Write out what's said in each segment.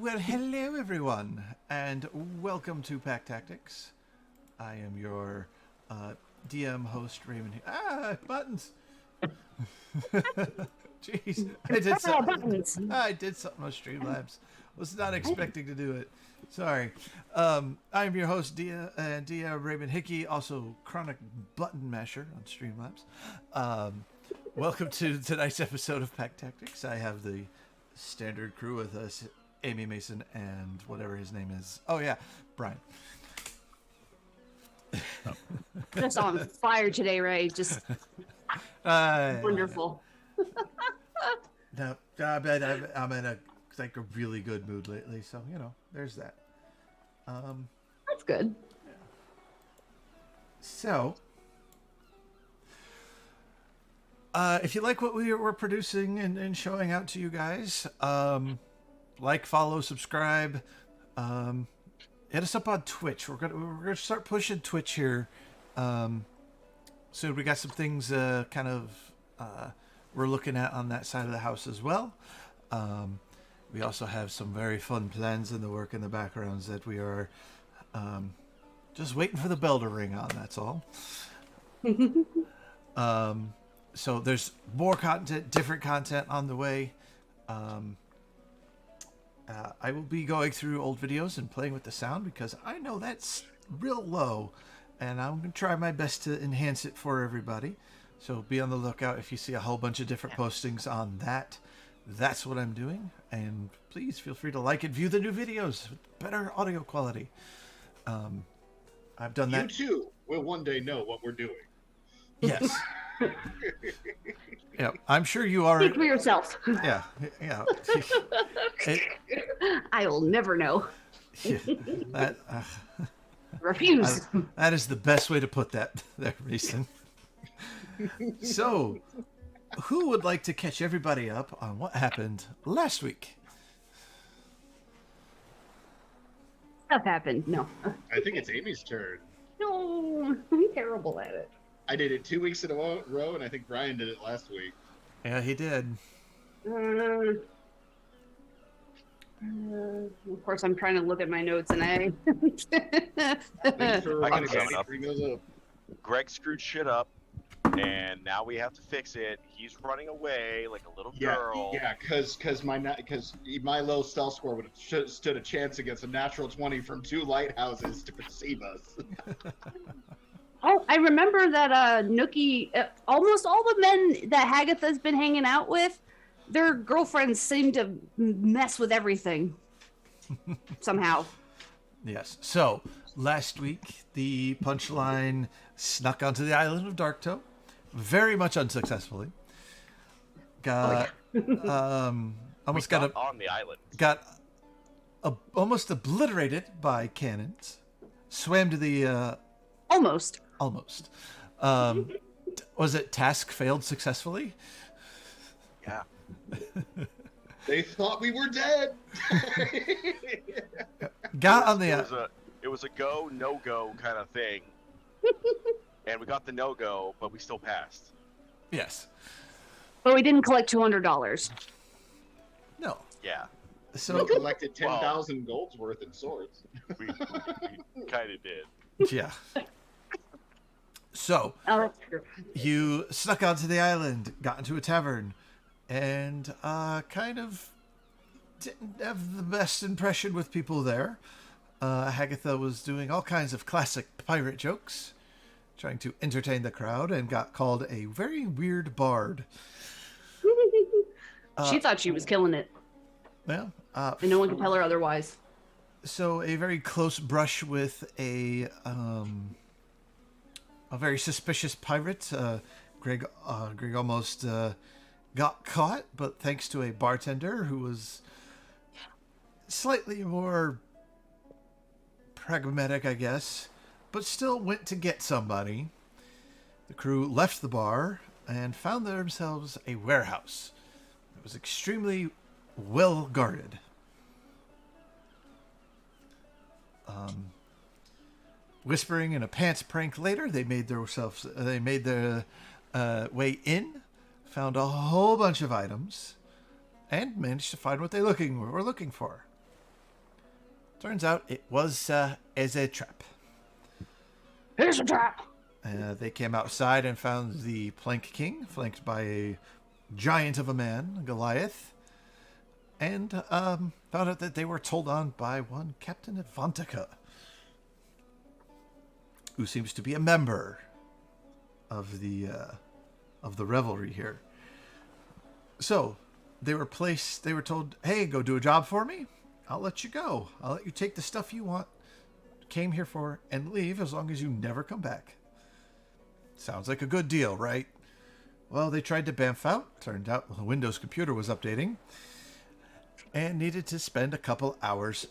Well, hello everyone, and welcome to Pact Tactics. I am your DM host, Raymond. Buttons! Jeez, I did something on Streamlabs. Was not expecting to do it. Sorry. I'm your host, Dia Raymond Hickey, also chronic button masher on Streamlabs. Welcome to tonight's episode of Pact Tactics. I have the standard crew with us, Amy Mason and whatever his name is. Oh yeah, Brian. Just on fire today, Ray. Just wonderful. No, I'm in a really good mood lately, so there's that. That's good. Yeah. So, if you like what we're producing and showing out to you guys, like, follow, subscribe. Hit us up on Twitch. We're gonna start pushing Twitch here. So we got some things we're looking at on that side of the house as well. We also have some very fun plans in the work in the backgrounds that we are just waiting for the bell to ring on. That's all. So there's more content, different content on the way. I will be going through old videos and playing with the sound because I know that's real low, and I'm going to try my best to enhance it for everybody. So be on the lookout if you see a whole bunch of different postings on that. That's what I'm doing, and please feel free to like and view the new videos with better audio quality. I've done that. You too will one day know what we're doing. Yes. Yeah, I'm sure you are. Speak for yourself. Yeah. I will never know. Yeah, that, Refuse. that is the best way to put that there, Mason. So, who would like to catch everybody up on what happened last week? Stuff happened. No. I think it's Amy's turn. No. I'm terrible at it. I did it 2 weeks in a row, and I think Brian did it last week. Yeah, he did. Of course, I'm trying to look at my notes, and I. Thanks for I can reminding sum me. it up. Bring those up. Greg screwed shit up, and now we have to fix it. He's running away like a little girl. Yeah, because my low stealth score would have stood a chance against a natural 20 from 2 lighthouses to perceive us. Oh, I remember that Nookie, almost all the men that Hagatha's been hanging out with, their girlfriends seem to mess with everything. Somehow. Yes. So, last week, the punchline snuck onto the island of Darktow, very much unsuccessfully. Almost got on the island. Got almost obliterated by cannons. Swam to the Almost. Was it task failed successfully? Yeah. They thought we were dead. Got on the. It was a go, no go kind of thing, and we got the no go, but we still passed. Yes. But we didn't collect $200. No. Yeah. So We collected 10,000 golds worth in swords. We kind of did. Yeah. So Oh, that's true. you snuck onto the island, got into a tavern, and kind of didn't have the best impression with people there. Hagatha was doing all kinds of classic pirate jokes, trying to entertain the crowd, and got called a very weird bard. She thought she was killing it, Well, and no one could tell her otherwise. so a very close brush with a very suspicious pirate. Greg almost got caught, but thanks to a bartender who was slightly more pragmatic, I guess, but still went to get somebody. The crew left the bar and found themselves a warehouse that was extremely well guarded. Whispering in a pants prank later, they made their way in, found a whole bunch of items, and managed to find what they were looking for. Turns out it was as a trap. Here's a trap. They came outside and found the Plank King, flanked by a giant of a man, Goliath, and found out that they were told on by one Captain Advantica, who seems to be a member of the revelry here. So they were told, hey, go do a job for me. I'll let you go. I'll let you take the stuff you came here for, and leave as long as you never come back. Sounds like a good deal, right? Well, they tried to bamf out. Turned out the Windows computer was updating and needed to spend a couple hours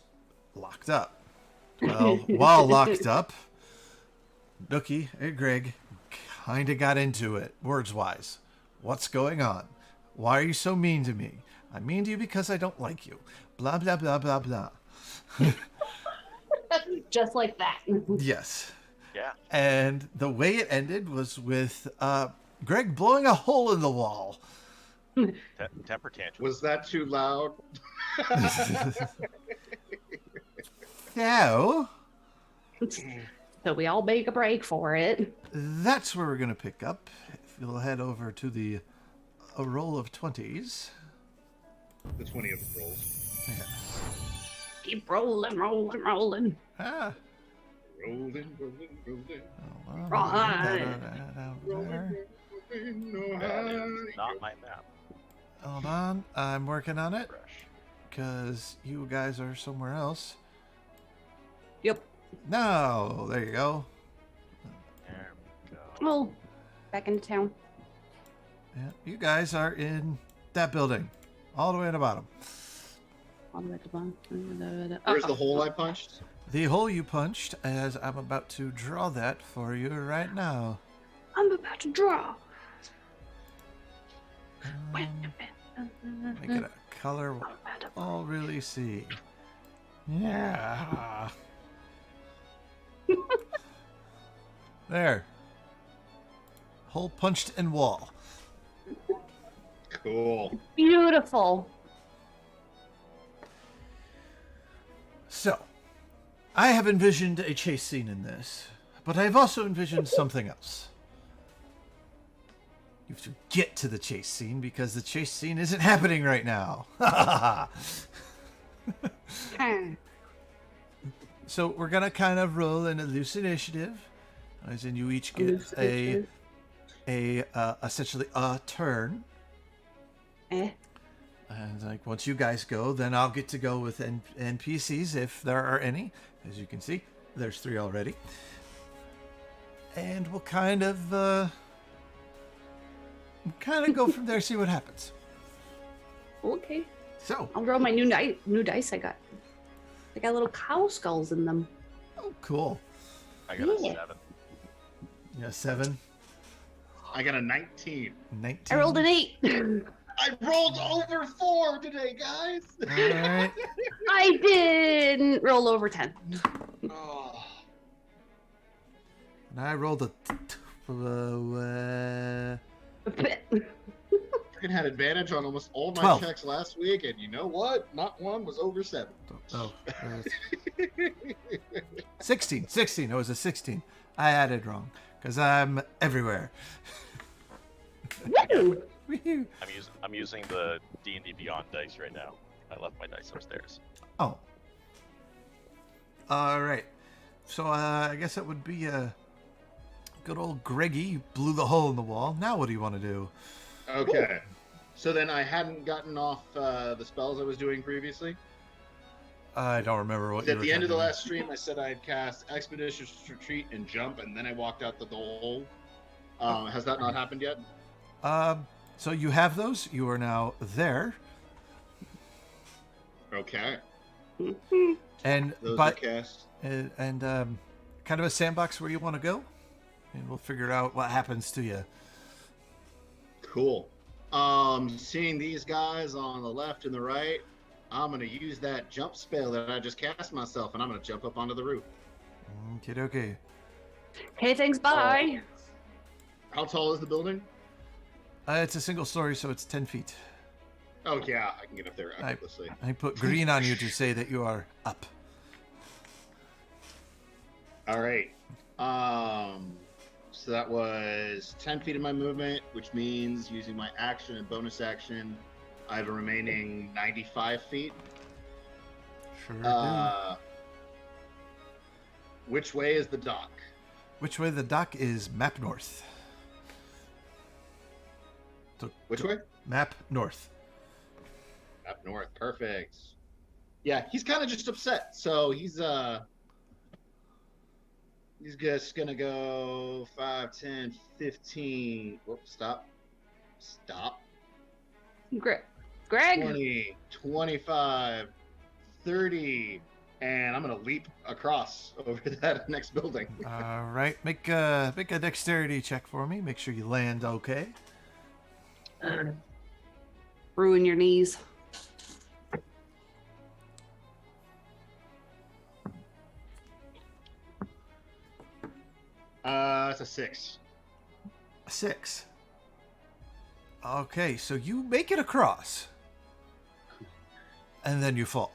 locked up. Well, while locked up, Nookie and Greg kind of got into it, words-wise. What's going on? Why are you so mean to me? I'm mean to you because I don't like you. Blah, blah, blah, blah, blah. Just like that. Yes. Yeah. And the way it ended was with Greg blowing a hole in the wall. Temper tantrum. Was that too loud? So, So we all make a break for it. that's where we're going to pick up. If you'll head over to a roll of 20s. The 20 of the rolls. Keep rolling, rolling, rolling. Ah. Rolling, rolling, rolling. That is not my map. Hold on. I'm working on it. Fresh. Because you guys are somewhere else. Yep. No. There you go. There we go. Oh, back into town. Yeah, you guys are in that building. All the way at the bottom. All the way to the bottom. Where's the hole I punched? The hole you punched, as I'm about to draw that for you right now. I'm about to draw. Make it a color we'll all really see. Yeah. There. Hole punched in wall. Cool. Beautiful. So, I have envisioned a chase scene in this, but I've also envisioned something else. You have to get to the chase scene because the chase scene isn't happening right now. So we're gonna kind of roll in a loose initiative, as in you each get essentially a turn. And like once you guys go, then I'll get to go with NPCs if there are any. As you can see, there's 3 already. And we'll kind of go from there, see what happens. Okay. So, I'll draw my new dice I got. They got little cow skulls in them. oh, cool. I got a Yeah. 7. Yeah, 7, I got a 19. 19. I rolled an 8. I rolled over 4 today, guys. All right. I didn't roll over 10. Oh, And I rolled a. freaking had advantage on almost all my 12. checks last week, and you know what? Not one was over 7. Oh, 16. 16. It was a 16. I added wrong because I'm everywhere. Woo! Woohoo. I'm using the D&D Beyond dice right now. I left my dice upstairs. Oh. All right. So I guess it would be good old Greggy. You blew the hole in the wall. Now what do you want to do? Okay. So then I hadn't gotten off the spells I was doing previously. I don't remember what. At the end of the last stream, I said I'd cast Expeditious Retreat and Jump, and then I walked out the hole. Has that not happened yet? So you have those. You are now there. Okay. And Those are but cast. and kind of a sandbox where you want to go, and we'll figure out what happens to you. Cool. Seeing these guys on the left and the right, I'm gonna use that jump spell that I just cast myself, and I'm gonna jump up onto the roof. Okay. Okay, thanks, bye. How tall is the building? It's a single story, so it's 10 feet. Oh yeah, I can get up there effortlessly. I put green on you to say that you are up. All right. So that was 10 feet of my movement, which means using my action and bonus action, I have a remaining 95 feet. Sure do. Which way is the dock? Which way the dock is map north. Which way? Map north. Up north. Perfect. Yeah, he's kind of just upset. So he's just gonna go 5, 10, 15. Whoops, stop. Greg. 20, 25, 30, and I'm gonna leap across over that next building. All right, make a dexterity check for me. Make sure you land okay. Ruin your knees. It's a 6. 6. Okay, so you make it across, and then you fall,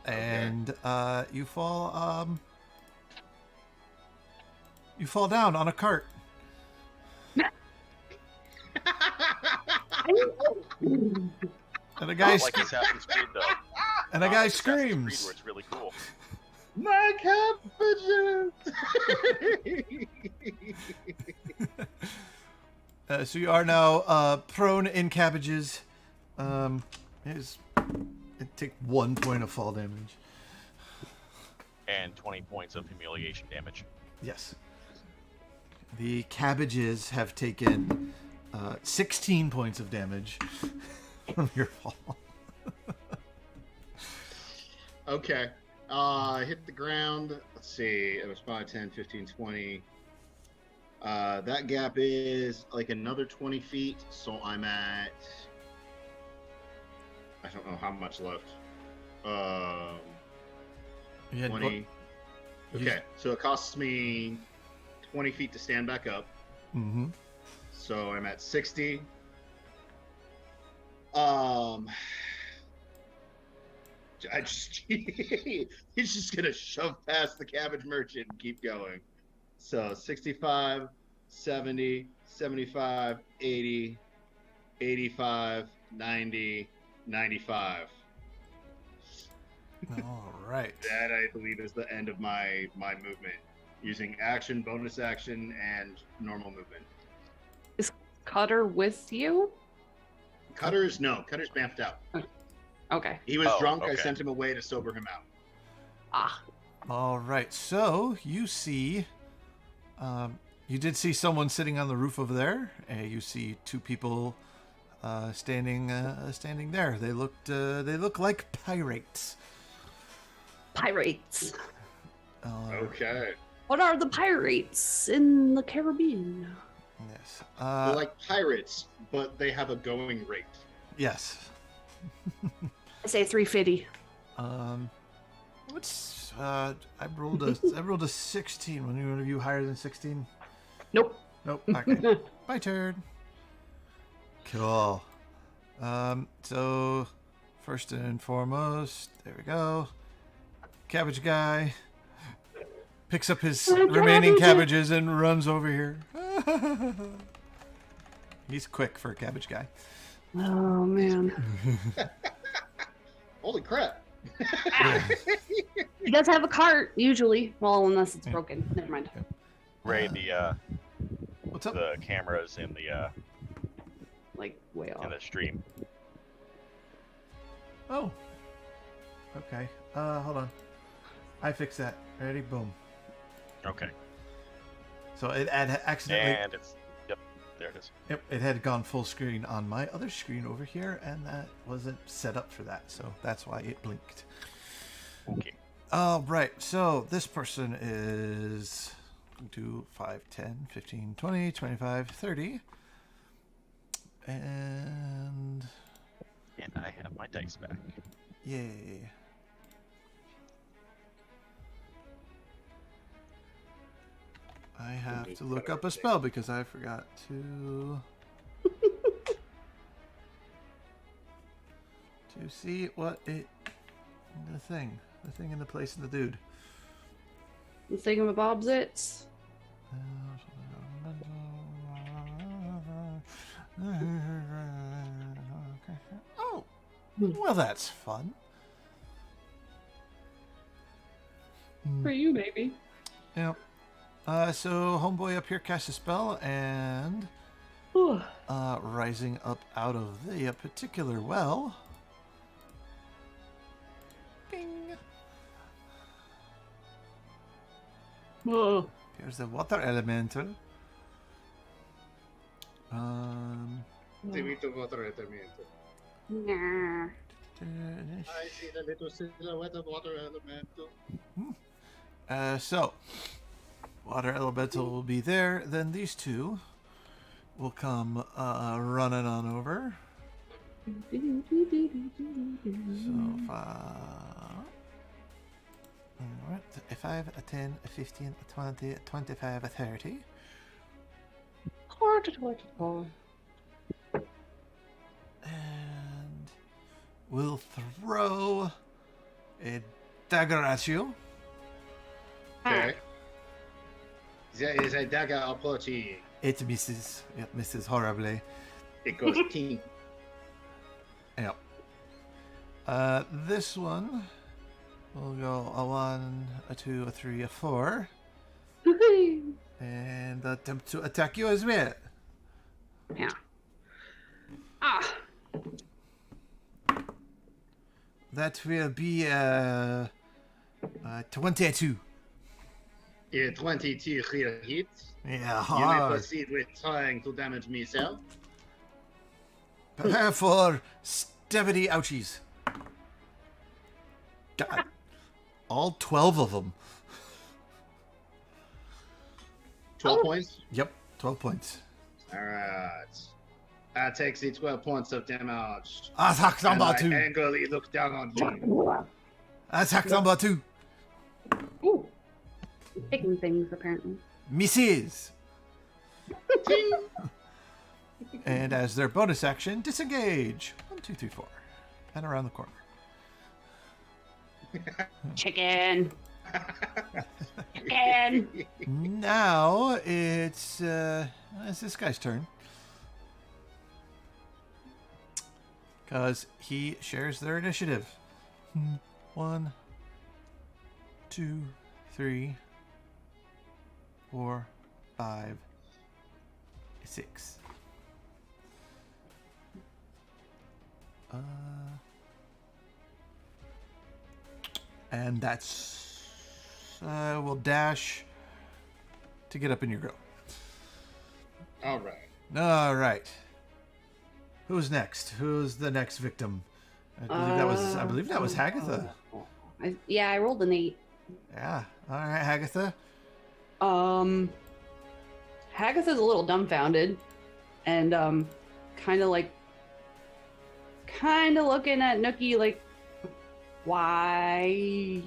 and you fall. You fall down on a cart. And a guy Not like Assassin's Creed, though. and a Not guy like Assassin's Creed, screams. where it's really cool. My cabbages! So you are now prone in cabbages. It take 1 point of fall damage. And 20 points of humiliation damage. Yes. The cabbages have taken 16 points of damage from your fall. Okay. Hit the ground. Let's see. It was 5, 10, 15, 20. That gap is like another 20 feet. So I'm at... I don't know how much left. You had 20. Okay. So it costs me 20 feet to stand back up. Mm-hmm. So I'm at 60. He's just gonna shove past the cabbage merchant and keep going. So 65, 70, 75, 80, 85, 90, 95. All right. That, I believe, is the end of my movement, using action, bonus action, and normal movement. Is Cutter with you? Cutter's bamfed out. Okay. He was drunk. Okay. I sent him away to sober him out. Ah. All right. So you see, you did see someone sitting on the roof over there. You see 2 people standing there. They look like pirates. Pirates. Okay. What are the pirates in the Caribbean? Yes. They're like pirates, but they have a going rate. Yes. I say 350. What's I rolled a 16. When you review higher than 16? Nope. Nope. Okay. My turn. Cool. So first and foremost, there we go. Cabbage guy picks up his remaining cabbages and runs over here. He's quick for a cabbage guy. Oh man. Holy crap. He does have a cart usually. Well, unless it's broken. Never mind. Ray, the What's up? the cameras in the Like way off. in the stream. Oh. Okay. Hold on. I fixed that. Ready? Boom. Okay. So it had accidentally. And it's there it is. Yep, it had gone full screen on my other screen over here, and that wasn't set up for that, so that's why it blinked. Okay. All right, so this person is 2, 5, 10, 15, 20, 25, 30. And I have my dice back. yay. I have to look up a spell because I forgot to see what it the thing in the place of the dude. The thingamabobs it. Oh, well, that's fun. For you, maybe. Yeah. So homeboy up here casts a spell and rising up out of the particular well. Bing. Oh. Here's the water elemental. See the water elemental. Nah. I see the little silhouette of water elemental. So, water elemental will be there. Then these two will come running on over. So, 5, 10, 15, 20, 25, 30. And we'll throw a dagger at you. Okay. There is a dagger approaching. It misses. It misses horribly. It goes ting. Yep. This one will go a 1, a 2, a 3, a 4. And attempt to attack you as well. Yeah. Ah. That will be 22. A 22 real hit. Yeah, You may hard. proceed with trying to damage me, sir. Prepare for stabity ouchies. God. All 12 of them. 12 points? Yep, 12 points. Alright. That takes the 12 points of damage. Attack And number I 2. angrily look down on him. Attack number 2. Ooh. Picking things, apparently. Misses. Ting! And as their bonus action, disengage. 1, 2, 3, 4. And around the corner. Chicken. Chicken. Now it's this guy's turn. Because he shares their initiative. 1, 2, 3, 4, 5, 6. And that's we'll dash to get up in your grill. Alright. All right. Who's next? Who's the next victim? I believe that was Hagatha. I rolled an 8. Yeah. All right, Hagatha. Hagatha's a little dumbfounded and kind of looking at Nookie like, why?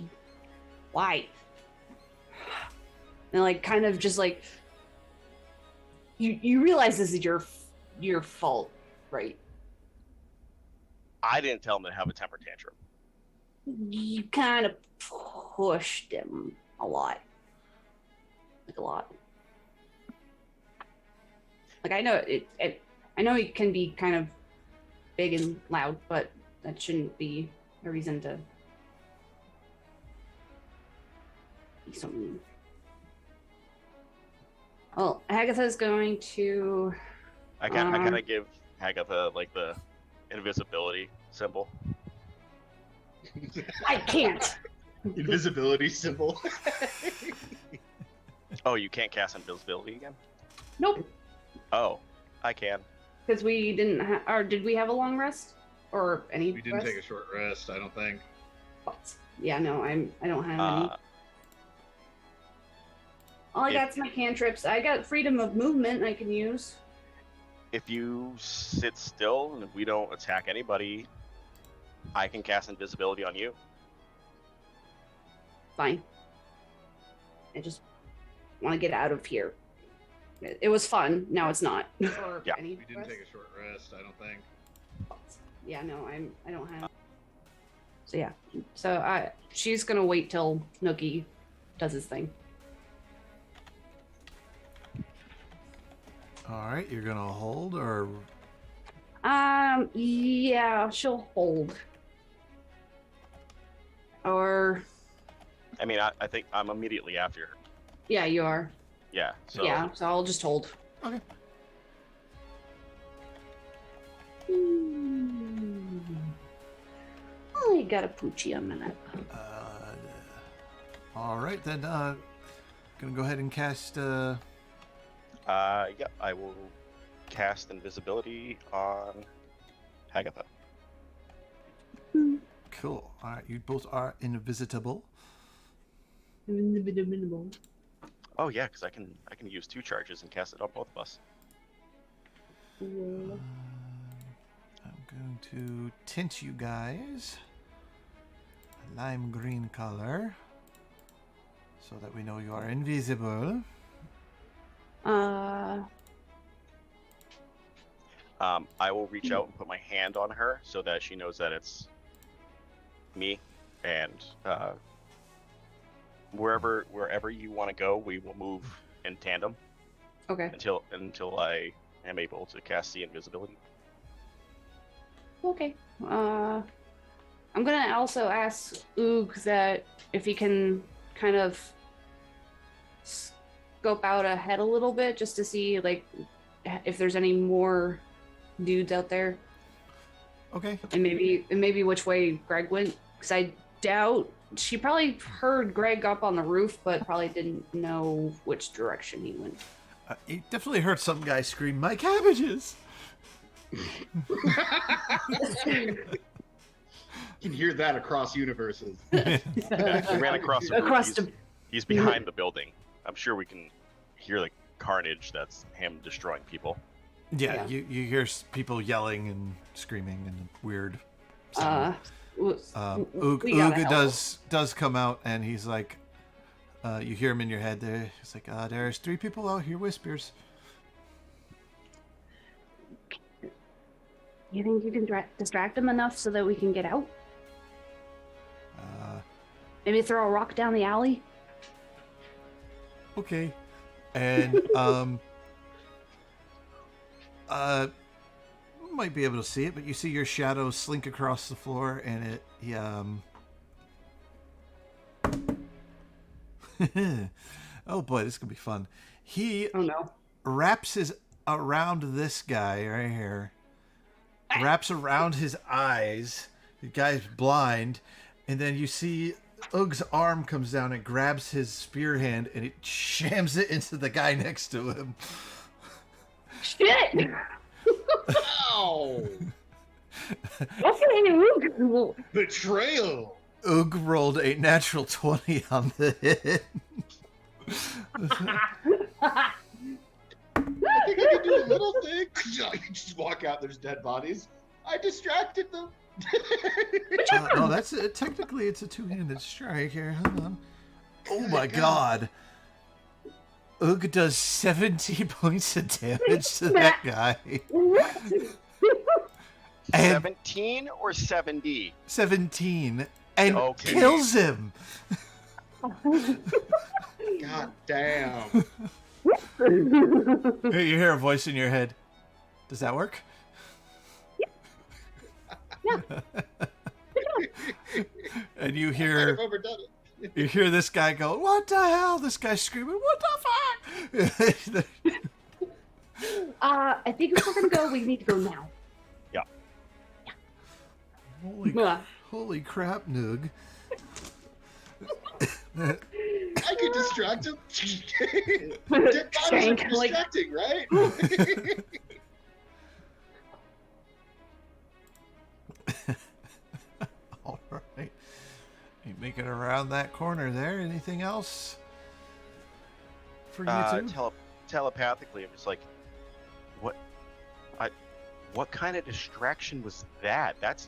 And like kind of just like you realize this is your fault, right? I didn't tell him to have a temper tantrum. You kind of pushed him a lot. Like a lot. Like I know I know it can be kind of big and loud, but that shouldn't be a reason to be so mean. Well, Hagatha's going to I kind of give Hagatha like the invisibility symbol. I can't. Invisibility symbol. Oh, you can't cast invisibility again? Nope. Oh, I can. Because we didn't or did we have a long rest? Or any We didn't rest? take a short rest, I don't think. Yeah, no, I don't have any. All I got's my cantrips. I got freedom of movement I can use. If you sit still and if we don't attack anybody, I can cast invisibility on you. Fine. I just want to get out of here. It was fun. Now it's not. Or Yeah. any We didn't rest? take a short rest, I don't think. Yeah, no, I don't have. So yeah, so she's gonna wait till Nookie does his thing. All right, you're gonna hold or? Yeah, she'll hold. Or. I mean, I think I'm immediately after her. Yeah, you are. Yeah. So. Yeah, so I'll just hold. Okay. I got a poochie a minute. All right, then. Gonna go ahead and cast. Yeah, I will cast invisibility on Hagatha. Cool. All right, you both are invisitable. Invisible. Oh yeah, because I can use 2 charges and cast it on both of us. I'm going to tint you guys a lime green color so that we know you are invisible. I will reach out and put my hand on her so that she knows that it's me, and wherever you want to go, we will move in tandem. Okay. Until I am able to cast the invisibility. Okay. I'm gonna also ask Oog that if he can kind of scope out ahead a little bit just to see like if there's any more dudes out there. Okay. And maybe which way Greg went, because I doubt she probably heard Greg up on the roof, but probably didn't know which direction he went. You definitely heard some guy scream, "My cabbages!" You can hear that across universes. He ran across the roof. He's behind the building. I'm sure we can hear the carnage that's him destroying people. Yeah, you hear people yelling and screaming and weird sound. Oog does come out, and he's like, you hear him in your head there. He's like, there's 3 people out here, whispers. You think you can distract them enough so that we can get out? Maybe throw a rock down the alley? Okay. And, might be able to see it, but you see your shadow slink across the floor, and oh boy, this is gonna be fun. He wraps his around this guy right here, wraps around his eyes. The guy's blind, and then you see Oog's arm comes down and grabs his spear hand, and it shams it into the guy next to him. Shit! Ow! Okay, Oog. Betrayal! Oog rolled a natural 20 on the hit. I think I can do a little thing. You just walk out, there's dead bodies. I distracted them. No, that's it. Technically, it's a 2-handed strike here. Hold on. Oh my god. Oog does 70 points of damage to that guy. 17 or 70? 17. And kills him. God damn. You hear a voice in your head. Does that work? Yeah. And you hear this guy go, "What the hell?" This guy's screaming, "What the fuck?" I think if we're gonna go, we need to go now. Yeah. Holy crap, Noog. I could distract him. Dead bodies are distracting, right? All right. You make it around that corner there. Anything else for you two? Telepathically, I'm just like, what kind of distraction was that?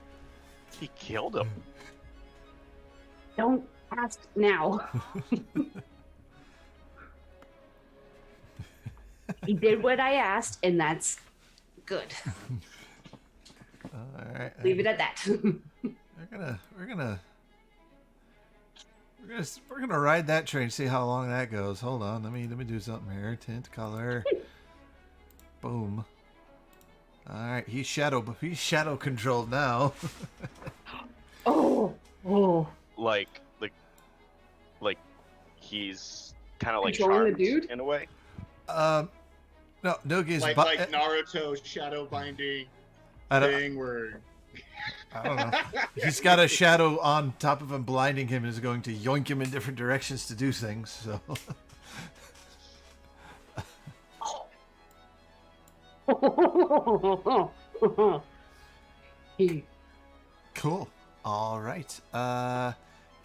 He killed him. Don't ask now. He did what I asked, and that's good. All right. Leave it at that. We're gonna ride that train. See how long that goes. Hold on. Let me do something here. Tint color. Boom. All right, he's shadow controlled now. Oh. Like he's kind of like Controlling charmed the dude? in a way. No, Nogi's like Naruto shadow binding thing where I don't know. He's got a shadow on top of him, blinding him, and is going to yoink him in different directions to do things. So. Cool. All right.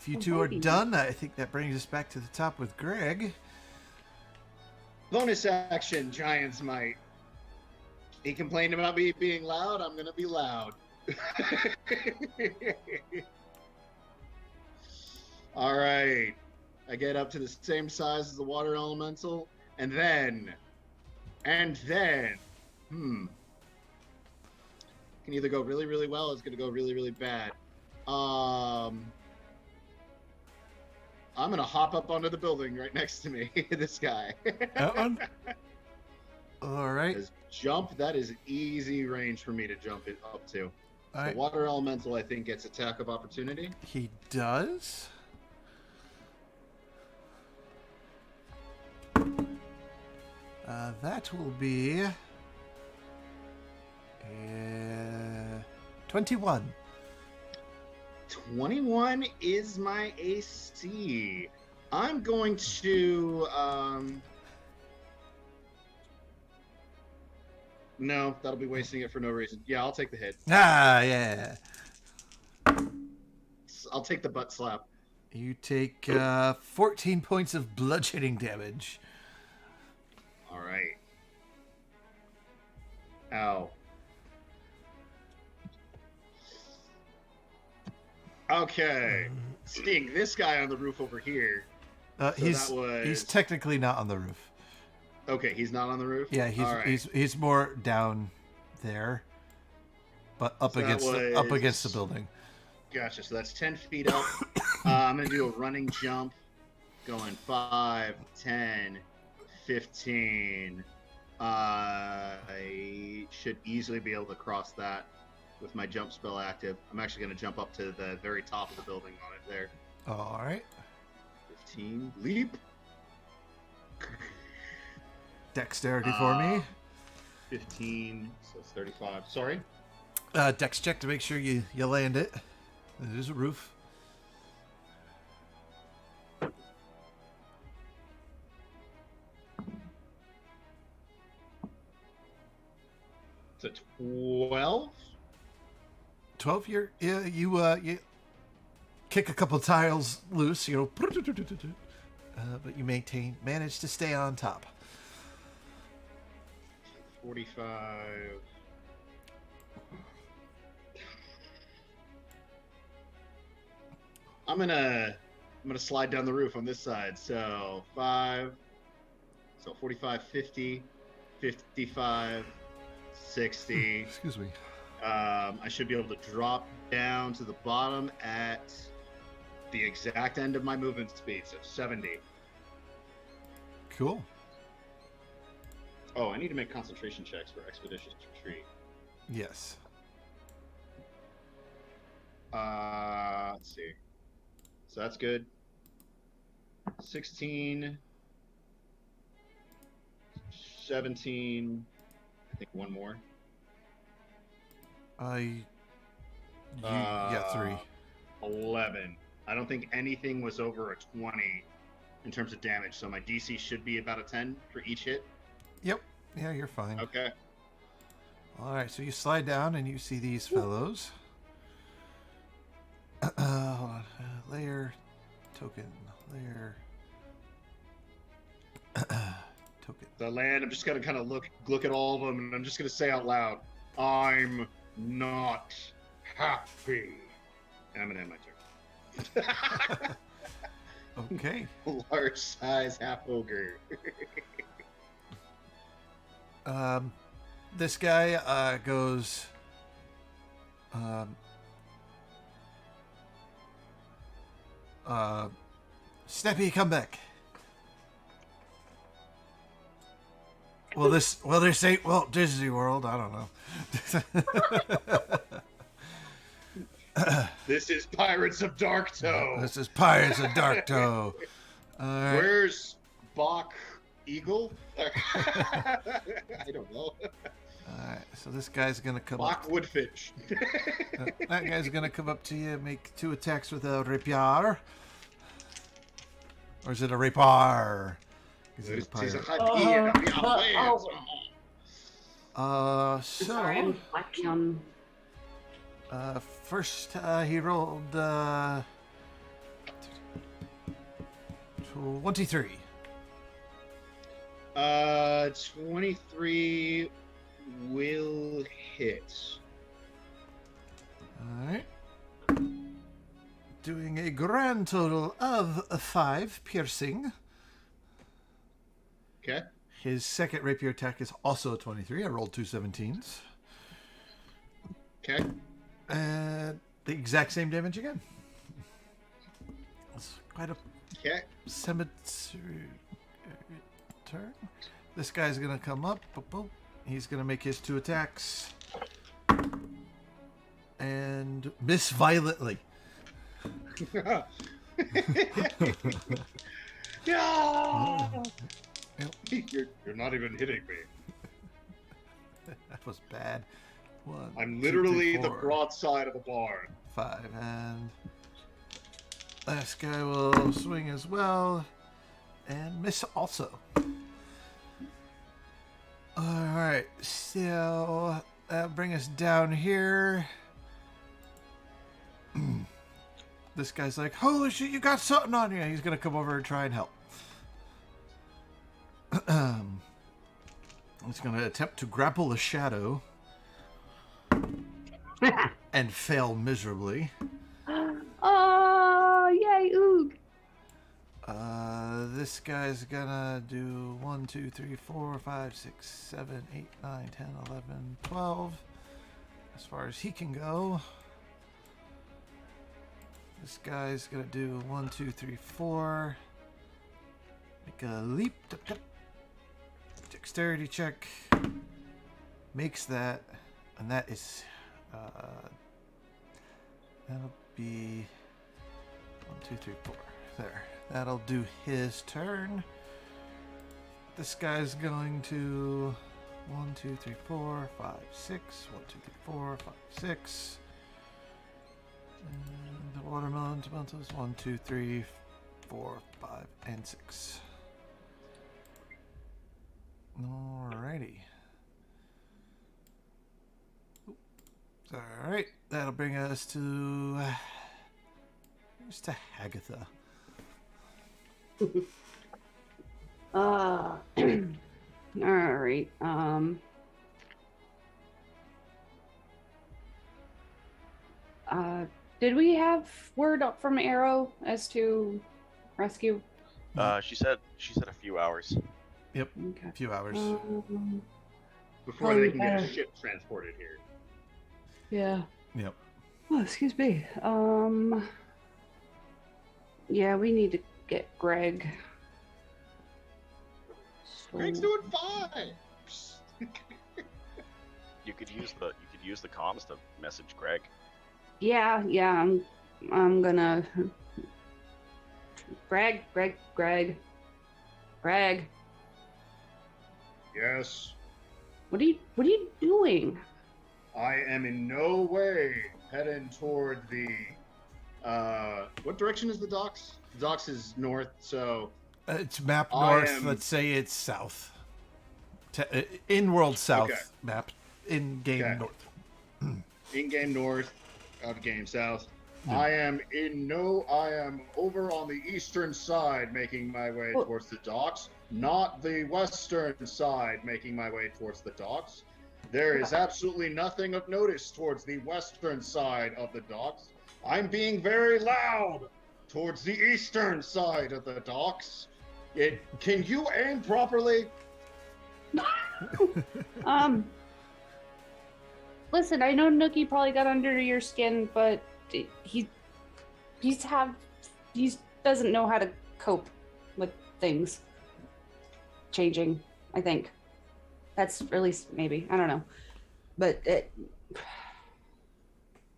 If you two are done, I think that brings us back to the top with Greg. bonus action, Giant's Might. He complained about me being loud. I'm gonna be loud. All right. I get up to the same size as the water elemental, and then, can either go really, really well, or it's gonna go really, really bad. I'm gonna hop up onto the building right next to me. This guy. That one. All right. Jump. That is easy range for me to jump it up to. All right. The water elemental, I think, gets attack of opportunity. He does. That will be 21. 21 is my AC. I'm going to no, that'll be wasting it for no reason. Yeah, I'll take the hit. Ah, yeah. I'll take the butt slap. You take 14 points of bludgeoning damage. All right. Ow. Okay. Sting, this guy on the roof over here. He's technically not on the roof. Okay, he's not on the roof? Yeah, he's more down there, but up against the building. Gotcha. So that's 10 feet up. I'm going to do a running jump, going 5, 10, 15. I should easily be able to cross that with my jump spell active. I'm actually going to jump up to the very top of the building on it there. All right. 15. Leap. Dexterity for me. 15. So it's 35. Sorry. Dex check to make sure you land it. There's a roof. It's a 12. 12. You kick a couple tiles loose. But you manage to stay on top. 45. I'm gonna slide down the roof on this side. So 5. So 45, 50, 55, 60. Excuse me. I should be able to drop down to the bottom at the exact end of my movement speed, so 70. Cool. Oh, I need to make concentration checks for Expeditious Retreat. Yes. Let's see. So that's good. 16, 17, I think one more. Yeah, 3. 11. I don't think anything was over a 20 in terms of damage, so my DC should be about a 10 for each hit. Yep. Yeah, you're fine. Okay. All right, so you slide down and you see these fellows. Hold on. Layer, token, layer, token. So land, I'm just gonna kind of look at all of them, and I'm just gonna say out loud, "I'm not happy," and I'm gonna end my turn. Okay. Large size half ogre. This guy goes. Snappy, come back. Well, this ain't Walt Disney World. I don't know. This is Pirates of Darktow. This is Pirates of Darktow. Right. Where's Bach Eagle? I don't know. Alright, so this guy's gonna come Bach up. Woodfinch. That guy's gonna come up to you, make 2 attacks with a rapier. Or is it a rapier? Is it a pirate? So first he rolled 23. 23 will hit. Alright. Doing a grand total of 5 piercing. Okay. His second rapier attack is also a 23. I rolled 2 17s. Okay. And the exact same damage again. It's quite a cemetery turn. This guy's going to come up. He's going to make his 2 attacks. And miss violently. No! You're not even hitting me. That was bad. 1, I'm 2, literally 3, 4, the broadside of the barn. 5, and last guy will swing as well and miss also. Alright, so that'll bring us down here. This guy's like, holy shit, you got something on you. He's gonna come over and try and help. He's gonna attempt to grapple a shadow and fail miserably. Oh, yay, oog. This guy's gonna do 1, 2, 3, 4, 5, 6, 7, 8, 9, 10, 11, 12. As far as he can go. This guy's gonna do 1, 2, 3, 4. Make a leap. Dexterity check. Makes that. And that is. That'll be 1, 2, 3, 4. There. That'll do his turn. This guy's going to 1, 2, 3, 4, 5, 6. 1, 2, 3, 4, 5, 6. And the watermelon tomatoes 1, 2, 3, 4, 5, and 6. Alrighty. Alright, that'll bring us to Hagatha. All right. Did we have word up from Arrow as to rescue? She said a few hours. Yep. Okay. A few hours. Before they can get a ship transported here. Yeah. Yep. Oh, excuse me. Yeah, we need to get Greg. So... Greg's doing fine. You could use the comms to message Greg. Yeah, I'm gonna. Greg. Yes. What are you doing? I am in no way heading toward the. What direction is the docks? The docks is north, so. It's map north. Let's say it's south. In-world south map. In-game north. In-game north. Out-of-game south. Yeah. I am over on the eastern side making my way towards the docks, not the western side making my way towards the docks. There is absolutely nothing of notice towards the western side of the docks. I'm being very loud towards the eastern side of the docks. Can you aim properly? Listen, I know Nookie probably got under your skin, but he doesn't know how to cope with things changing, I think. That's at least maybe. I don't know. But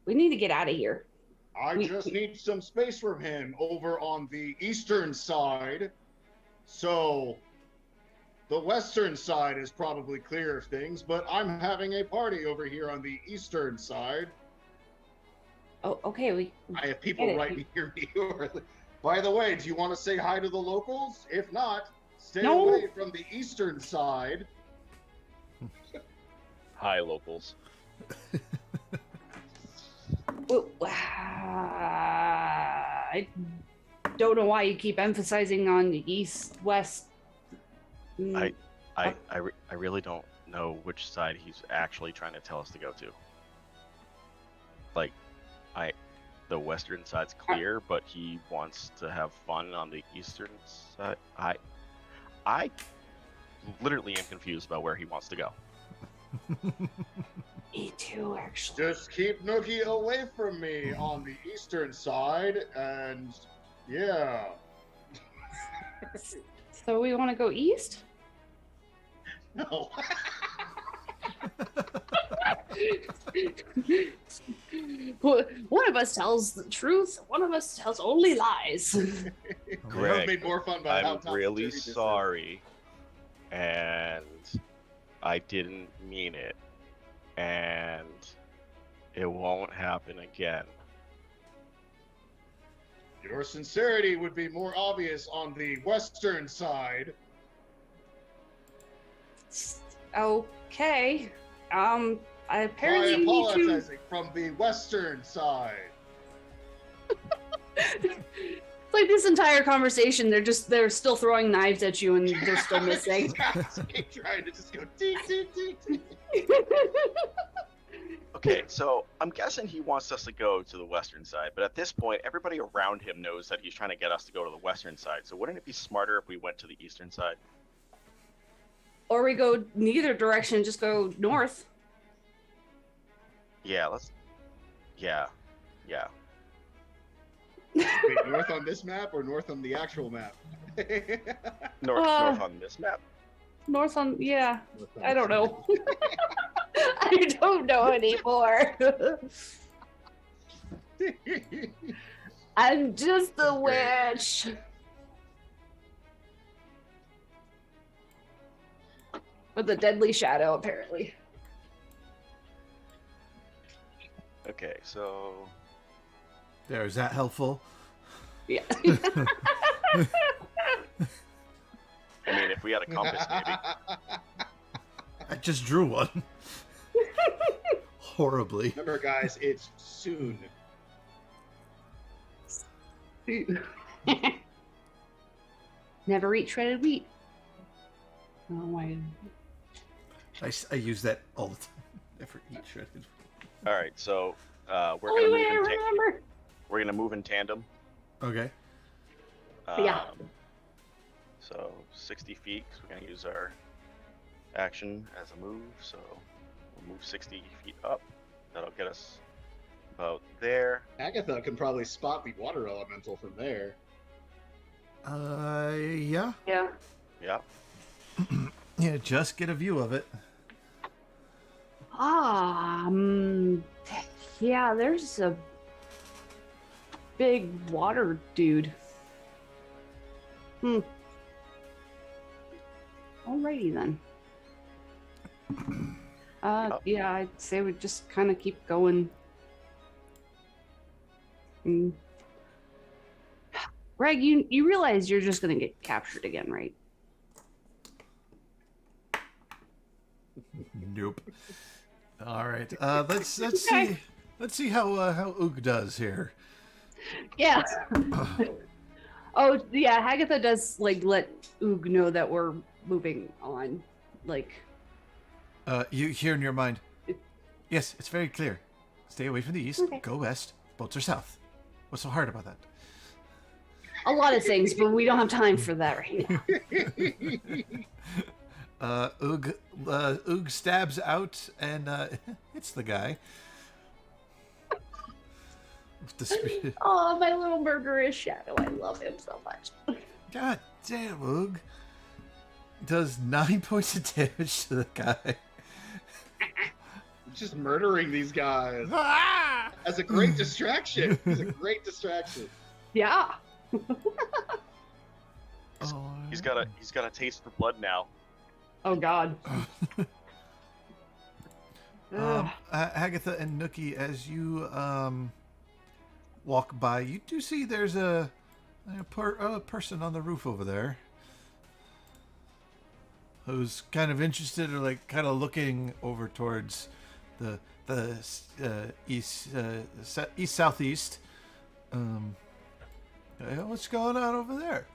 we need to get out of here. I just need some space from him over on the eastern side. So the western side is probably clear of things, but I'm having a party over here on the eastern side. Oh, okay. I have people right near me. By the way, do you want to say hi to the locals? If not, stay away from the eastern side. Hi, locals. I don't know why you keep emphasizing on the east, west. I really don't know which side he's actually trying to tell us to go to. Like, the western side's clear, but he wants to have fun on the eastern side. I literally am confused about where he wants to go. Me too, actually. Just keep Nookie away from me on the eastern side, and yeah. So we want to go east? No. One of us tells the truth. One of us tells only lies. Greg, made more fun by I'm really sorry, and I didn't mean it, and it won't happen again. Your sincerity would be more obvious on the western side. Okay. Apparently I apologizing from the western side. It's like this entire conversation, they're still throwing knives at you and they're still missing. Keep trying to just go ding, ding, ding, ding. Okay, so I'm guessing he wants us to go to the western side, but at this point, everybody around him knows that he's trying to get us to go to the western side. So wouldn't it be smarter if we went to the eastern side? Or we go neither direction, just go north. Yeah, Yeah. Wait, north on this map or north on the actual map? North on this map. North on, yeah. I don't know. I don't know anymore. I'm just a witch. With a deadly shadow, apparently. Okay, so... There, is that helpful? Yeah. I mean, if we had a compass, maybe. I just drew one. Horribly. Remember, guys, it's soon. Never eat shredded wheat. Oh my. I use that all the time. Never eat shredded wheat. All right, so we're gonna move in tandem. Okay. Yeah. So 60 feet, because we're gonna use our action as a move. So we'll move 60 feet up. That'll get us about there. Agatha can probably spot the water elemental from there. Yeah. Yeah. Yeah. Yeah, just get a view of it. Yeah, there's a big water dude. Alrighty then. Yeah, I'd say we just kind of keep going. Greg, you realize you're just gonna get captured again, right? Nope. All right. Let's see. Let's see how Ook does here. Yeah. Oh yeah, Hagatha does like let Oog know that we're moving on. Like. You hear in your mind. Yes, it's very clear. Stay away from the east. Okay. Go west. Boats are south. What's so hard about that? A lot of things, but we don't have time for that right now. Oog stabs out and hits the guy. With the spear. Oh, my little murderous shadow. I love him so much. God damn, Oog. does 9 points of damage to the guy. Just murdering these guys as a great distraction. It's a great distraction. Yeah. He's got a taste for blood now. Oh God. Agatha and Nookie, as you walk by, you do see there's a person on the roof over there who's kind of interested, or like kind of looking over towards the east southeast. What's going on over there?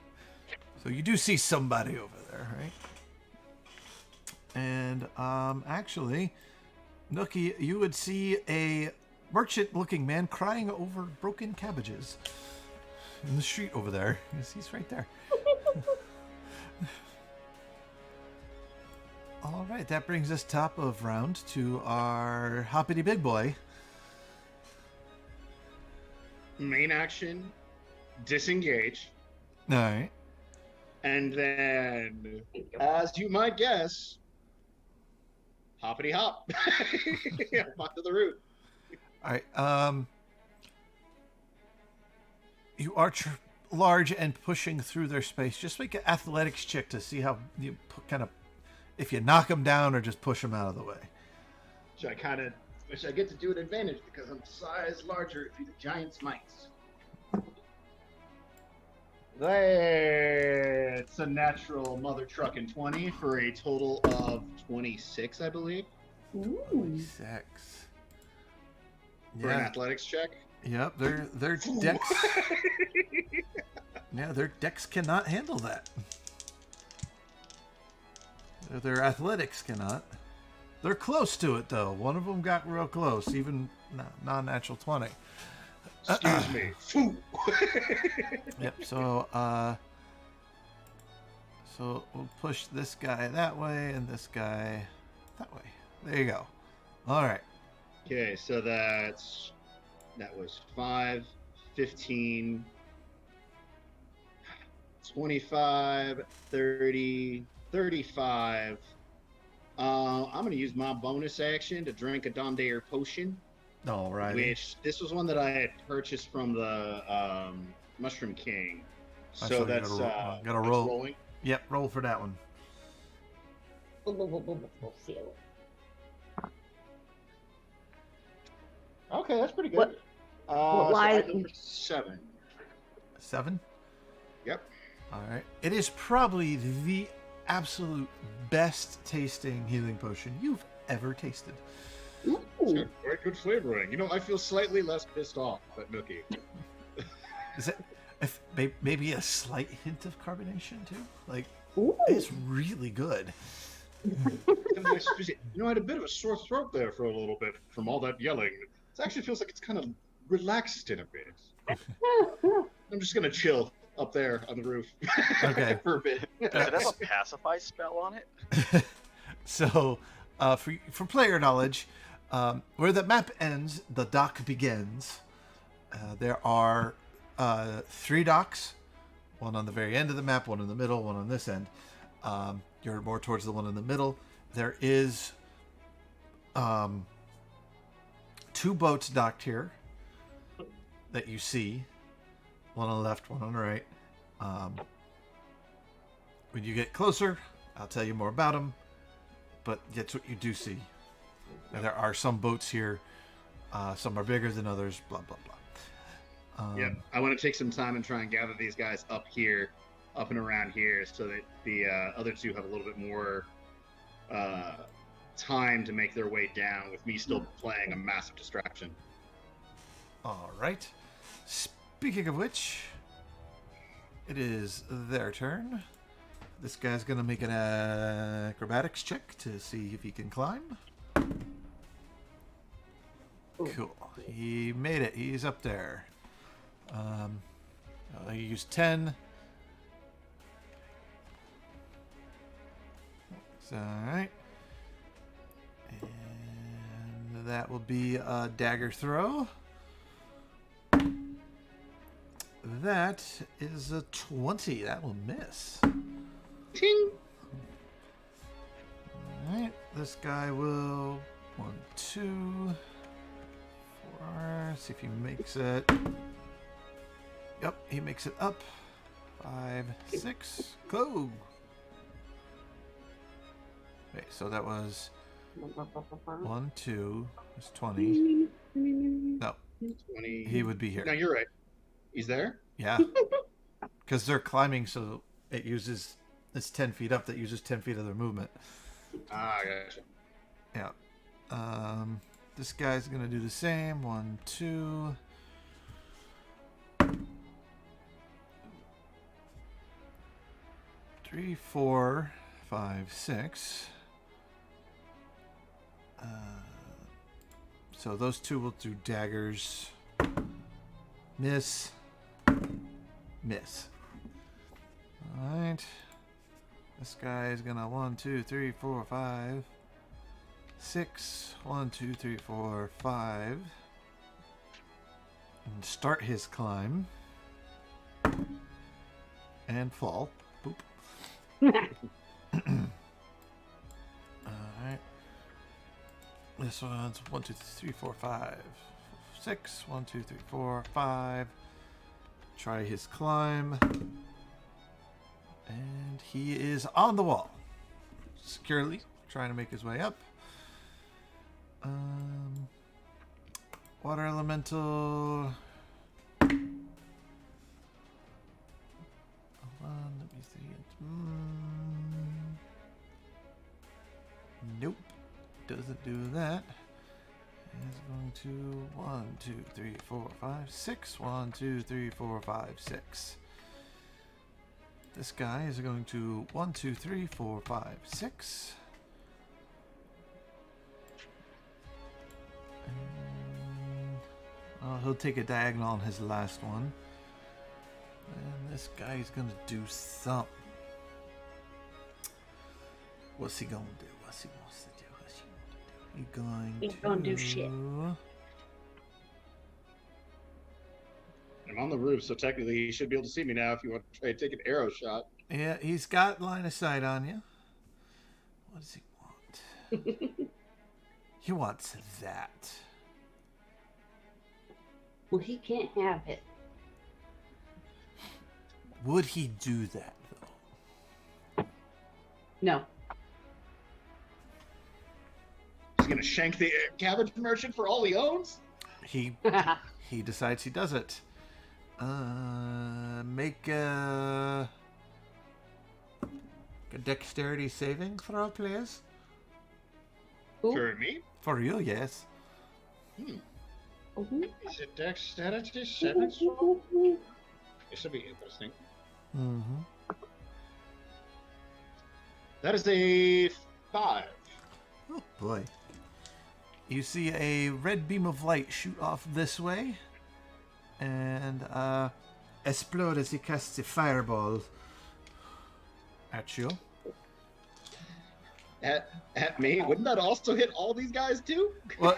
So you do see somebody over there, right? And actually, Nookie, you would see a merchant-looking man crying over broken cabbages in the street over there. He's right there. All right, that brings us top of round to our hoppity big boy. Main action, disengage. All right. And then, as you might guess, hoppity hop. Onto the roof. All right. You are large and pushing through their space. Just make an athletics check to see how you kind of, if you knock them down or just push them out of the way. Which I kind of wish I get to do an advantage because I'm size larger through the giant's mites. It's a natural mother trucking 20 for a total of 26, I believe. Ooh. 26. For an athletics check. Yep, their decks. Yeah, their decks cannot handle that. Their athletics cannot. They're close to it though. One of them got real close, even non-natural 20. Excuse me. Yep. So we'll push this guy that way and this guy that way. There you go. All right. Okay, so that was 5, 15, 25, 30, 35. I'm going to use my bonus action to drink a Dondair potion. All right. Which, this was one that I had purchased from the Mushroom King. So that's gotta roll. rolling. Yep, roll for that one. Okay, that's pretty good. What So I go for 7. 7? Yep. All right. It is probably the absolute best tasting healing potion you've ever tasted. Ooh. Very good flavoring. You know, I feel slightly less pissed off at Nookie. Is it maybe a slight hint of carbonation too? Like, Ooh. it's really good. You know, I had a bit of a sore throat there for a little bit from all that yelling. It actually feels like it's kind of relaxed in a bit. I'm just gonna chill up there on the roof. Okay. For a bit. Does it have a pacify spell on it? So, for player knowledge, where the map ends, the dock begins. There are 3 docks, one on the very end of the map, one in the middle, one on this end. You're more towards the one in the middle. There is 2 boats docked here that you see. One on the left, one on the right. When you get closer, I'll tell you more about them. But that's what you do see. And there are some boats here. Some are bigger than others, blah, blah, blah. Yeah, I want to take some time and try and gather these guys up here, up and around here, so that the other 2 have a little bit more time to make their way down with me still playing a massive distraction. All right. Speaking of which, it is their turn. This guy's going to make an acrobatics check to see if he can climb. Cool. He made it. He's up there. He used 10. All right. And that will be a dagger throw. That is a 20. That will miss. Ting! Alright, this guy will 1, 2, 4. See if he makes it. Yep, he makes it up. 5, 6. Go! Okay, so that was 1, 2. That's 20. No, 20. he would be here. No, you're right. He's there? Yeah. Because they're climbing, so it uses. It's 10 feet up that uses 10 feet of their movement. Ah, gotcha. Yeah. This guy's gonna do the same. 1, 2. 3, 4, 5, 6. So those two will do daggers. Miss. Miss. Alright. This guy is gonna 1, 2, 3, 4, 5, 6. 1, 2, 3, 4, 5. And start his climb. And fall. Boop. Alright. This one's 1, 2, 3, 4, 5, 6. 1, 2, 3, 4, 5. Try his climb. And he is on the wall. Securely trying to make his way up. Water elemental. Hold on, let me see it. Nope. Doesn't do that. He's going to 1, 2, 3, 4, 5, 6. 1, 2, 3, 4, 5, 6. This guy is going to 1, 2, 3, 4, 5, 6. He'll take a diagonal on his last one. And this guy is going to do something. What's he going to do? What's he wants to do? What's he going to do? He's gonna do shit. I'm on the roof, so technically he should be able to see me now if you want to try to take an arrow shot. Yeah, he's got line of sight on you. What does he want? He wants that. Well, he can't have it. Would he do that, though? No. He's going to shank the cabbage merchant for all he owns? He decides he does it. Make a dexterity saving throw, please. For me? For you, yes. Is it dexterity 7? This should be interesting. Mm-hmm. That is a 5. Oh boy. You see a red beam of light shoot off this way and explode as he casts a fireball at you. At me? Wouldn't that also hit all these guys too? Well,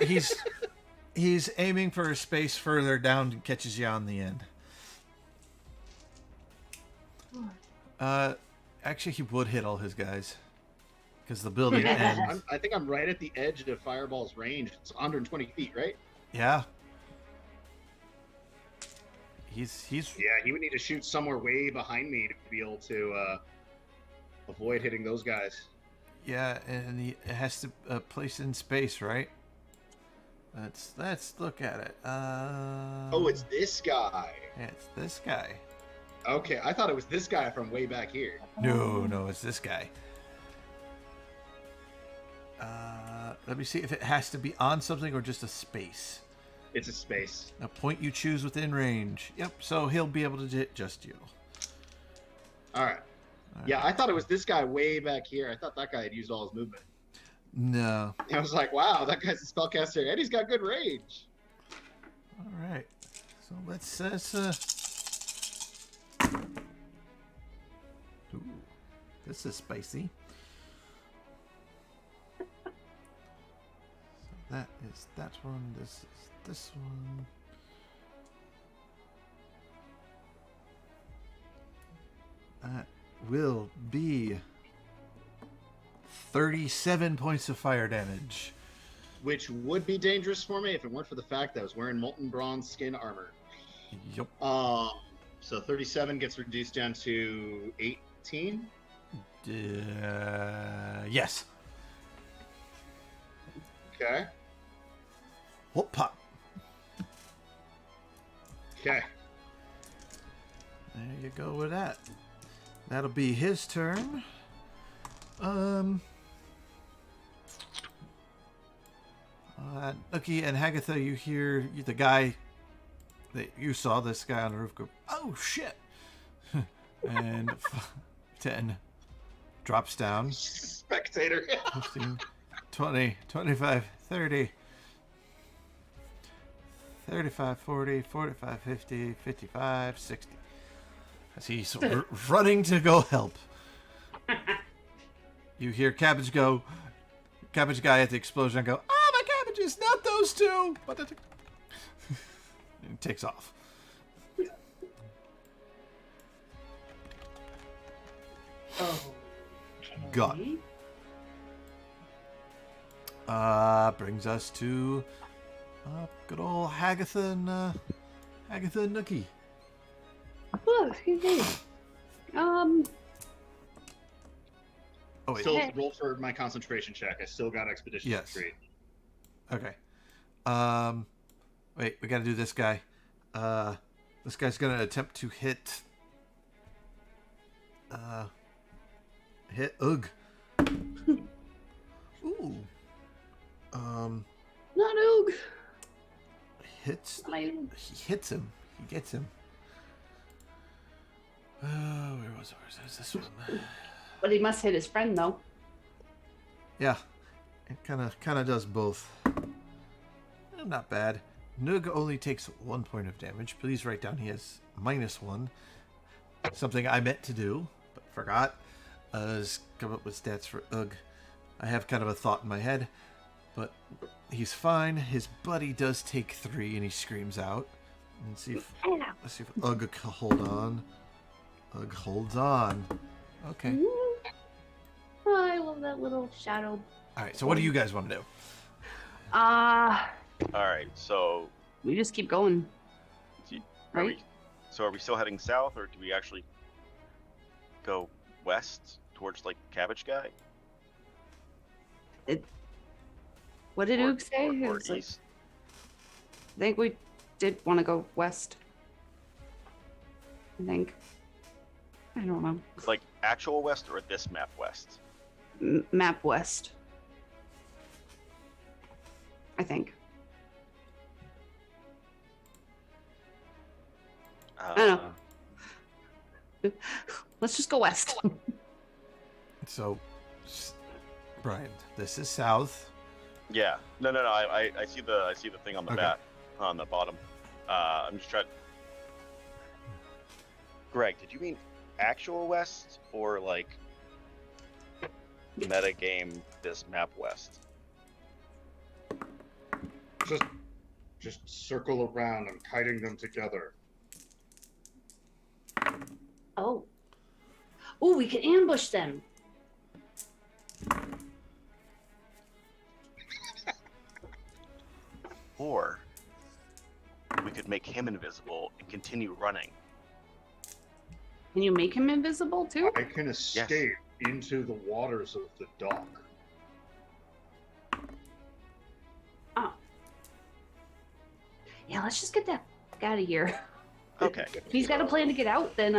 he's aiming for a space further down and catches you on the end. Actually, he would hit all his guys because the building ends. I think I'm right at the edge of Fireball's range. It's 120 feet, right? Yeah. He's. Yeah, he would need to shoot somewhere way behind me to be able to avoid hitting those guys. Yeah, and he has to place in space, right? Let's look at it. Oh, it's this guy. Yeah, it's this guy. Okay, I thought it was this guy from way back here. No, it's this guy. Let me see if it has to be on something or just a space. It's a space. A point you choose within range. Yep, so he'll be able to hit just you. All right. Yeah, I thought it was this guy way back here. I thought that guy had used all his movement. No. I was like, wow, that guy's a spellcaster, and he's got good range. All right. So let's Ooh, this is spicy. So that is that one. This is this one. That will be 37 points of fire damage. Which would be dangerous for me if it weren't for the fact that I was wearing molten bronze skin armor. Yep. So 37 gets reduced down to 18. Yes. Okay. Whoop pop. Okay. There you go with that. That'll be his turn. Nookie and Hagatha, you hear the guy that you saw, this guy on the roof, go, oh shit! And 10 drops down. Spectator. 15, 20, 25, 30, 35, 40, 45, 50, 55, 60. As he's running to go help. You hear Cabbage guy at the explosion go, oh, my cabbages, not those two! And he takes off. Oh. Gone. Brings us to good old Hagatha and Nookie. Oh, excuse me. Oh, wait. Still roll for my concentration check. I still got Expedition Yes. Retreat. Okay. Wait, we gotta do this guy. This guy's gonna attempt to hit Ugg. Ooh. Not Oog. He hits him. He gets him. Where was this one? But he must hit his friend, though. Yeah. It kind of does both. Not bad. Noog only takes 1 point of damage. Please write down he has -1. Something I meant to do, but forgot. Is come up with stats for Ugg. I have kind of a thought in my head, but he's fine. His buddy does take 3, and he screams out. Let's see if Ugg can hold on. Ugg holds on. Okay. Ooh. Oh, I love that little shadow. All right. So what do you guys want to do? All right, so We just keep going. are Right? are we still heading south, or do we actually go west towards like Cabbage Guy? What did Oog say? It Or was like, east? I think we did want to go west. I think. I don't know. Like actual west or this map west? Map west. I think. I don't know. Let's just go west. So, Brian, this is south. Yeah. No. I see the thing on the Okay. back, on the bottom. I'm just trying. Greg, did you mean actual west or like metagame this map west? Just circle around and kiting them together. Oh. Oh, we can ambush them. Or we could make him invisible and continue running. Can you make him invisible too? I can escape into the waters of the dock. Oh. Yeah, let's just get that out of here. Okay. If he's got a plan to get out, then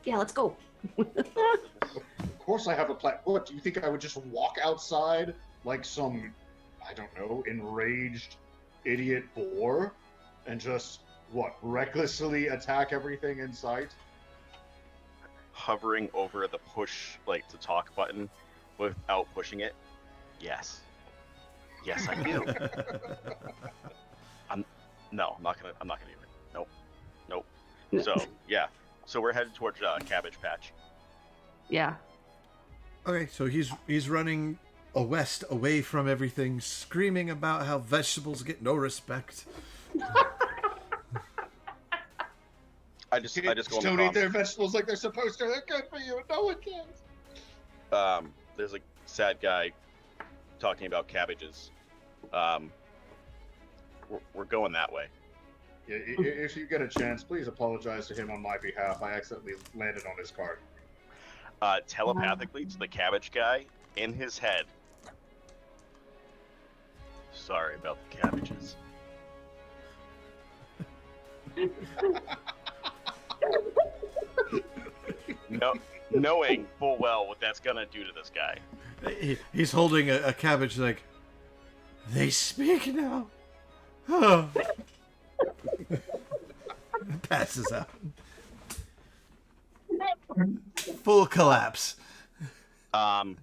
yeah, let's go. Of course I have a plan. What, do you think I would just walk outside like some, I don't know, enraged idiot boar and just, recklessly attack everything in sight? Hovering over the push, like to talk button without pushing it? Yes. Yes, I do. I'm not gonna do it. Nope. So, yeah. So we're headed towards Cabbage Patch. Yeah. Okay, so he's running west, away from everything, screaming about how vegetables get no respect. I just go on don't the eat their vegetables like they're supposed to. They're good for you. No one cares. There's a sad guy talking about cabbages. We're going that way. If you get a chance, please apologize to him on my behalf. I accidentally landed on his card. Telepathically to the cabbage guy in his head. Sorry about the cabbages. No, knowing full well what that's gonna do to this guy. He's holding a cabbage like, they speak now. Oh. Passes out. Full collapse. I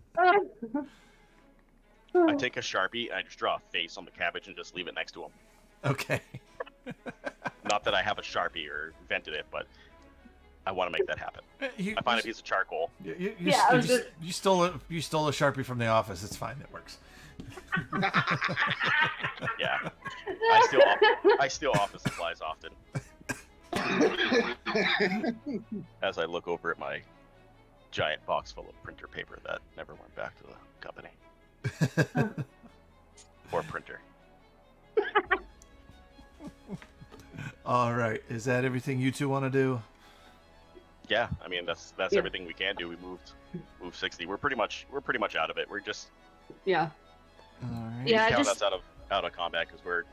take a Sharpie and I just draw a face on the cabbage and just leave it next to him. Okay. Not that I have a Sharpie or invented it, but I want to make that happen. I find a piece of charcoal. You stole a Sharpie from the office. It's fine. It works. Yeah. I steal office supplies often. As I look over at my giant box full of printer paper that never went back to the company. Or printer. All right. Is that everything you two want to do? Yeah, I mean that's everything we can do. We moved 60. We're pretty much out of it. We're just Yeah. All right. Yeah, count just us out of combat because we're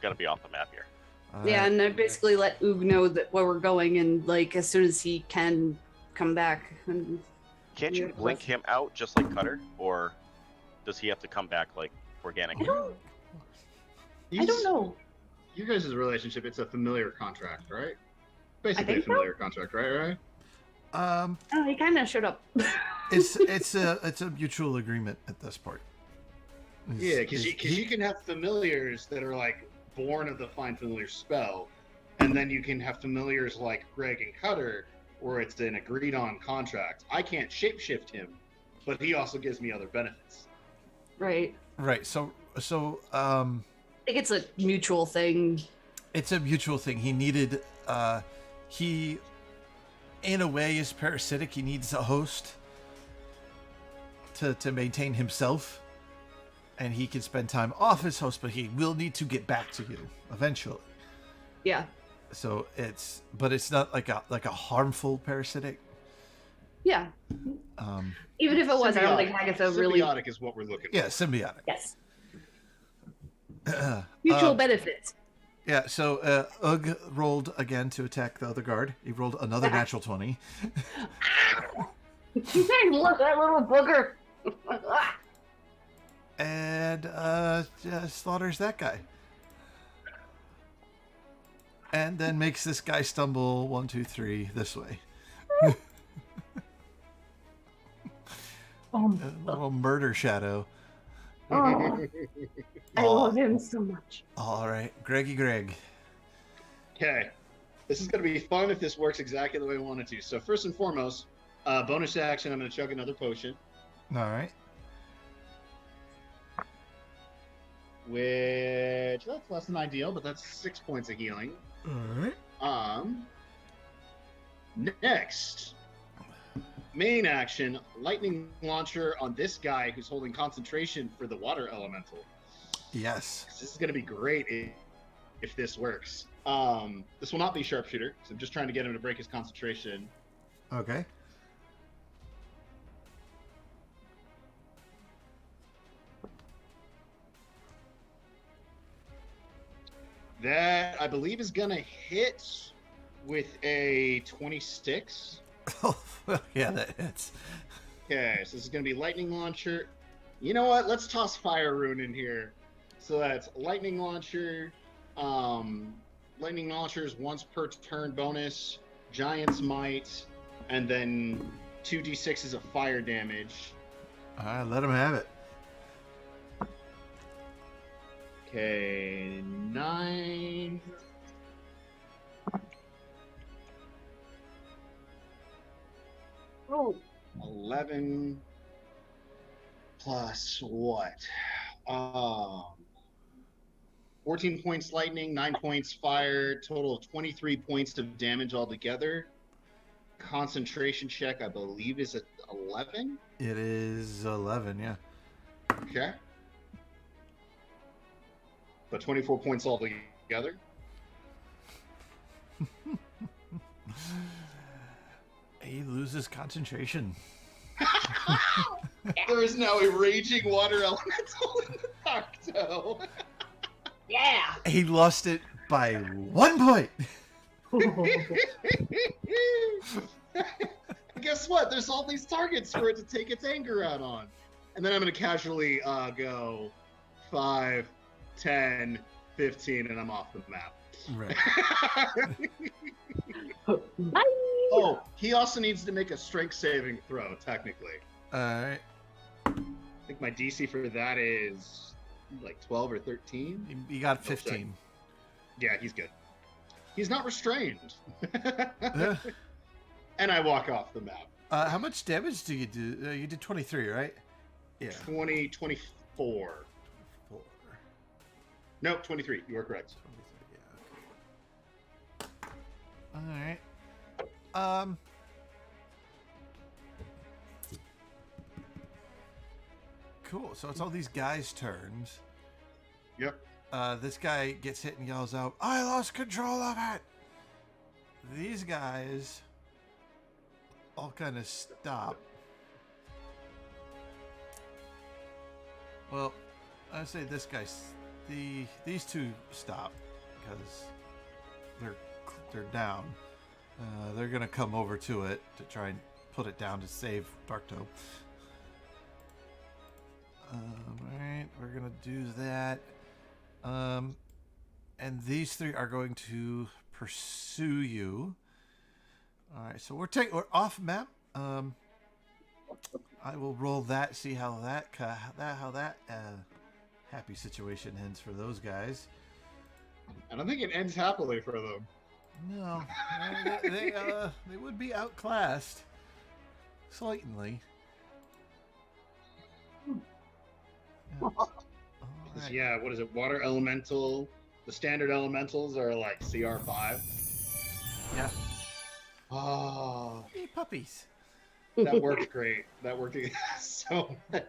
gonna be off the map here. All yeah, right. and I basically let Oog know that where we're going, and like as soon as he can come back. And Can't you blink him out just like Cutter, or does he have to come back like organically? I don't know. You guys' relationship, it's a familiar contract, right? Basically a think so. familiar contract, right? Oh, he kind of showed up. It's a mutual agreement at this point. Yeah, because you can have familiars that are like born of the Find Familiar spell, and then you can have familiars like Greg and Cutter, where it's an agreed on contract. I can't shapeshift him, but he also gives me other benefits. Right. Right. So I think it's a mutual thing. it's a mutual thing. He needed he in a way is parasitic. He needs a host to maintain himself, and he can spend time off his host, but he will need to get back to you eventually. Yeah. So it's not like a harmful parasitic. Yeah. Even if it was, I don't think Agatha really. Symbiotic is what we're looking for. Yeah, symbiotic. Yes. Mutual benefits. Yeah, so Ugg rolled again to attack the other guard. He rolled another natural 20. Look, that little booger. And slaughters that guy. And then makes this guy stumble 1, 2, 3 this way. A little murder shadow. Oh, I love him so much. All right, Greggy Greg. Okay. This is going to be fun if this works exactly the way I want it to. So first and foremost, bonus action, I'm going to chug another potion. All right. Which, that's less than ideal, but that's 6 points of healing. All right. Next. Main action, lightning launcher on this guy who's holding concentration for the water elemental. Yes. This is going to be great if this works. This will not be sharpshooter, so I'm just trying to get him to break his concentration. Okay. That, I believe, is going to hit with a 26. Oh, yeah, that hits. Okay, so this is going to be lightning launcher. You know what? Let's toss fire rune in here. So that's lightning launcher. Lightning launchers once per turn bonus. Giant's might, and then 2d6s of fire damage. All right, let him have it. Okay, 9. Oh. 11 plus what? 14 points lightning, 9 points fire, total of 23 points of damage altogether. concentration check, I believe, is at 11. It is 11, yeah. Okay. But 24 points altogether. He loses concentration. There is now a raging water elemental in the Darktow. Yeah. He lost it by 1 point. Guess what? There's all these targets for it to take its anger out on. And then I'm going to casually go 5, 10, 15, and I'm off the map. Right. Bye. Oh, he also needs to make a strength saving throw, technically. All right. I think my DC for that is like 12 or 13. You got 15. Yeah, he's good. He's not restrained. Yeah. And I walk off the map. How much damage do you do? You did 23, right? Yeah. 24. 4. No, 23. You are correct. 23, yeah. Okay. All right. Cool. So it's all these guys' turns. Yep. This guy gets hit and yells out, "I lost control of it!" These guys all kind of stop. Well, I say this guy, these two stop because they're down. They're gonna come over to it to try and put it down to save Darktow. Alright, we're gonna do that. And these three are going to pursue you. Alright, so we're off map. I will roll that, see how that happy situation ends for those guys. I don't think it ends happily for them. No, they would be outclassed slightly. Alright. Yeah, what is it? Water elemental. The standard elementals are like CR5. Yeah. Oh, Hey, puppies. that worked great. That worked so much.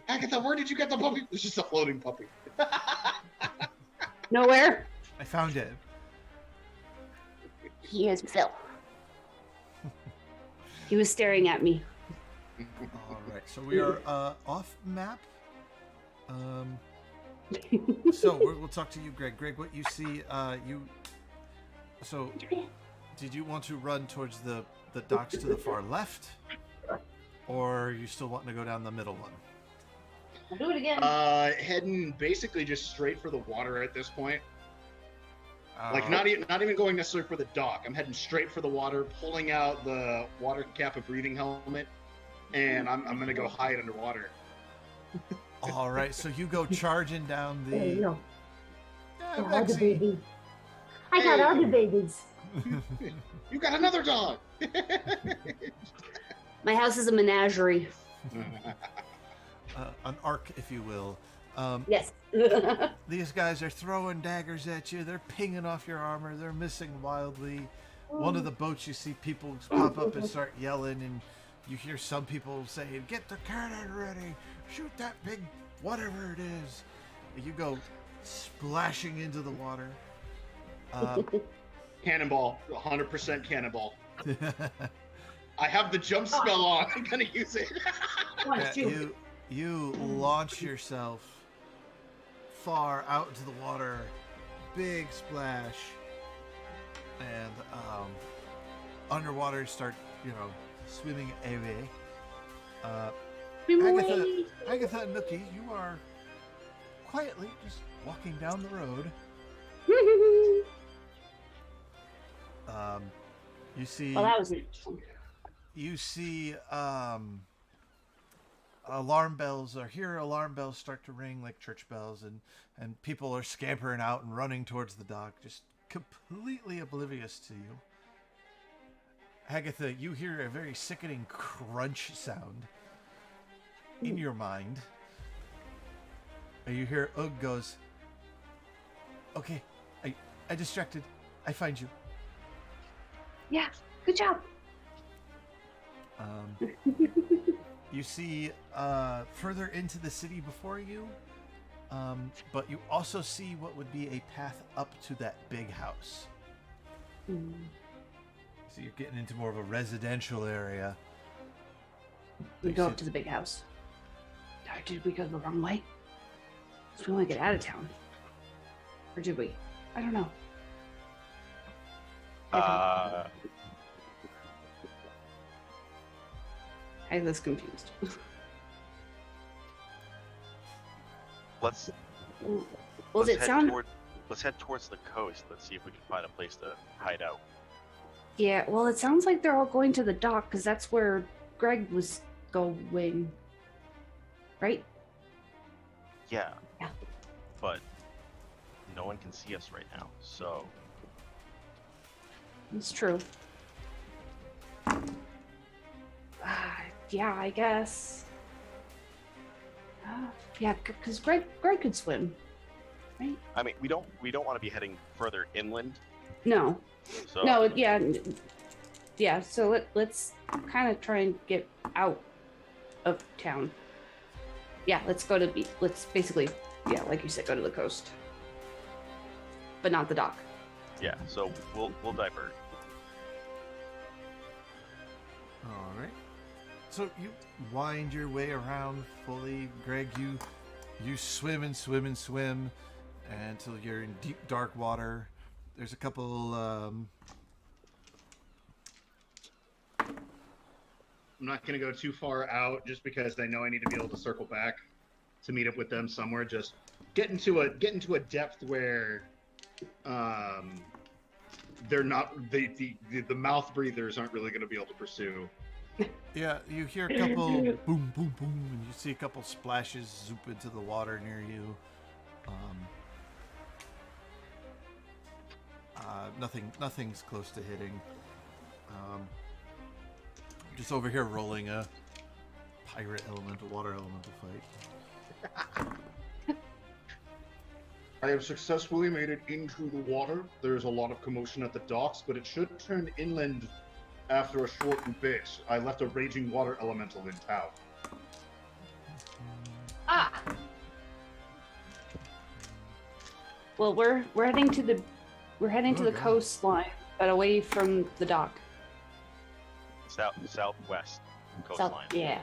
Agatha, where did you get the puppy? It's just a floating puppy. Nowhere. I found it. Here's Phil. He was staring at me. Alright, so we are off map. So we'll talk to you, Greg. Greg, what you see, so did you want to run towards the docks to the far left, or are you still wanting to go down the middle one? I'll do it again. Heading basically just straight for the water at this point. Like not even going necessarily for the dock. I'm heading straight for the water, pulling out the water cap and breathing helmet, and I'm gonna go hide underwater. All right, so you go charging down the. There you go. Yeah, All the Lexi. babies. I got all the babies. You got another dog. My house is a menagerie. An arc, if you will. Yes. These guys are throwing daggers at you. They're pinging off your armor. They're missing wildly. One of the boats, you see people pop up and start yelling, and you hear some people saying, "Get the cannon ready! Shoot that big whatever it is!" You go splashing into the water. Cannonball, 100% cannonball. I have the jump spell on. I'm gonna use it. Yeah, you launch yourself far out into the water, big splash, and underwater start, swimming away. Agatha and Nookie, you are quietly just walking down the road. You see. Well, that was interesting. You see alarm bells alarm bells start to ring like church bells, and people are scampering out and running towards the dock, just completely oblivious to you. Agatha, you hear a very sickening crunch sound in your mind. And you hear Ugg goes, "Okay, I distracted. I find you." Yeah. Good job. You see further into the city before you, but you also see what would be a path up to that big house. So you're getting into more of a residential area. We go up to the big house. Or did we go the wrong way? Because we want to get out of town. Or did we? I don't know. I was confused. Let's head towards the coast. Let's see if we can find a place to hide out. Yeah, well, it sounds like they're all going to the dock because that's where Greg was going. Right? Yeah. Yeah. But no one can see us right now, so... It's true. Yeah, I guess. Yeah, because Greg could swim, right? I mean, we don't want to be heading further inland. No. So... No, yeah. Yeah, so let's kind of try and get out of town. Yeah, let's go to let's basically, yeah, like you said, go to the coast. But not the dock. Yeah, so we'll divert. All right. So you wind your way around fully, Greg. You swim and swim and swim until you're in deep dark water. There's a couple. I'm not going to go too far out just because I know I need to be able to circle back to meet up with them somewhere. Just get into a depth where they're not the mouth breathers aren't really going to be able to pursue. Yeah, you hear a couple boom, boom, boom, and you see a couple splashes zoop into the water near you. Nothing's close to hitting. Just over here rolling a pirate elemental, water elemental fight. I have successfully made it into the water. There's a lot of commotion at the docks, but it should turn inland after a short bit. I left a raging water elemental in town. Ah. Well, we're heading to the coastline, but away from the dock. Southwest coastline. Yeah.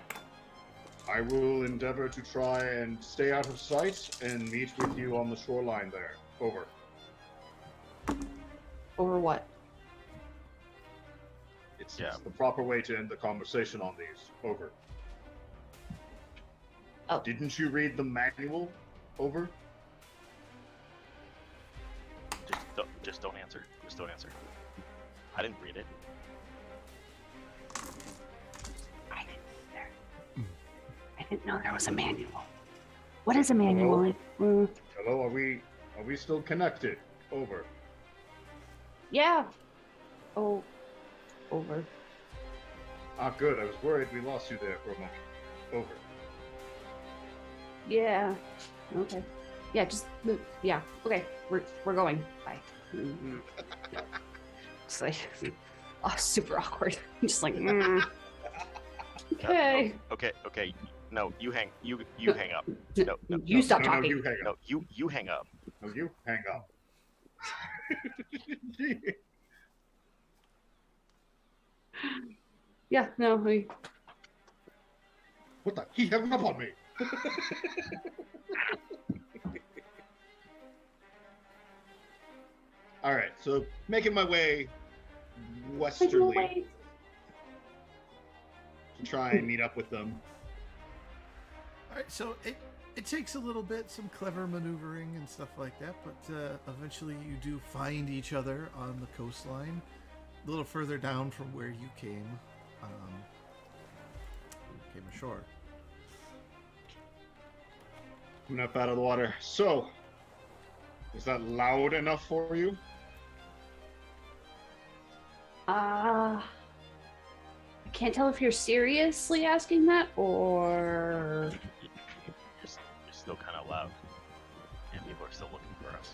I will endeavor to try and stay out of sight and meet with you on the shoreline there. Over. Over what? It's the proper way to end the conversation on these. Over. Oh. Didn't you read the manual? Over. Just don't answer. Just don't answer. I didn't read it. I didn't know there was a manual. What is a manual? Hello, are we still connected? Over. Yeah. Oh. Over. Ah, good. I was worried we lost you there for a moment. Over. Yeah. Okay. Yeah, just yeah. Okay. We're going. Bye. It's like super awkward. I'm just like okay. Okay. No, you hang up. No. You stop talking. You hang up. No, you hang up. No, you hang up. Yeah, no, What the? He hung up on me. All right, so making my way westerly to try and meet up with them. All right, so it takes a little bit, some clever maneuvering and stuff like that, but eventually you do find each other on the coastline, a little further down from where you came ashore. Coming up out of the water. So, is that loud enough for you? I can't tell if you're seriously asking that or you're still kind of loud, and people are still looking for us.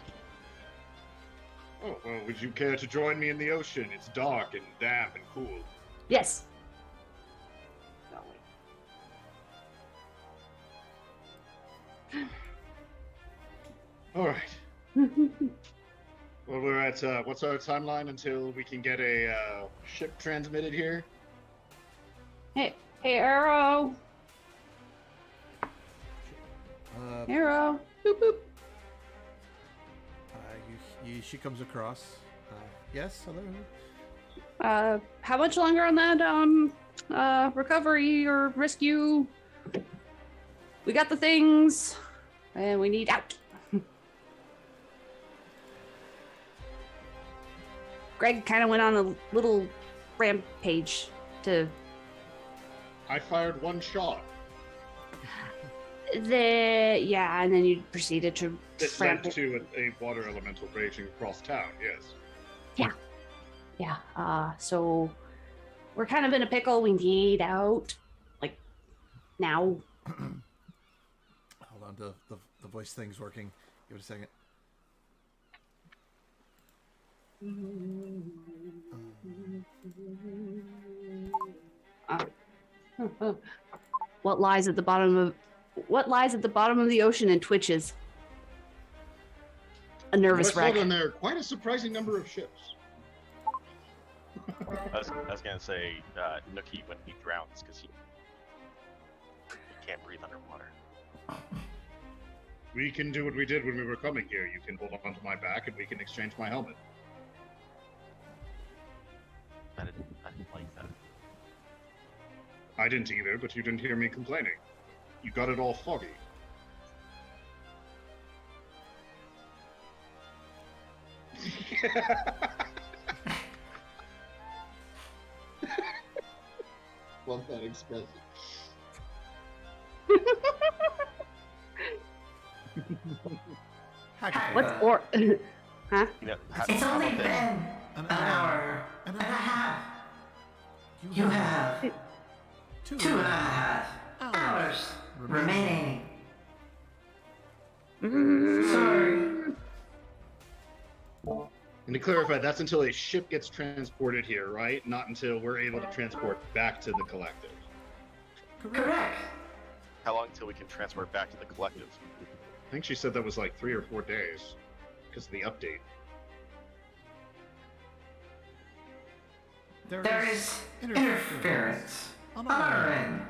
Oh, well, would you care to join me in the ocean? It's dark and damp and cool. yes. All right. Well, we're at what's our timeline until we can get a ship transmitted here? Hey, Arrow. Arrow. Boop, boop. She comes across. Yes, hello. How much longer on that recovery or rescue? We got the things, and we need out. Greg kind of went on a little rampage to. I fired one shot. And then you proceeded to. It led to a water elemental raging across town. Yes. Yeah. So we're kind of in a pickle. We need out, like, now. Hold on, the voice thing's working. Give it a second. What lies at the bottom of the ocean and twitches? A nervous wreck. And there are quite a surprising number of ships. I was gonna say Nookie when he drowns because he can't breathe underwater. We can do what we did when we were coming here. You can hold onto my back and we can exchange my helmet. I didn't like that. I didn't either, but you didn't hear me complaining. You got it all foggy. Love that expression. What's or? Huh? Yeah, It's only been an hour and a half. You have 2.5 hours remaining. Sorry. And to clarify, that's until a ship gets transported here, right? Not until we're able to transport back to the collective. Correct. How long until we can transport back to the collective? I think she said that was like 3 or 4 days because of the update. There is interference on our end.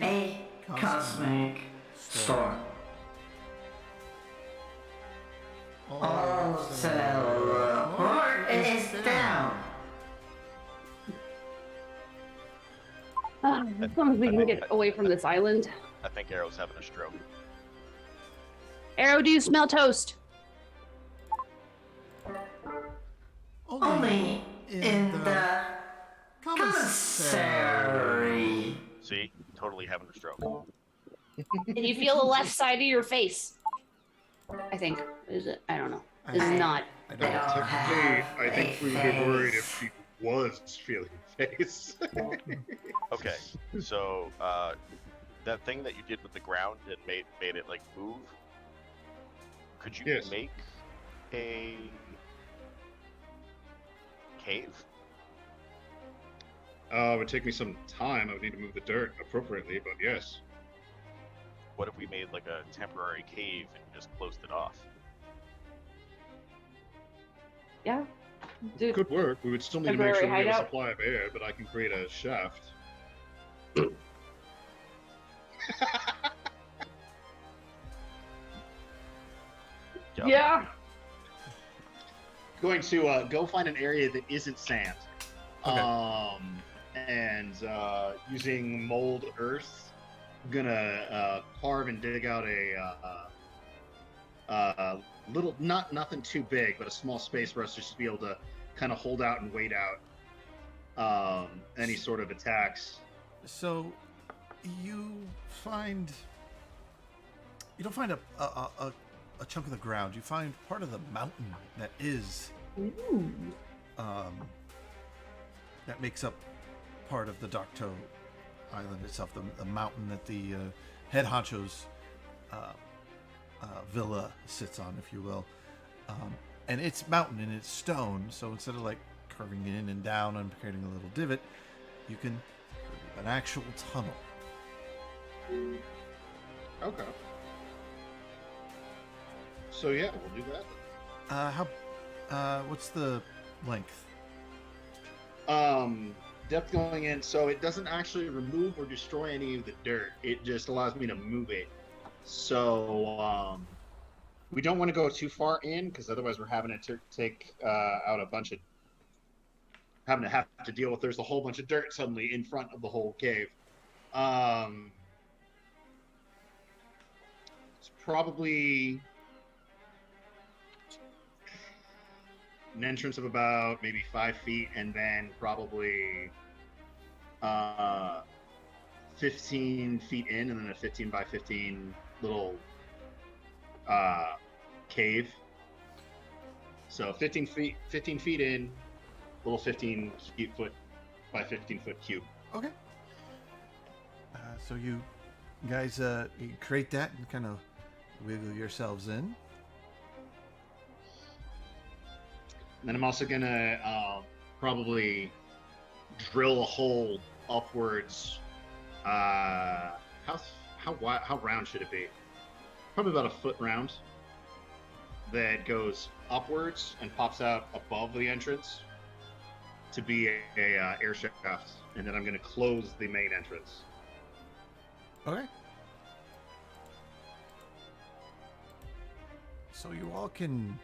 A cosmic storm. All cell report is down. As long as we can get away from this island. I think Arrow's having a stroke. Arrow, do you smell toast? Only in the commissary. See? Totally having a stroke. Can you feel the left side of your face? I think. Is it? I don't know. It's not. Technically, I think we would be worried if she was feeling face. Okay, so that thing that you did with the ground and made it like move. Could you make a cave? It would take me some time. I would need to move the dirt appropriately, but yes. What if we made like a temporary cave and just closed it off? Yeah. Dude. Could work. We would still need to make sure we have a supply of air, but I can create a shaft. Yeah. Going to go find an area that isn't sand. Okay. And using mold earth, I'm gonna carve and dig out a little, nothing too big, but a small space for us just to be able to kind of hold out and wait out any sort of attacks. So you don't find a chunk of the ground. You find part of the mountain that is that makes up part of the Darktow island itself, the mountain that the head honcho's villa sits on, if you will. And it's mountain and it's stone, so instead of like curving in and down and creating a little divot, you can create an actual tunnel. Okay. So yeah, we'll do that. What's the length? Depth going in, so it doesn't actually remove or destroy any of the dirt. It just allows me to move it. So we don't want to go too far in because otherwise we're having to take out a bunch of having to have to deal with. There's a whole bunch of dirt suddenly in front of the whole cave. It's probably an entrance of about maybe 5 feet, and then probably 15 feet in, and then a 15 by 15 little cave. So 15 feet in, little 15 foot by 15 foot cube. Okay. So you guys you create that and kind of wiggle yourselves in. And then I'm also gonna probably drill a hole upwards. How round should it be? Probably about a foot round. That goes upwards and pops out above the entrance to be a air shaft, and then I'm gonna close the main entrance. Okay. So you all can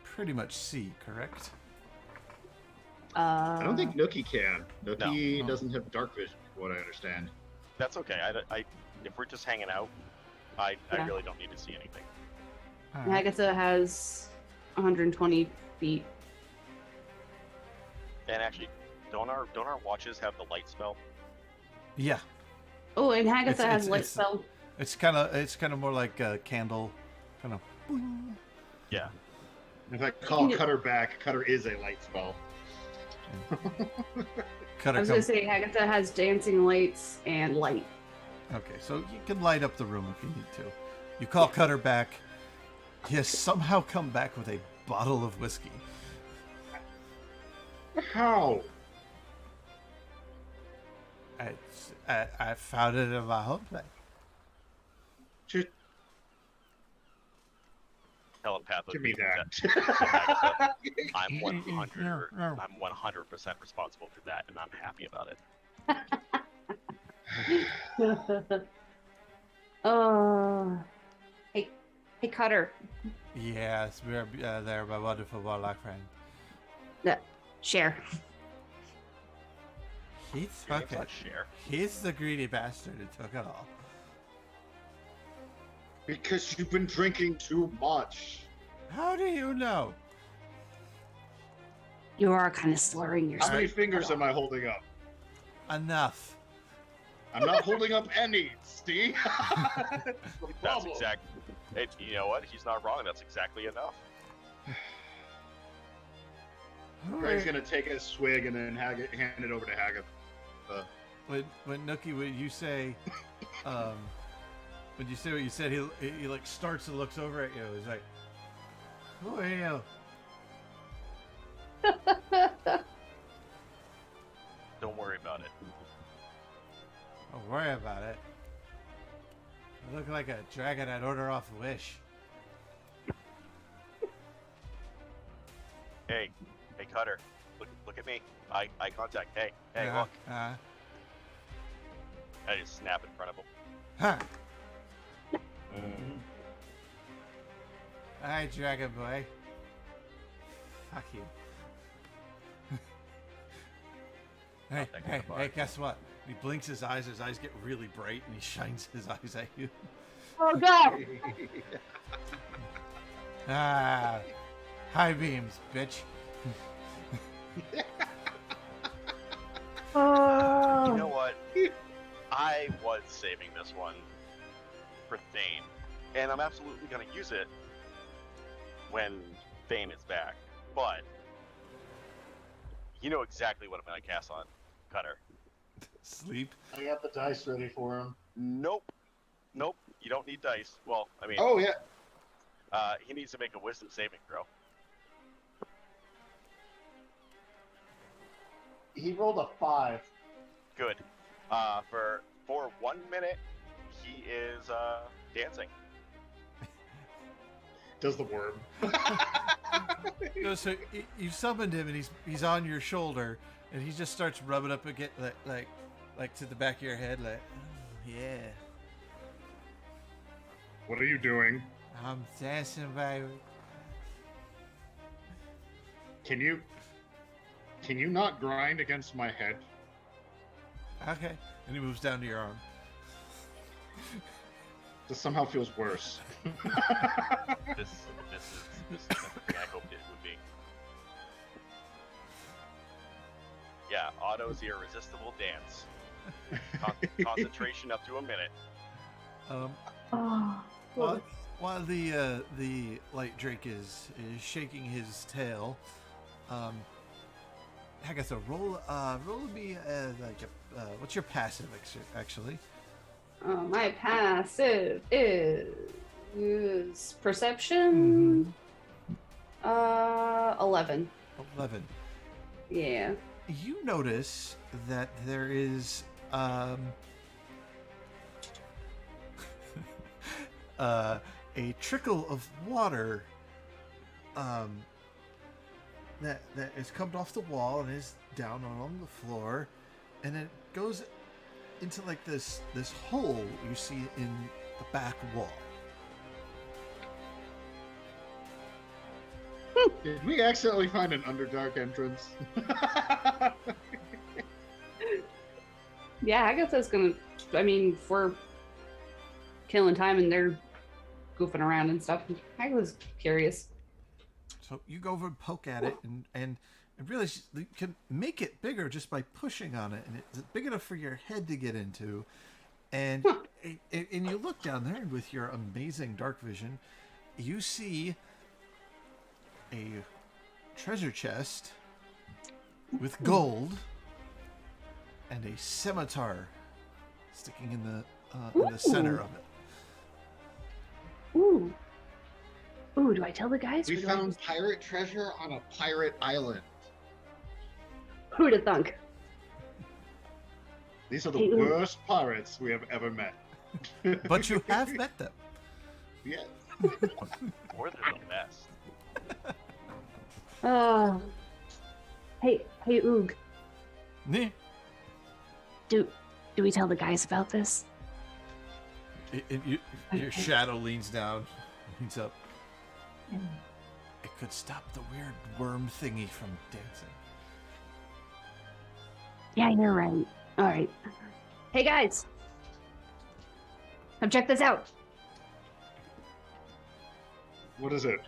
pretty much see, correct? I don't think Nookie can. Nookie No. doesn't have dark vision, from what I understand. That's okay. If we're just hanging out, I really don't need to see anything. All right. Agatha has 120 feet. And actually, don't our watches have the light spell? Yeah. Oh, and Hagatha has light it's- spell. It's kind of more like a candle, kind of. Yeah. If I call Cutter back, Cutter is a light spell. Cutter I was gonna say Hagatha has dancing lights and light. Okay, so you can light up the room if you need to. You call Cutter back. He has somehow come back with a bottle of whiskey. How? I found it in my home place. Just Telepathically. give me that. I'm 100% responsible for that, and I'm happy about it. Hey, Cutter. Yes, we're there, my wonderful warlock friend. Share. He Your took name's it. not Cher. He's the greedy bastard who took it all. Because you've been drinking too much. How do you know? You are kind of slurring How yourself. many fingers am I holding up? Enough. I'm not holding up any, Steve. That's exact. You know what? He's not wrong. That's exactly enough. Greg's gonna take a swig and then hand it over to Haggith. When Nookie, when you say what you said, he like starts and looks over at you. He's like, "Who are you?" Don't worry about it. Don't worry about it. I look like a dragon I'd order off Wish. Hey, Cutter, look at me. Eye contact. Hey, look. I just snap in front of him. Huh. Hi, Dragon Boy. Fuck you. Hey, that kind hey, of vibe. hey, guess what? He blinks his eyes get really bright, and he shines his eyes at you. Oh God! Ah, high beams, bitch. You know what? I was saving this one for Thane, and I'm absolutely going to use it when Thane is back. But you know exactly what I'm going to cast on Cutter. Sleep. I got the dice ready for him. Nope. You don't need dice. Well, I mean, Oh yeah. he needs to make a wisdom saving throw. He rolled a 5. Good. For 1 minute, he is dancing. Does the worm. No, so you summoned him, and he's on your shoulder, and he just starts rubbing up against like to the back of your head, like, oh, yeah. What are you doing? I'm dancing, baby. Can you not grind against my head? Okay. And he moves down to your arm. This somehow feels worse. This is something I hoped it would be. Yeah, Otto's irresistible dance. Concentration up to a minute. While the light drake is shaking his tail, Agatha, roll me what's your passive actually? My passive is perception. 11. 11. Yeah. You notice that there is a trickle of water that has come off the wall and is down along the floor, and it goes into like this hole you see in the back wall. Did we accidentally find an Underdark entrance? Yeah, Agatha's gonna. I mean, if we're killing time and they're goofing around and stuff, Agatha's curious. So you go over and poke at it, and realize you can make it bigger just by pushing on it, and it's big enough for your head to get into. And and you look down there, and with your amazing dark vision, you see a treasure chest with gold and a scimitar sticking in the center of it. Ooh. Ooh, do I tell the guys? We found pirate treasure on a pirate island. Who'd have thunk? These are the worst pirates we have ever met. But you have met them. Yes. Or they're the best. Hey, Oog. Yeah. Do we tell the guys about this? Your shadow leans down, leans up. It could stop the weird worm thingy from dancing. Yeah, you're right. All right. Hey, guys. Come check this out. What is it?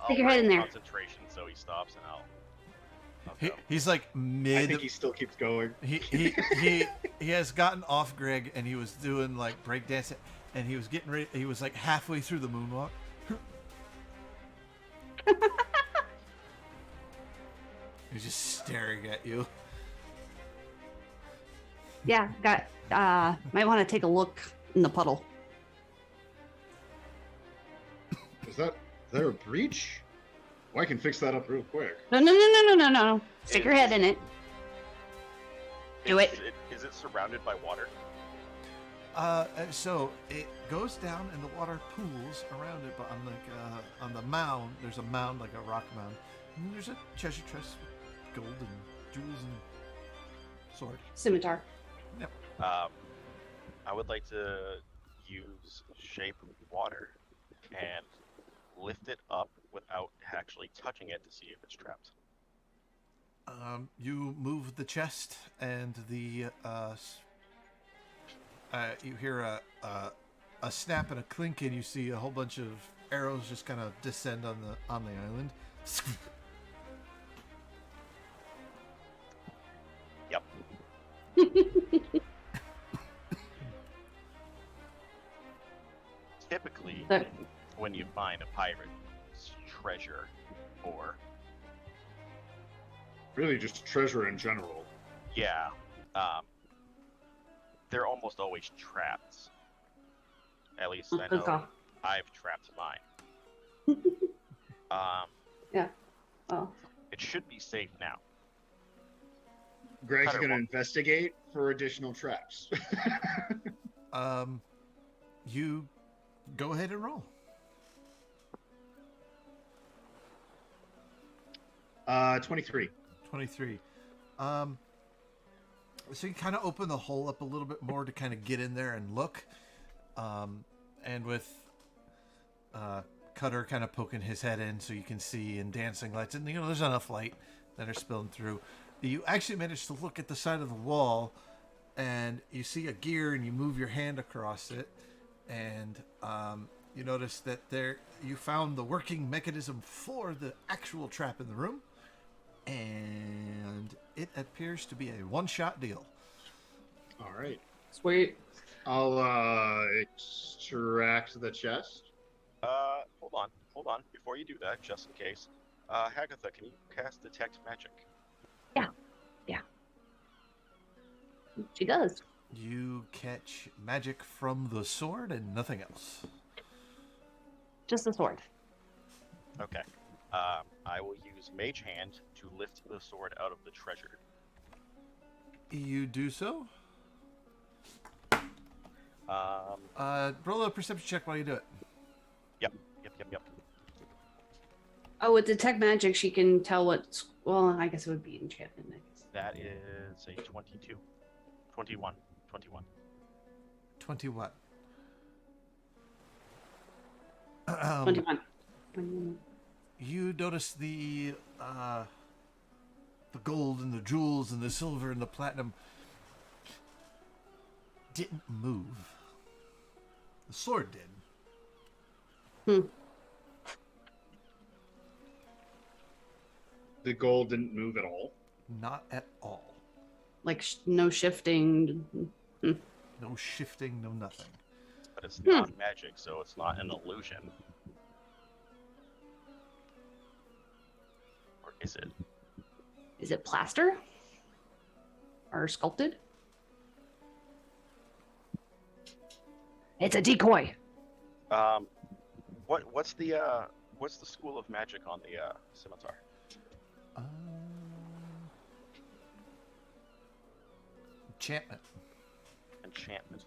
Stick your head in there. Concentration, so he stops, and I'll He's like mid. I think he still keeps going. He has gotten off Greg, and he was doing like breakdancing, and he was getting ready. He was like halfway through the moonwalk. He's just staring at you. Yeah, might want to take a look in the puddle. Is there a breach? Well, I can fix that up real quick. No. Stick your head in it. Do it. Is it surrounded by water? So it goes down and the water pools around it, but on the mound, there's a mound, like a rock mound, and there's a treasure chest with gold and jewels and sword. Scimitar. Yep. I would like to use shape water and lift it up without actually touching it to see if it's trapped. You move the chest, and the you hear a snap and a clink, and you see a whole bunch of arrows just kind of descend on the island. Yep. Typically, when you find a pirate's treasure, or Really, just treasure in general. yeah, they're almost always trapped. At least I know Okay. I've trapped mine. Yeah. Oh. It should be safe now. Greg's Cutter going to one. investigate for additional traps. You go ahead and roll. 23. 23. So you kind of open the hole up a little bit more to kind of get in there and look. And with Cutter kind of poking his head in so you can see, and dancing lights, and there's enough light that are spilling through. You actually manage to look at the side of the wall, and you see a gear, and you move your hand across it, and you notice that you found the working mechanism for the actual trap in the room, and it appears to be a one-shot deal. All right. Sweet. I'll extract the chest. Hold on. Before you do that, just in case, Hagatha, can you cast Detect Magic? Yeah. She does. You catch magic from the sword and nothing else. Just the sword. Okay. I will use Mage Hand to lift the sword out of the treasure. You do so. Roll a perception check while you do it. Yep. Oh, with Detect Magic, she can tell what's... Well, I guess it would be enchantment. I guess. That is a 22. 21. 21. 21. You notice the gold and the jewels and the silver and the platinum didn't move. The sword did. The gold didn't move at all. Not at all. Like no shifting. No shifting, no nothing. But it's not magic, so it's not an illusion. Or is it? Is it plaster? Or sculpted? It's a decoy. What's the school of magic on the scimitar? Enchantment.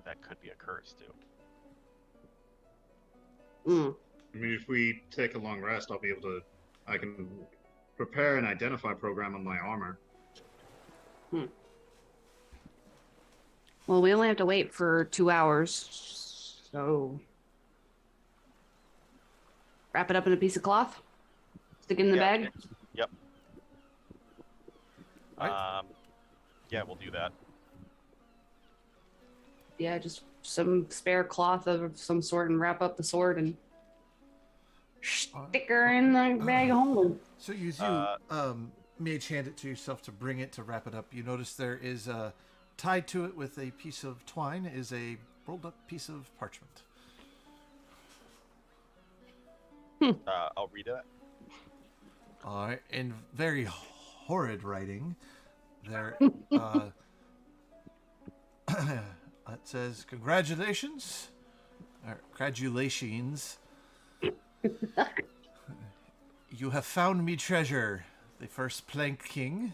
That could be a curse too. I mean, if we take a long rest, I can prepare an identify program on my armor. Well, we only have to wait for 2 hours, so wrap it up in a piece of cloth, stick it in the bag. Yep. Right. Yeah, we'll do that. Yeah, just some spare cloth of some sort and wrap up the sword and stick her in the bag home. So you mage hand it to yourself to bring it to wrap it up. You notice there is tied to it with a piece of twine is a rolled up piece of parchment. I'll read it. All right, in very horrid writing, there it says, "Congratulations, or congratulations. You have found me treasure, the first Plank King.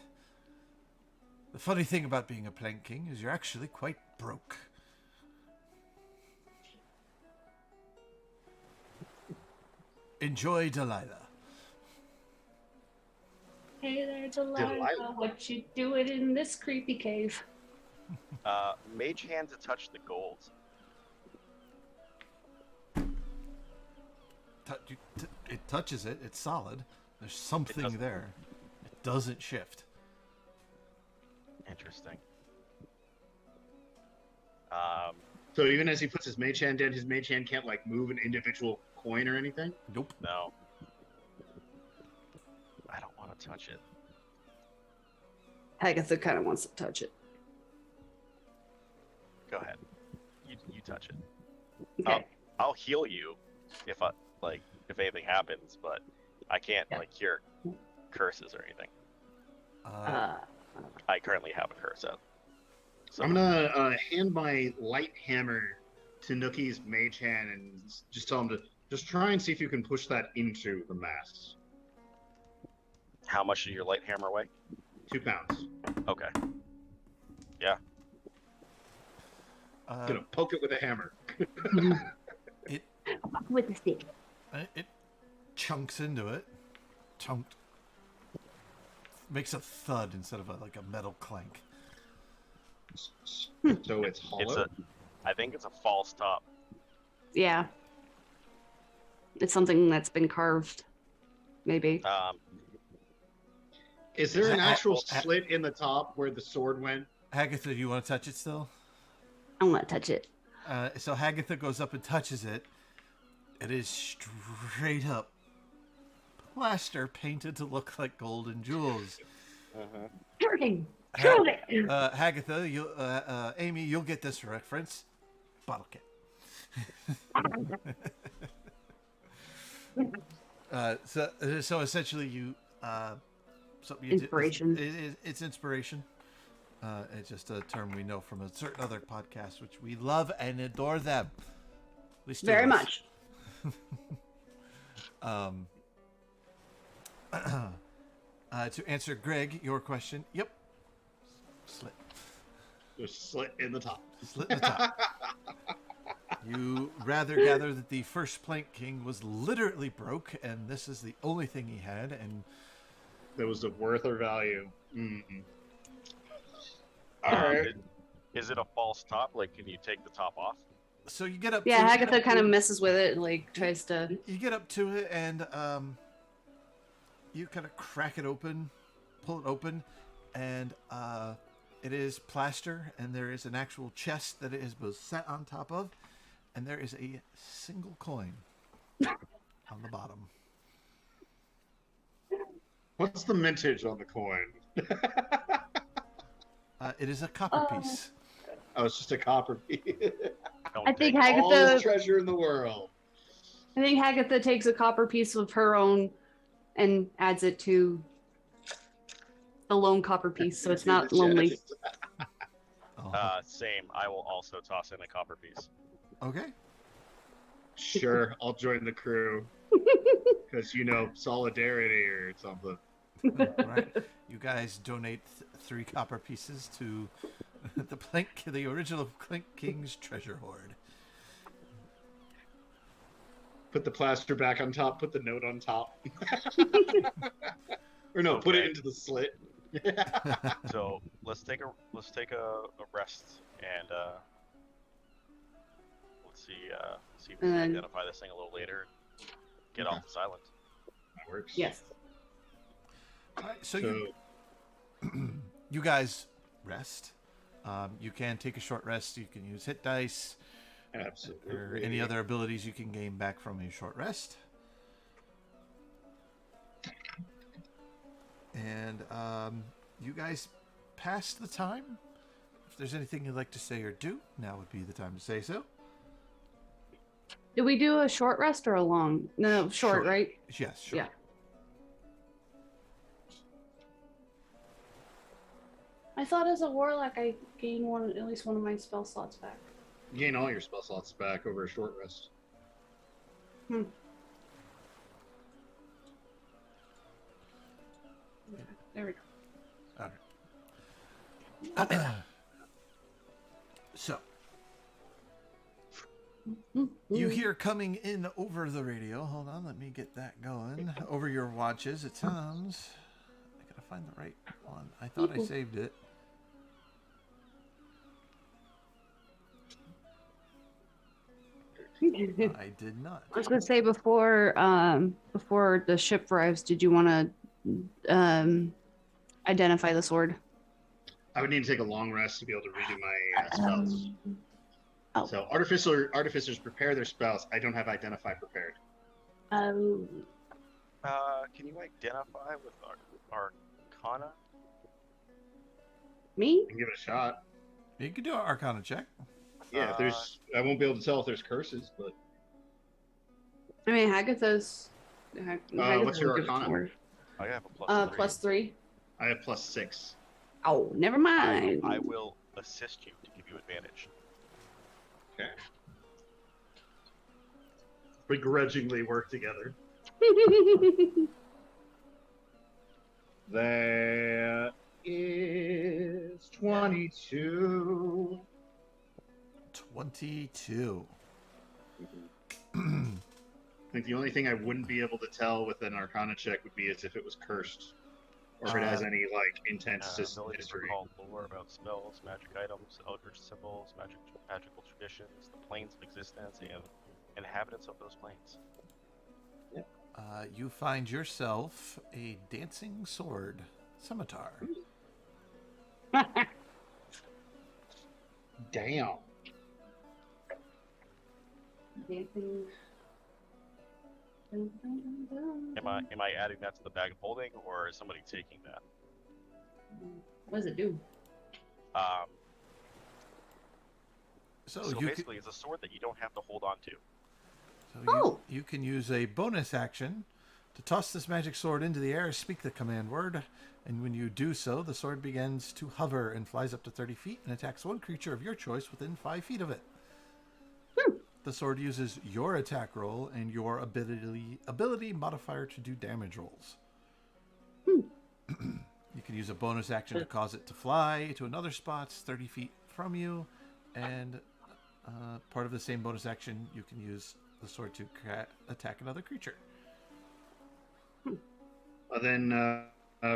The funny thing about being a Plank King is you're actually quite broke. Enjoy, Delilah." Hey there, Delilah. What you doing in this creepy cave? Mage hand to touch the gold. It touches it. It's solid. There's something there. It doesn't shift. Interesting. So even as he puts his mage hand in, his mage hand can't like move an individual coin or anything? Nope. No. I don't want to touch it. Hagatha kind of wants to touch it. Go ahead. You touch it. Okay. I'll heal you if anything happens, but I can't cure curses or anything. I currently have a curse out. So. I'm gonna hand my light hammer to Nookie's mage hand and just tell him to just try and see if you can push that into the mass. How much does your light hammer weigh? 2 pounds. Okay. Yeah. Gonna poke it with a hammer. With the stick. It chunks into it. Chunked. Makes a thud instead of a metal clank. So it's hollow. I think it's a false top. Yeah. It's something that's been carved, maybe. Is there an actual slit in the top where the sword went? Hagatha, do you want to touch it still? I want to touch it. So Hagatha goes up and touches it. It is straight up plaster painted to look like gold and jewels. Jordan, Hagatha, Amy, you'll get this reference. Bottle cap. So essentially you inspiration. It's inspiration. It's just a term we know from a certain other podcast, which we love and adore them. At least Very much. To answer Greg, your question, yep. Slit. There's a slit in the top. Slit in the top. You rather gather that the first Plank King was literally broke, and this is the only thing he had, and that was of worth or value. All right. Is it a false top? Like, can you take the top off? So you get up. Yeah, Hagatha kind of messes with it, like tries to. You get up to it, and you kind of crack it open, pull it open, and it is plaster, and there is an actual chest that it is both set on top of, and there is a single coin on the bottom. What's the mintage on the coin? It is a copper piece. Oh, it's just a copper piece. I think all the Hagatha. treasure in the world. I think Hagatha takes a copper piece of her own and adds it to the lone copper piece, so it's not lonely. Same. I will also toss in a copper piece. Okay. Sure, I'll join the crew. Because, solidarity or something. Right. You guys donate 3 copper pieces to the original Plank King's treasure hoard. Put the plaster back on top, put the note on top. Or no, put it into the slit. So let's take a rest and let's see if we can identify this thing a little later. Get off the silent. That works. Yes. All right, so you guys rest. You can take a short rest. You can use hit dice. Absolutely. Or any other abilities you can gain back from a short rest. And you guys pass the time. If there's anything you'd like to say or do, now would be the time to say so. Did we do a short rest or a long? No, short, right? Yes, sure. Yeah. I thought as a warlock I gained at least one of my spell slots back. You gain all your spell slots back over a short rest. Okay, there we go. All right. So, you hear coming in over the radio. Hold on, let me get that going. Over your watches, it sounds. I gotta find the right one. I thought I saved it. I did not. I was gonna say before the ship arrives, did you want to identify the sword? I would need to take a long rest to be able to redo my spells. Oh. So artificers prepare their spells. I don't have identify prepared. Um. Can you identify with Arcana? Me? I can give it a shot. You can do an Arcana check. Yeah, I won't be able to tell if there's curses, but. I mean, Hagatha's. What's your Arcana? I have a +3. I have +6. Oh, never mind. I will assist you to give you advantage. Okay. Begrudgingly work together. That is 22. 22. I think the only thing I wouldn't be able to tell with an Arcana check would be as if it was cursed, or if it has any like intense Ability to history. recall lore about spells, magic items, eldritch symbols, magical traditions, the planes of existence, and inhabitants of those planes. You find yourself a dancing sword scimitar. Damn. Dancing. Dun, dun, dun, dun. Am I adding that to the bag of holding, or is somebody taking that? What does it do? So So you basically, it's a sword that you don't have to hold on to. So you can use a bonus action to toss this magic sword into the air, speak the command word, and when you do so, the sword begins to hover and flies up to 30 feet and attacks one creature of your choice within 5 feet of it. The sword uses your attack roll and your ability modifier to do damage rolls. You can use a bonus action to cause it to fly to another spot 30 feet from you, and part of the same bonus action, you can use the sword to attack another creature. Then,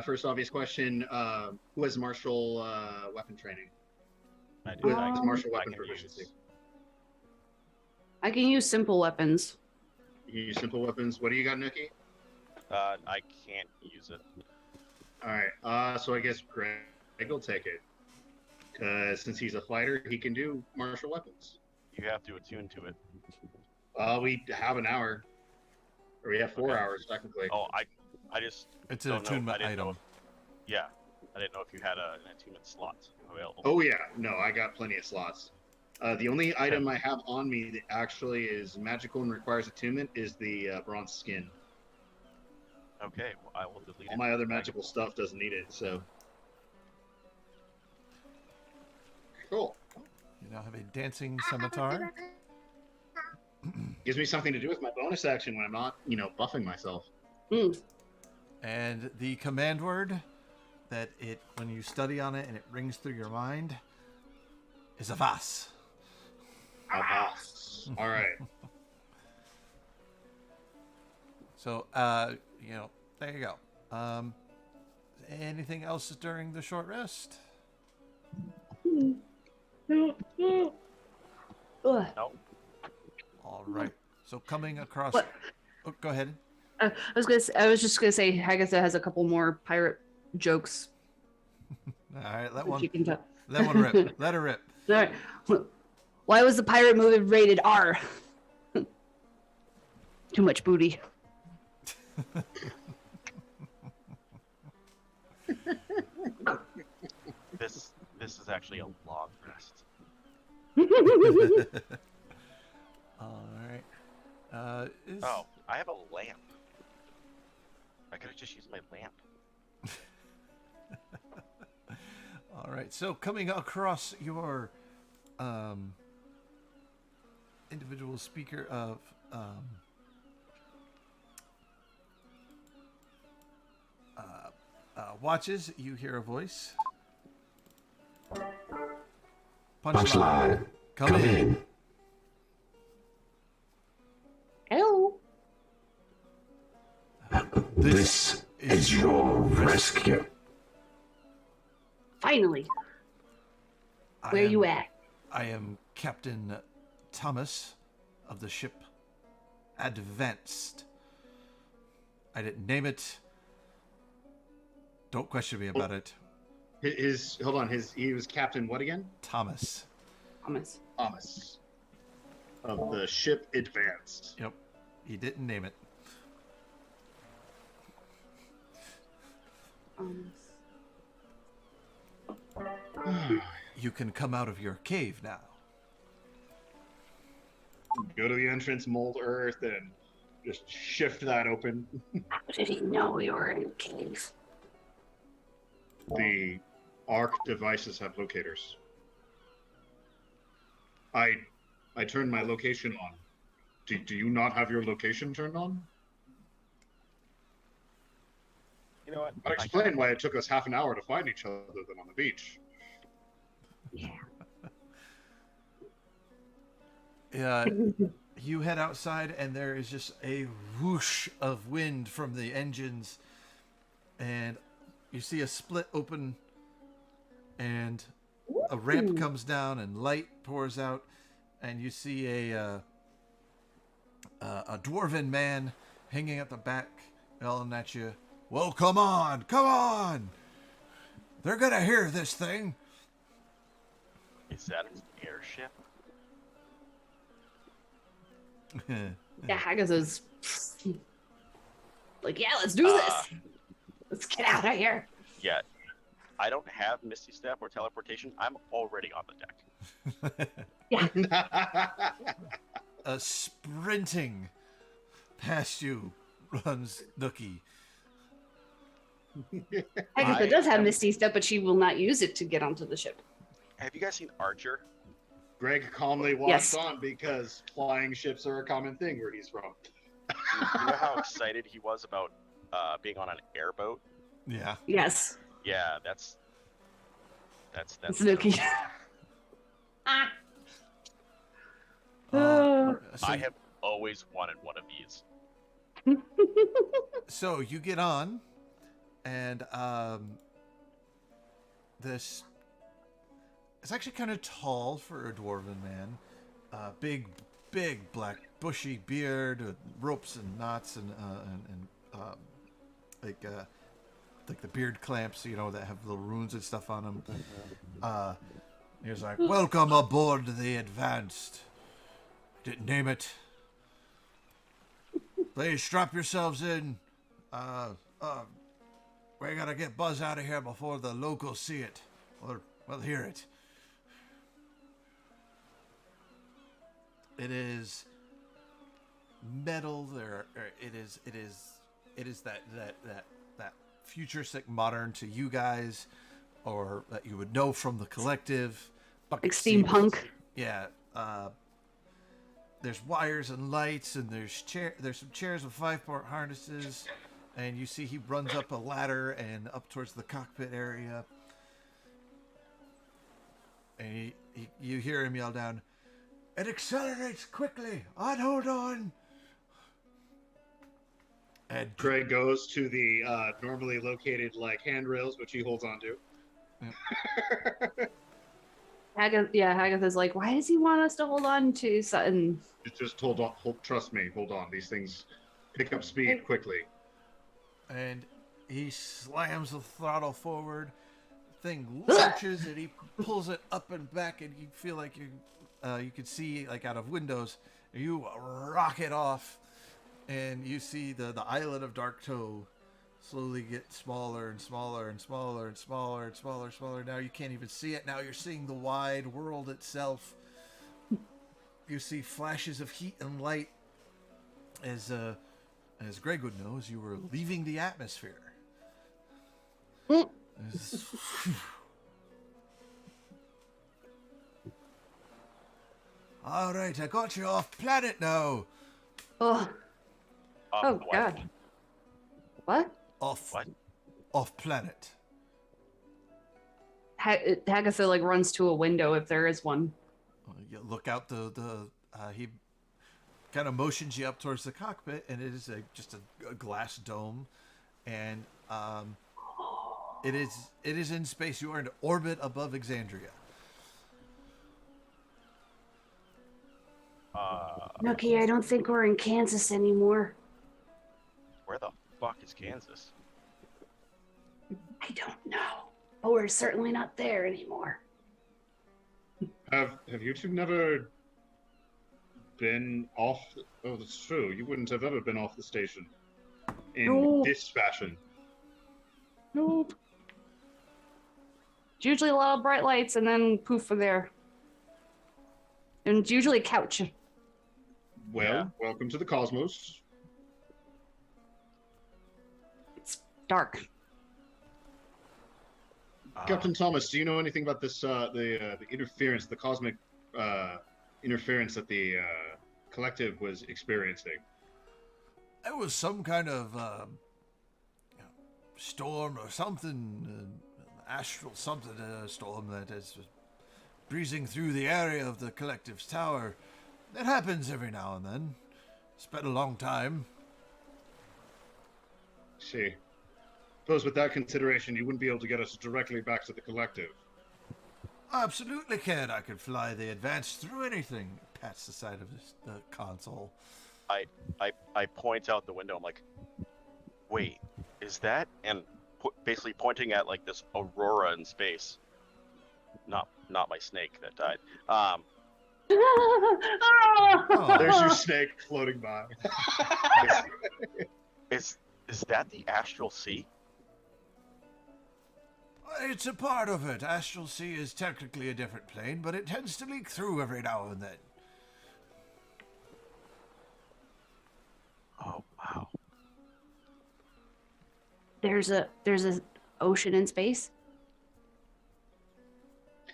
first obvious question: who has martial weapon training? I do. With I can, martial I weapon can proficiency. use- I can use simple weapons. You use simple weapons. What do you got, Nookie? I can't use it. All right. So I guess Greg will take it, because since he's a fighter, he can do martial weapons. You have to attune to it. We have an hour, or we have 4 Okay. hours technically. Oh, I just It's an don't know. attunement I didn't know item. yeah, I didn't know if you had an attunement slot available. Oh yeah, no, I got plenty of slots. The only item I have on me that actually is magical and requires attunement is the bronze skin. Okay, well, I will delete All it. my other magical stuff doesn't need it, so. Cool. You now have a dancing scimitar. Gives me something to do with my bonus action when I'm not, buffing myself. And the command word that when you study on it and it rings through your mind, is Avas. Avas. All right. So, there you go. Anything else during the short rest? Ugh. No, All right. So coming across. What? Oh, go ahead. I was just gonna say Hagatha has a couple more pirate jokes. All right, let If one you can tell. rip. Let her rip. All right. Why was the pirate movie rated R? Too much booty. this is actually a long rest. All right. Oh, I have a lamp. I could have just used my lamp. All right. So coming across your individual speaker of watches, you hear a voice. Punchline. Come in. Hello. This is your rescue. Finally. Where you at? I am Captain Thomas of the ship Advanced. I didn't name it. Don't question me about it. He was Captain what again? Thomas. Thomas. Thomas. Of the ship Advanced. Yep. He didn't name it. You can come out of your cave now. Go to the entrance, mold earth, and just shift that open. How did he know we were in cave? The ARC devices have locators. I turned my location on. Do you not have your location turned on? You know what? I'd explain why it took us half an hour to find each other than on the beach. Yeah. you head outside, and there is just a whoosh of wind from the engines, and you see a split open, and a ramp comes down, and light pours out, and you see a dwarven man hanging at the back, yelling at you, "Well, come on, come on! They're gonna hear this thing." Is that an airship? Yeah, Hagatha's like, yeah, let's do this. Let's get out of here. Yeah. I don't have Misty Step or teleportation. I'm already on the deck. Yeah. Sprinting past you runs Nookie. Hagatha does have Misty Step, but she will not use it to get onto the ship. Have you guys seen Archer? Greg calmly walks Yes. on because flying ships are a common thing where he's from. You know how excited he was about being on an airboat? Yeah. Yes. Yeah, that's It's Nuki. So, I have always wanted one of these. so you get on, and this it's actually kind of tall for a dwarven man. Big black bushy beard with ropes and knots and like the beard clamps, you know, that have little runes and stuff on them. He was like, "Welcome aboard the Advanced." Didn't name it. Please strap yourselves in. We gotta get Buzz out of here before the locals see it, or well, hear it. It is metal. It is that futuristic modern to you guys, or that you would know from the collective. Like steampunk. Yeah. There's wires and lights, and there's some chairs with 5-part harnesses, and you see he runs up a ladder and up towards the cockpit area, and you hear him yell down, "It accelerates quickly! Hold on!" And Greg goes to the normally located like handrails, which he holds onto. Hagatha's like, why does he want us to hold on to something? Just hold on. Trust me. Hold on. These things pick up speed quickly. And he slams the throttle forward. The thing lurches, and he pulls it up and back, and you feel like you can see like out of windows. You rocket off, and you see the island of Darktow slowly get smaller and smaller and smaller and smaller and smaller and smaller. Now you can't even see it. Now you're seeing the wide world itself. You see flashes of heat and light as Greg would know, as you were leaving the atmosphere. All right, I got you off planet now. Oh God. What? Off planet. Hagatha like runs to a window if there is one. You look out he kind of motions you up towards the cockpit, and it is just a glass dome, and it is in space. You are in orbit above Exandria. Nuki, I don't think we're in Kansas anymore. Where the fuck is Kansas? I don't know, but we're certainly not there anymore. Have you two never been off? Oh, that's true. You wouldn't have ever been off the station in this fashion. Nope. It's usually a lot of bright lights, and then poof, we're there. And it's usually a couch. Well, welcome to the cosmos. It's dark. Captain Thomas, do you know anything about this? The interference, the cosmic interference that the collective was experiencing. It was some kind of storm or something, astral something storm that is breezing through the area of the collective's tower. It happens every now and then. It's been a long time. See. Suppose with that consideration, you wouldn't be able to get us directly back to the collective. Absolutely can. I could fly the Advance through anything. Pats the side of the console. I point out the window. I'm like, wait, is that? And basically pointing at like this aurora in space. Not my snake that died. Oh. There's your snake floating by. Is that the astral sea? It's a part of it. Astral Sea is technically a different plane, but it tends to leak through every now and then. Oh wow. There's a ocean in space.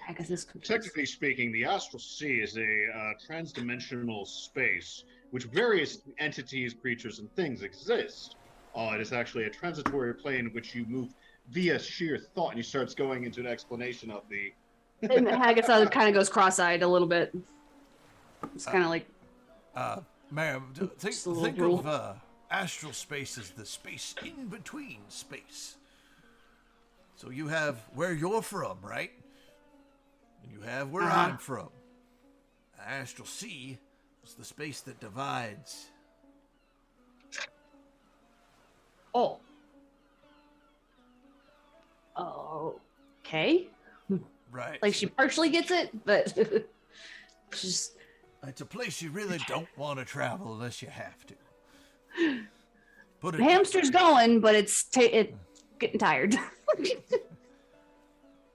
I guess this confused. Technically speaking, the astral sea is a transdimensional space which various entities, creatures, and things exist. It is actually a transitory plane in which you move via sheer thought, and he starts going into an explanation of the... And Hagatha kind of goes cross-eyed a little bit. It's kind of like... Ma'am, Just a little think rule. of astral space as the space in between space. So you have where you're from, right? And you have where I'm from. Astral sea is the space that divides. Oh. Oh. Okay. Right. Like she partially gets it, but just It's a place you really don't want to travel unless you have to. Put the hamster's going, but it's getting tired.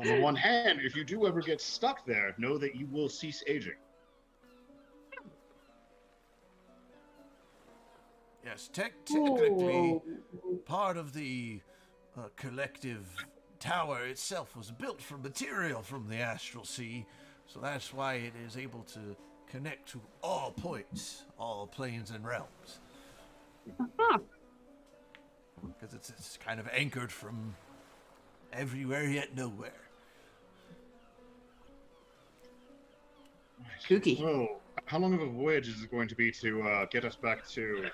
On the one hand, if you do ever get stuck there, know that you will cease aging. Yes, technically, part of the collective tower itself was built from material from the astral sea, so that's why it is able to connect to all points, all planes and realms. Because it's kind of anchored from everywhere yet nowhere. Kooky. So, how long of a voyage is it going to be to get us back to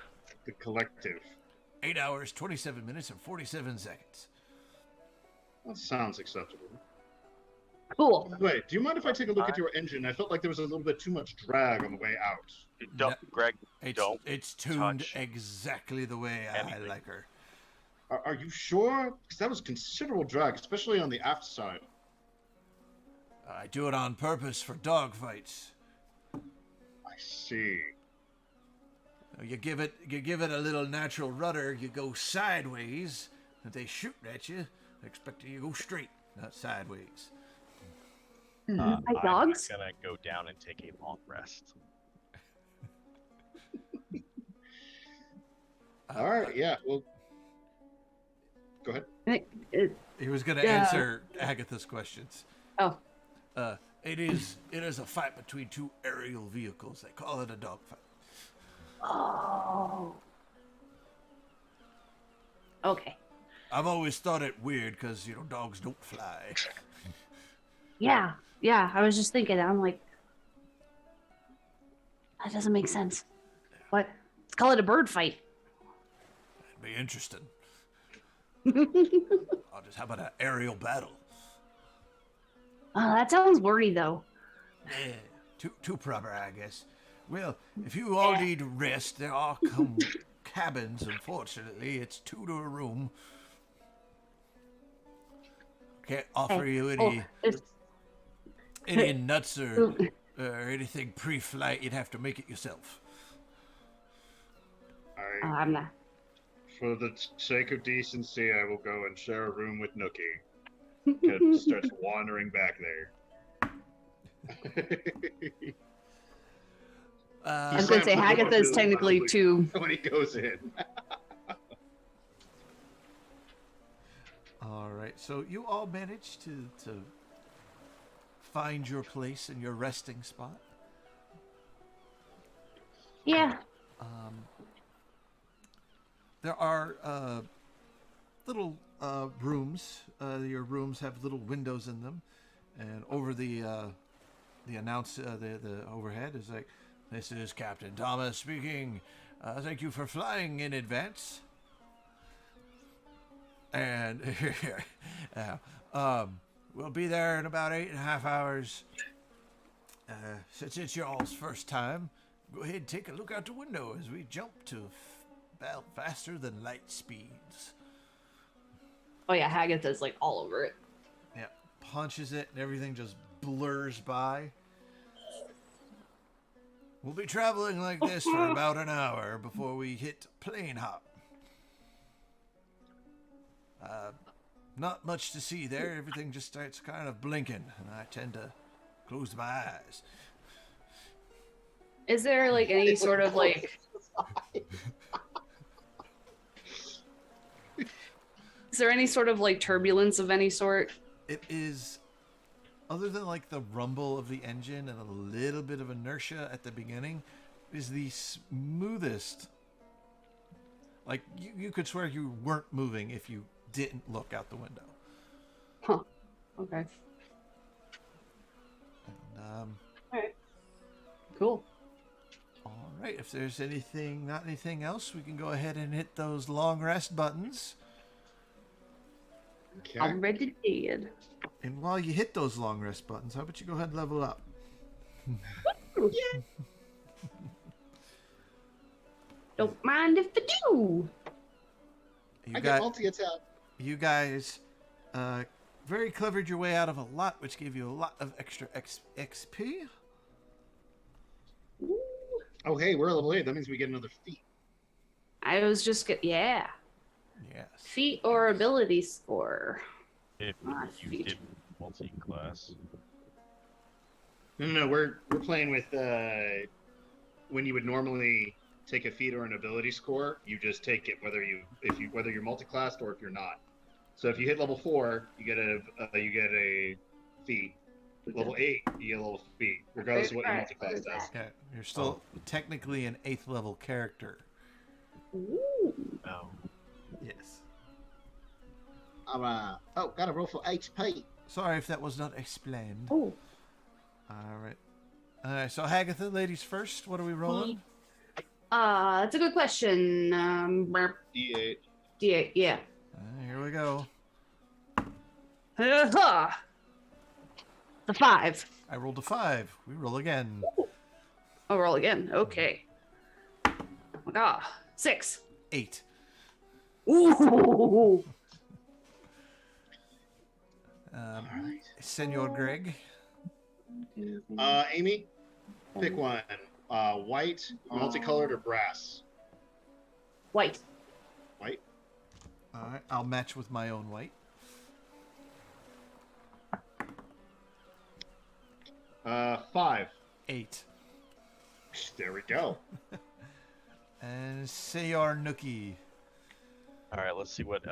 the collective? 8 hours, 27 minutes, and 47 seconds. That sounds acceptable. Cool. Wait, do you mind if I take a look at your engine? I felt like there was a little bit too much drag on the way out. Don't, Greg. Don't. It's tuned touch exactly the way I anything. like her. Are you sure? Because that was considerable drag, especially on the aft side. I do it on purpose for dogfights. I see. You give it a little natural rudder. You go sideways. If they shoot at you, they expect you to go straight, not sideways. Like dogs? I'm gonna go down and take a long rest. All right, yeah, well, go ahead. He was going to Yeah. answer Agatha's questions. Oh. It is a fight between two aerial vehicles. They call it a dogfight. Oh. Okay. I've always thought it weird because, dogs don't fly. Yeah. Yeah. I was just thinking. I'm like, that doesn't make sense. What? Let's call it a bird fight. It'd be interesting. How about an aerial battle? Oh, that sounds wordy though. Yeah, too proper, I guess. Well, if you all need rest, there are cabins, unfortunately. It's 2 to a room. Can't offer you any nuts or anything pre-flight. You'd have to make it yourself. I'm not. For the sake of decency, I will go and share a room with Nookie. Kid starts wandering back there. I was going to say, Hagatha is technically too. When he goes in. All right, so you all managed to find your place and your resting spot. Yeah. There are little rooms. Your rooms have little windows in them, and over the overhead is like This is Captain Thomas speaking. Thank you for flying in advance. And we'll be there in about 8.5 hours. Since it's y'all's first time, go ahead and take a look out the window as we jump to faster than light speeds. Oh yeah, Hagatha's like all over it. Yeah, punches it and everything just blurs by. We'll be traveling like this for about an hour before we hit plane hop. Not much to see there. Everything just starts kind of blinking, and I tend to close my eyes. Is there like any sort of like... Is there any sort of like turbulence of any sort? It is, other than like the rumble of the engine and a little bit of inertia at the beginning, is the smoothest. Like you could swear you weren't moving if you didn't look out the window. Huh. Okay. And, Alright. Cool. all right. If there's not anything else, we can go ahead and hit those long rest buttons. Okay. I'm ready to dead. And while you hit those long rest buttons, how about you go ahead and level up? Don't mind if I do. I get multi-attack. You guys very clevered your way out of a lot, which gave you a lot of extra XP. Oh, hey, we're level 8. That means we get another feat. I was just yeah. Yes. Feat or ability score. If you Feat. did multi-class. No, we're playing with when you would normally take a feat or an ability score, you just take it whether you're multi-classed or if you're not. So if you hit level 4, you get a feat. Level 8, you get a level feat, regardless of what your multi-class does. Yeah, you're still technically an 8th level character. Ooh. Oh. Yes. Gotta roll for HP. Sorry if that was not explained. Oh. All right. So Hagatha, ladies first. What are we rolling? That's a good question. D8. D8, yeah. Here we go. The 5. I rolled a 5. We roll again. I'll roll again. Okay. Oh my god. 6. 8. Ooh. Senor Greg. Amy, pick one. White, multicolored, or brass? White. White. All right. I'll match with my own white. 5. 8. There we go. And Senor Nookie. All right, let's see what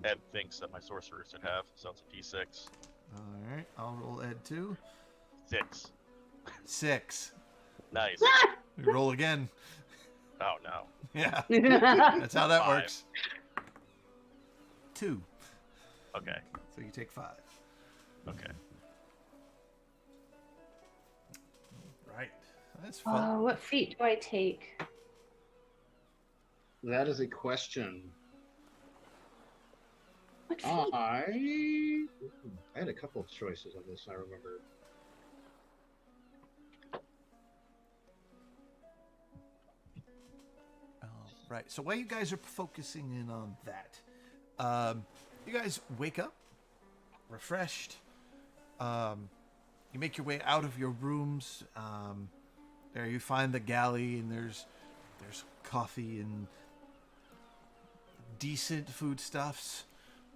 Ed thinks that my sorcerer should have. So it's a D6. All right. I'll roll Ed too. 6. 6. Nice. We roll again. Oh no. Yeah. That's how that 5. works. 2. Okay. So you take 5. Okay. Right. That's fun. What feat do I take? That is a question. What feat? I had a couple of choices on this, I remember. Right. So while you guys are focusing in on that, you guys wake up refreshed. You make your way out of your rooms. There you find the galley, and there's coffee and decent foodstuffs.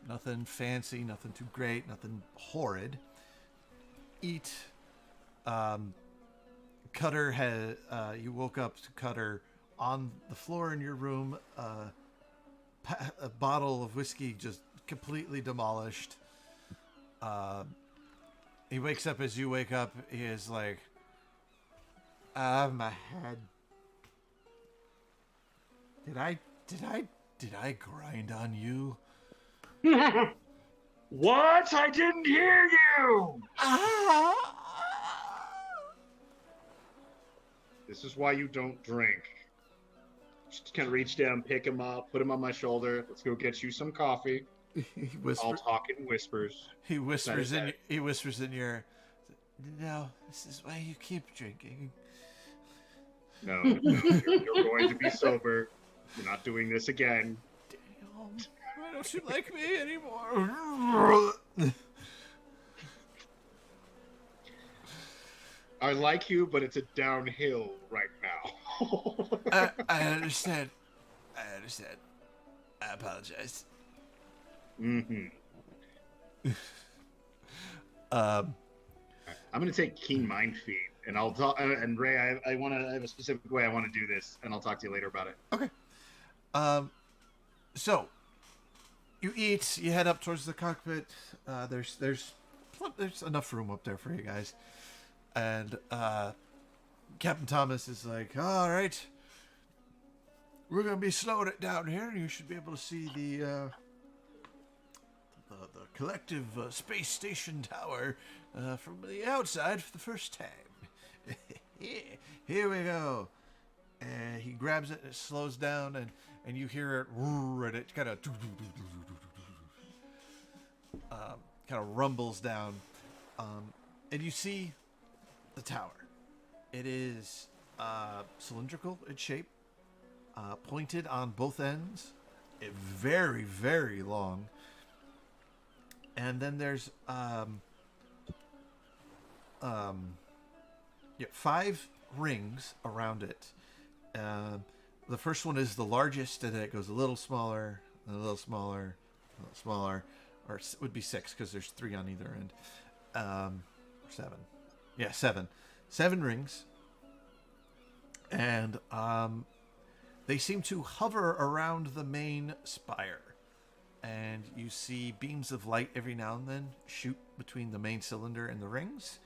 Nothing fancy, nothing too great, nothing horrid. Eat. Cutter has. You woke up to Cutter on the floor in your room. A bottle of whiskey just completely demolished. He wakes up as you wake up. He is like, my head. Did I grind on you? What? I didn't hear you! This is why you don't drink. Just kind of reach down, pick him up, put him on my shoulder. Let's go get you some coffee. He I'll whispers. talk in whispers. He whispers That- He whispers in your. No, this is why you keep drinking. No, you're going to be sober. You're not doing this again. Damn, why don't you like me anymore? I like you, but it's a downhill right now. I understand. I understand. I apologize. Mm-hmm. Um, I'm gonna take keen mind feed, and I'll talk. And Ray, I have a specific way I want to do this, and I'll talk to you later about it. okay. So you eat. You head up towards the cockpit. There's enough room up there for you guys, and Captain Thomas is like, all right, we're gonna be slowing it down here. You should be able to see the collective space station tower from the outside for the first time. Here we go. And he grabs it and it slows down, and you hear it, and it kind of rumbles down, and you see the tower. It is cylindrical in shape, pointed on both ends, very, very long. And then there's 5 rings around it. The first one is the largest, and then it goes a little smaller, and a little smaller, a little smaller, or it would be 6 because there's 3 on either end. 7. Yeah, 7. 7 rings. And they seem to hover around the main spire. And you see beams of light every now and then shoot between the main cylinder and the rings.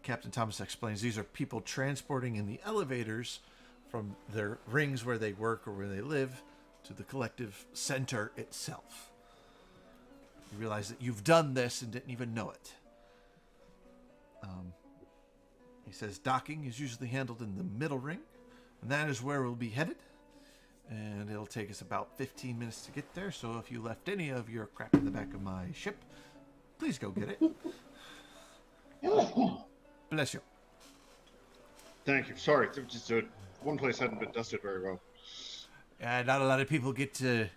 Captain Thomas explains these are people transporting in the elevators from their rings where they work or where they live to the collective center itself. You realize that you've done this and didn't even know it. He says docking is usually handled in the middle ring, and that is where we'll be headed. And it'll take us about 15 minutes to get there, so if you left any of your crap in the back of my ship, please go get it. Bless you. Thank you. Sorry, just one place hadn't been dusted very well. Not a lot of people get to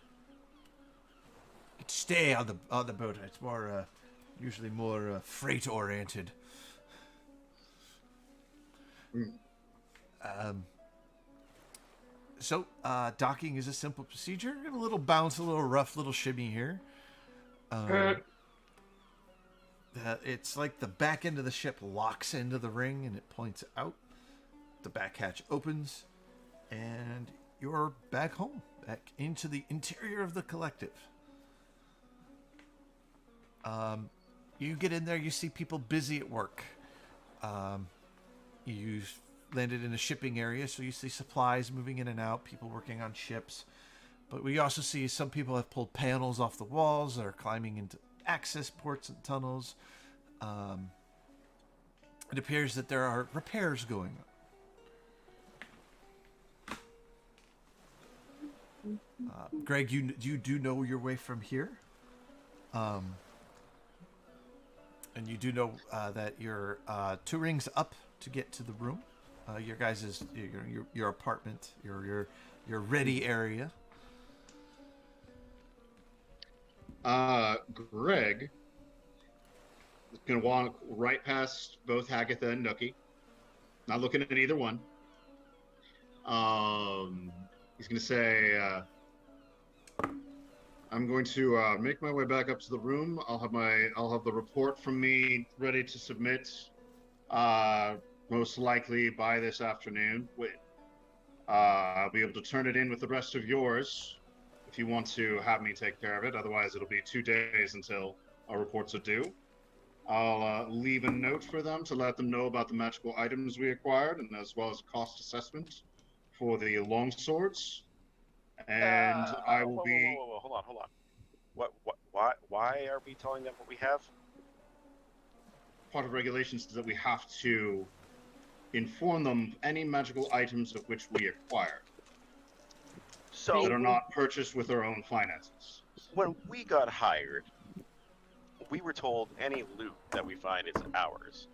stay on the boat. It's more usually more freight oriented. So docking is a simple procedure. A little bounce, a little rough, little shimmy here. It's like the back end of the ship locks into the ring and it points out. The back hatch opens, and you're back home, back into the interior of the collective. You get in there, you see people busy at work. You landed in a shipping area, so you see supplies moving in and out, people working on ships. But we also see some people have pulled panels off the walls that are climbing into access ports and tunnels. It appears that there are repairs going on. Greg, you do know your way from here, and you do know that you're 2 rings up to get to the room. Your guys' your apartment, your ready area. Greg is gonna walk right past both Hagatha and Nookie, not looking at either one. He's gonna say, "I'm going to make my way back up to the room. I'll have the report from me ready to submit, most likely by this afternoon. I'll be able to turn it in with the rest of yours if you want to have me take care of it. Otherwise, it'll be 2 days until our reports are due. I'll leave a note for them to let them know about the magical items we acquired, and as well as cost assessment for the long swords. And I will be." Whoa, hold on. Why are we telling them what we have? Part of regulations is that we have to inform them of any magical items of which we acquire So that are not purchased with our own finances. when we got hired, we were told any loot that we find is ours.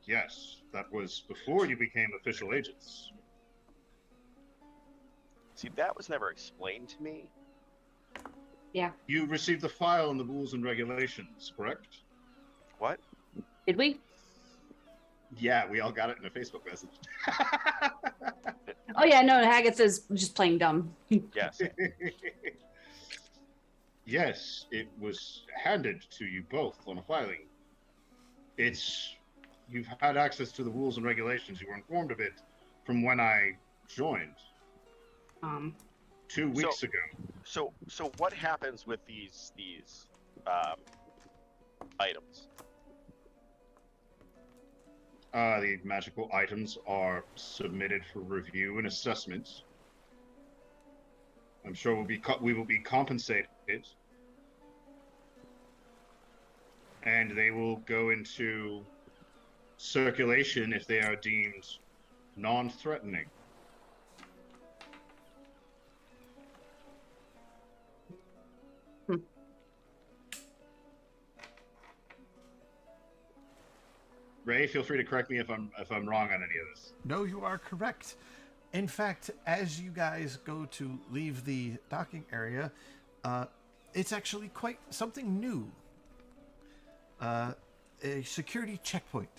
Yes, that was before you became official agents. See, that was never explained to me. Yeah. You received the file and the rules and regulations, correct? What? Did we? Yeah, we all got it in a Facebook message. Oh yeah, no, Hagatha's just playing dumb. Yes. Yes, it was handed to you both on a filing. You've had access to the rules and regulations. You were informed of it from when I joined 2 weeks ago. So what happens with these items? The magical items are submitted for review and assessment. I'm sure we will be compensated, and they will go into circulation if they are deemed non-threatening. Ray, feel free to correct me if I'm wrong on any of this. No, you are correct. In fact, as you guys go to leave the docking area, it's actually quite something new. A security checkpoint.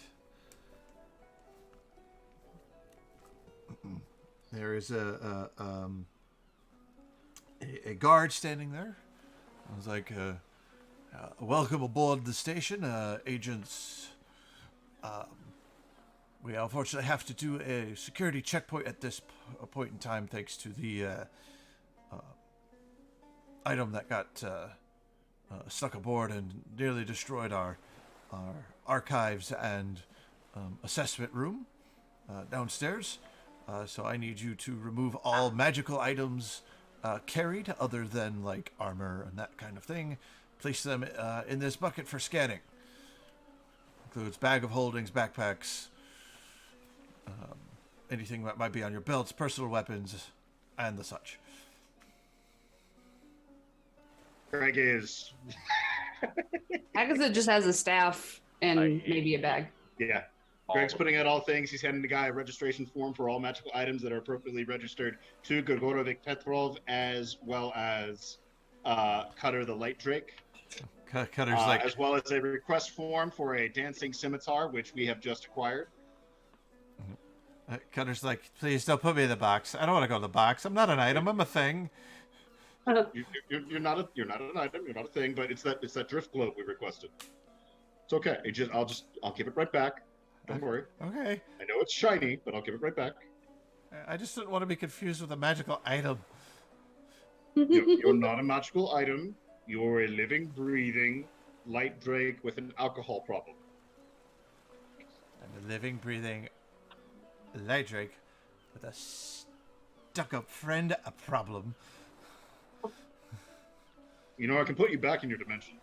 There is a guard standing there. I was like, welcome aboard the station, agents. We unfortunately have to do a security checkpoint at this point in time, thanks to the item that got stuck aboard and nearly destroyed our archives and assessment room downstairs. So I need you to remove all magical items carried, other than like armor and that kind of thing. Place them in this bucket for scanning. Includes bag of holdings, backpacks, anything that might be on your belts, personal weapons, and the such. Greg is... Hagatha just has a staff and maybe a bag. Yeah. Greg's putting out all things. He's handing the guy a registration form for all magical items that are appropriately registered to Gorgorovich Petrov, as well as Cutter the Light Drake. Cutter's like... as well as a request form for a dancing scimitar, which we have just acquired. Cutter's like, please don't put me in the box. I don't want to go in the box. I'm not an item. I'm a thing. You're not an item. You're not a thing. But it's that drift globe we requested. It's okay. I'll give it right back. Don't worry. Okay. I know it's shiny, but I'll give it right back. I just didn't want to be confused with a magical item. You're not a magical item. You're a living, breathing light drake with an alcohol problem. I'm a living, breathing light drake with a stuck-up friend a problem. You know, I can put you back in your dimension.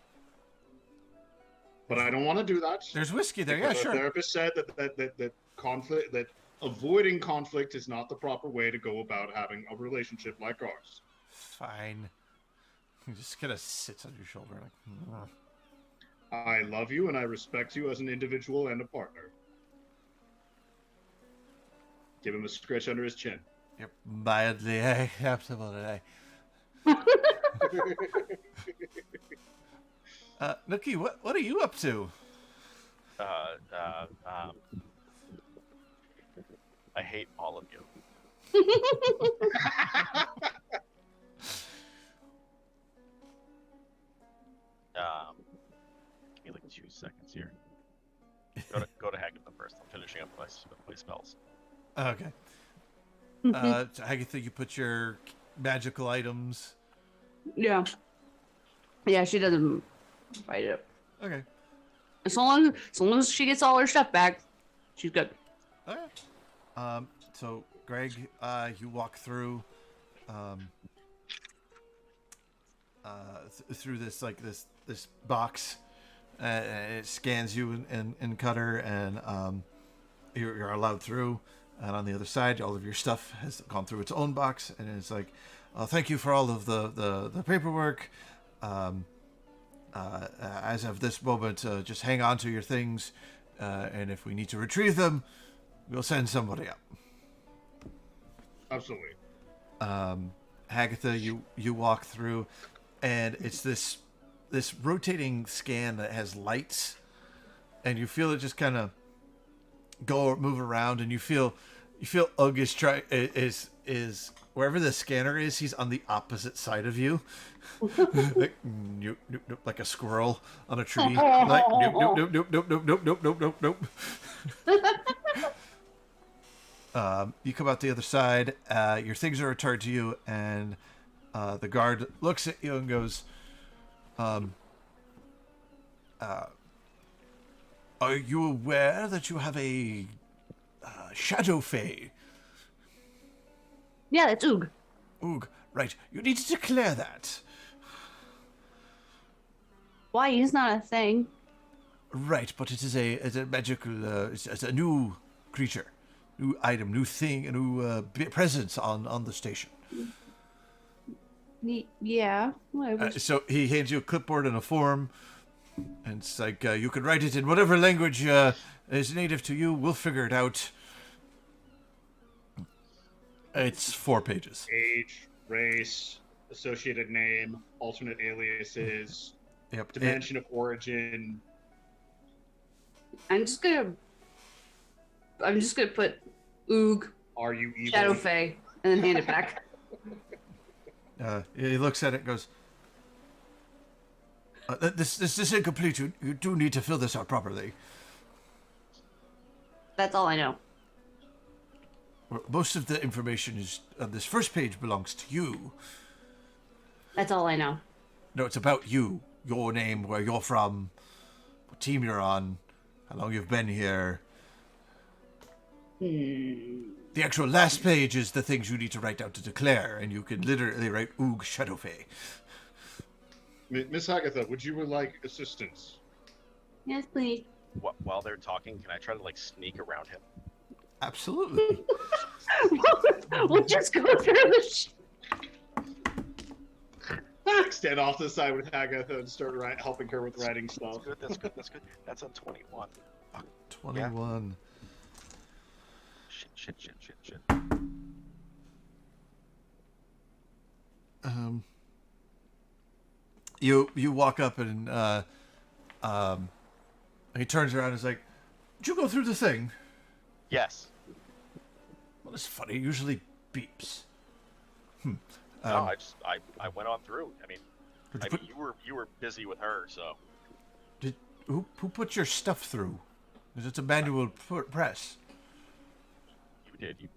But I don't want to do that. There's whiskey there, yeah, sure. The therapist said that avoiding conflict is not the proper way to go about having a relationship like ours. Fine. He just kind of sits on your shoulder like... I love you and I respect you as an individual and a partner. Give him a scratch under his chin. You're mildly acceptable today. Nookie, what are you up to? I hate all of you. Give me like 2 seconds here. Go to Hagatha first. I'm finishing up my spells. Okay. Hagatha, you put your magical items. Yeah. Yeah, she doesn't fight it. Okay. As long as she gets all her stuff back, she's good. Okay. So Greg, you walk through through this box It scans you and Cutter, and you're allowed through. And on the other side, all of your stuff has gone through its own box, and it's like, thank you for all of the paperwork. As of this moment, just hang on to your things, and if we need to retrieve them, we'll send somebody up. Absolutely. Hagatha, you walk through, and it's this rotating scan that has lights, and you feel it just kind of move around, and you feel Ugg is wherever the scanner is, he's on the opposite side of you. Like a squirrel on a tree. Like nope. You come out the other side. Your things are returned to you, and the guard looks at you and goes, "Are you aware that you have a shadow fae?" Yeah, that's Oog. Oog, right. You need to declare that. Why? He's not a thing. Right, but it's a magical. It's a new creature, new item, new thing, a new presence on the station. Yeah. So he hands you a clipboard and a form, and it's like you can write it in whatever language is native to you. We'll figure it out. It's 4 pages. Age, race, associated name, alternate aliases, Yep. dimension of origin. I'm just gonna put Oog, Are you evil? Shadow Fae, and then hand it back. He looks at it and goes, this is incomplete. You do need to fill this out properly. That's all I know. Most of the information is on this first page belongs to you. That's all I know. No, it's about you. Your name, where you're from, what team you're on, how long you've been here. The actual last page is the things you need to write down to declare, and you can literally write Oog Shadowfae. Miss Hagatha, would you like assistance? Yes, please. While they're talking, can I try to like sneak around him? Absolutely. We'll just go through the Stand off to the side with Hagatha and start helping her with writing stuff. That's good. That's a 21. Fuck. 21. Shit. You walk up and he turns around and is like, "Did you go through the thing?" Yes. Well, it's funny. It usually beeps. No, I went on through. I mean, you were busy with her, so. Who put your stuff through? Because it's a manual press. You did. You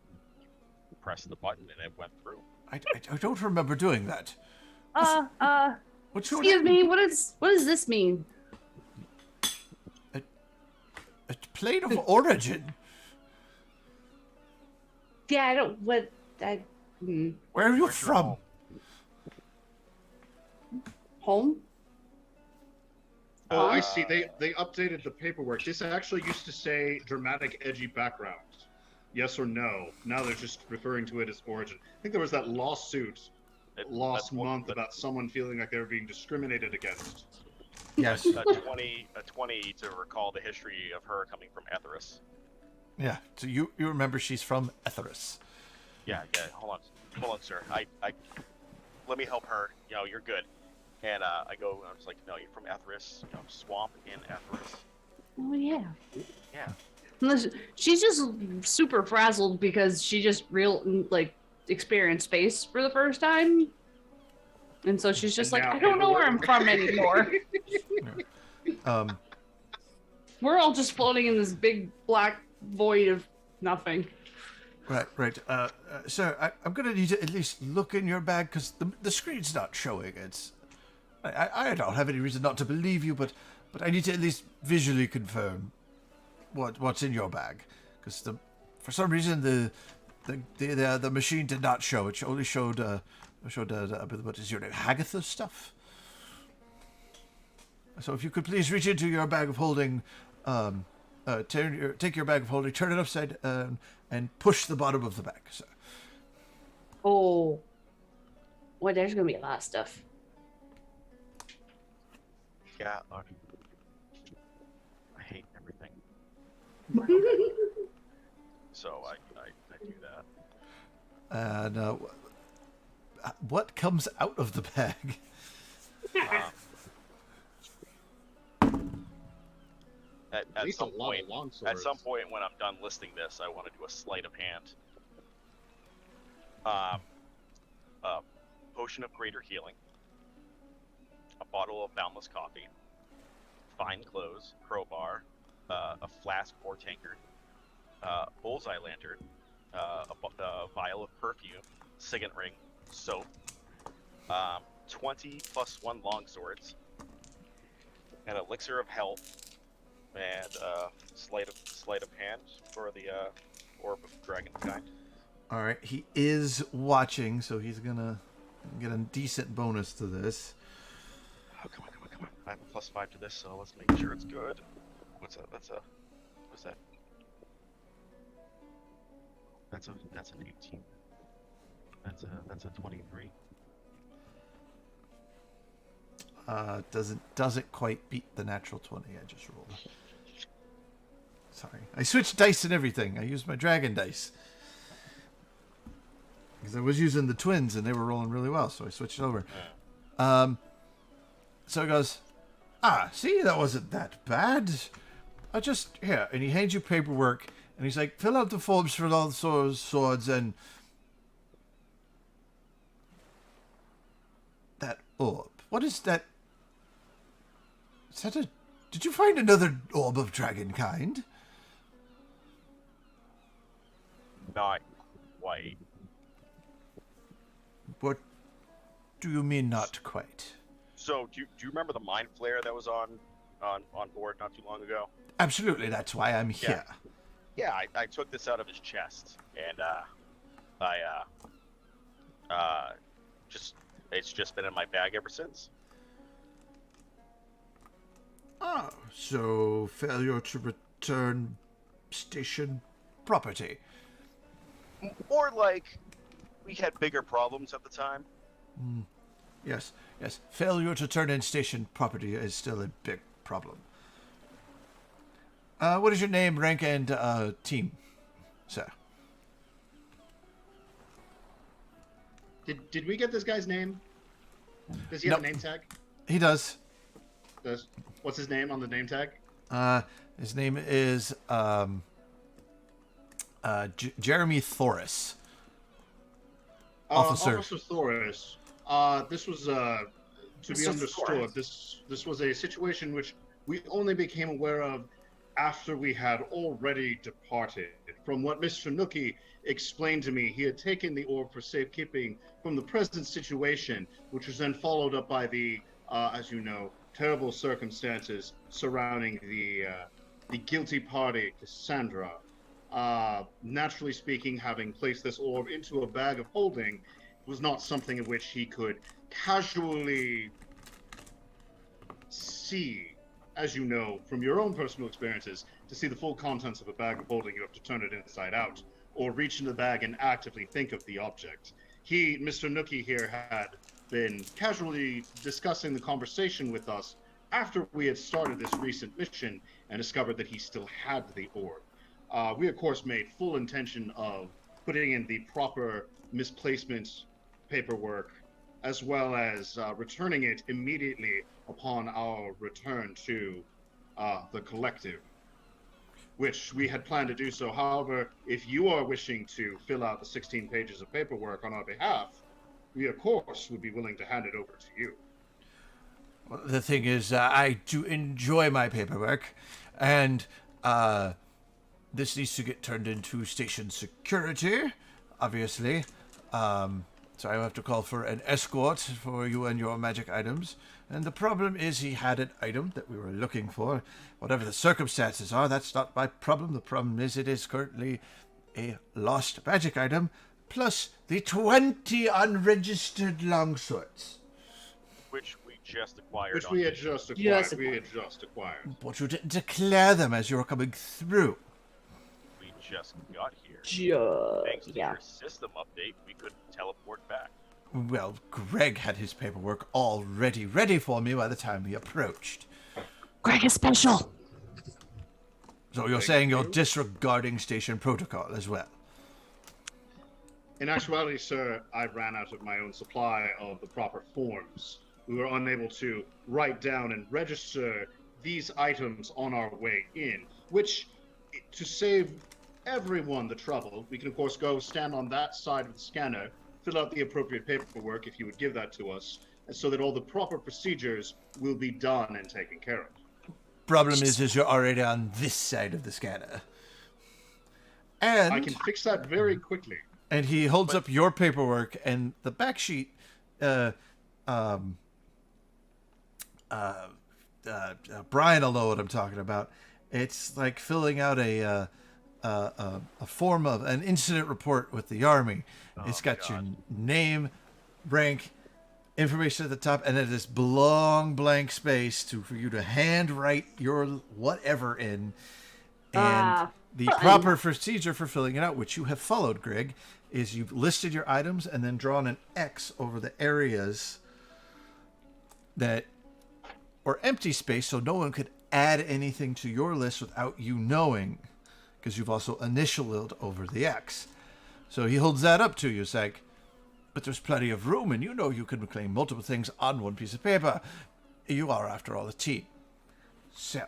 pressed the button and it went through. I don't remember doing that. What's your excuse name? me, what does this mean? A plane of origin. Yeah, I don't. What? Where are you from? Home? Oh, I see. They updated the paperwork. This actually used to say dramatic, edgy background. Yes or no. Now they're just referring to it as origin. I think there was that lawsuit last month about someone feeling like they were being discriminated against. Yes. A 20 to recall the history of her coming from Etheris. Yeah. So you remember she's from Etheris. Yeah. Hold on, sir. I let me help her. You're good. And I was like, no, you're from Etheris. Swamp in Etheris. Oh yeah. Yeah. She's just super frazzled because she just experienced space for the first time, and so she's just like, I don't know where I'm from anymore. We're all just floating in this big black void of nothing. Right. Sir, I'm gonna need to at least look in your bag because the screen's not showing. I don't have any reason not to believe you, but I need to at least visually confirm what's in your bag, because for some reason the machine did not show. It only showed what is your name? Hagatha stuff. So if you could please reach into your bag of holding, take your bag of holding, turn it upside and push the bottom of the bag, sir. Oh. Well, there's gonna be a lot of stuff. Yeah, I hate everything. So I do that. And what comes out of the bag? At least some a lot point, of long at some swords. point when I'm done listing this, I want to do a sleight of hand. A potion of greater healing, a bottle of boundless coffee, fine clothes, crowbar, a flask or tankard, bullseye lantern, a vial of perfume, signet ring, soap, 20 plus 1 longswords, an elixir of health, and sleight of hand for the orb of dragonkind. All right, he is watching, so he's gonna get a decent bonus to this. Oh, come on. I have a +5 to this, so let's make sure it's good. What's that? That's an 18. That's a 23. Doesn't quite beat the natural 20 I just rolled. Sorry, I switched dice and everything. I used my dragon dice because I was using the twins and they were rolling really well, so I switched over. So he goes, see, that wasn't that bad. I just here, and he hands you paperwork, and he's like, fill out the forms for all the swords and that orb. What is that? Is that a? Did you find another orb of dragonkind? Not quite. What do you mean, not quite? So, do you remember the mind flare that was on board not too long ago? Absolutely, that's why I'm here. Yeah, I took this out of his chest, and it's just been in my bag ever since. Oh, so failure to return station property. Or like, we had bigger problems at the time. Yes. Failure to turn in station property is still a big problem. What is your name, rank, and team, sir? Did we get this guy's name? Does he have a name tag? He does. What's his name on the name tag? His name is Jeremy Thoris. Officer Thoris. This was to be understood. This was a situation which we only became aware of after we had already departed. From what Mr. Nookie explained to me, he had taken the orb for safekeeping from the present situation, which was then followed up by the, as you know, terrible circumstances surrounding the guilty party, Cassandra. Naturally speaking, having placed this orb into a bag of holding was not something of which he could casually see. As you know from your own personal experiences, to see the full contents of a bag of holding, you have to turn it inside out, or reach into the bag and actively think of the object. Mr. Nookie here, had been casually discussing the conversation with us after we had started this recent mission and discovered that he still had the orb. We, of course, made full intention of putting in the proper misplacement paperwork, as well as returning it immediately upon our return to the collective, which we had planned to do so. However, if you are wishing to fill out the 16 pages of paperwork on our behalf, we, of course, would be willing to hand it over to you. Well, the thing is, I do enjoy my paperwork, and this needs to get turned into station security, obviously. So I have to call for an escort for you and your magic items. And the problem is he had an item that we were looking for. Whatever the circumstances are, that's not my problem. The problem is it is currently a lost magic item, plus the 20 unregistered longswords. Which we just acquired. Which we had just acquired. But you didn't declare them as you were coming through. We just got here. Thanks to Yeah. your system update, we could teleport back. Well, Greg had his paperwork already ready for me by the time he approached. Greg is special. So you're saying you're disregarding station protocol as well? In actuality, sir, I ran out of my own supply of the proper forms. We were unable to write down and register these items on our way in, which, to save everyone the trouble, we can of course go stand on that side of the scanner, fill out the appropriate paperwork if you would give that to us, and so that all the proper procedures will be done and taken care of. Problem is you're already on this side of the scanner. And I can fix that very quickly. And he holds up your paperwork and the back sheet. Brian will know what I'm talking about. It's like filling out a form of an incident report with the Army. It's got your name, rank, information at the top, and then this long blank space for you to handwrite your whatever in. And the proper procedure for filling it out, which you have followed, Greg, is you've listed your items and then drawn an X over the areas that or empty space so no one could add anything to your list without you knowing, because you've also initialed over the X. So he holds that up to you. It's like, but there's plenty of room, and you know you can claim multiple things on one piece of paper. You are, after all, a team. So,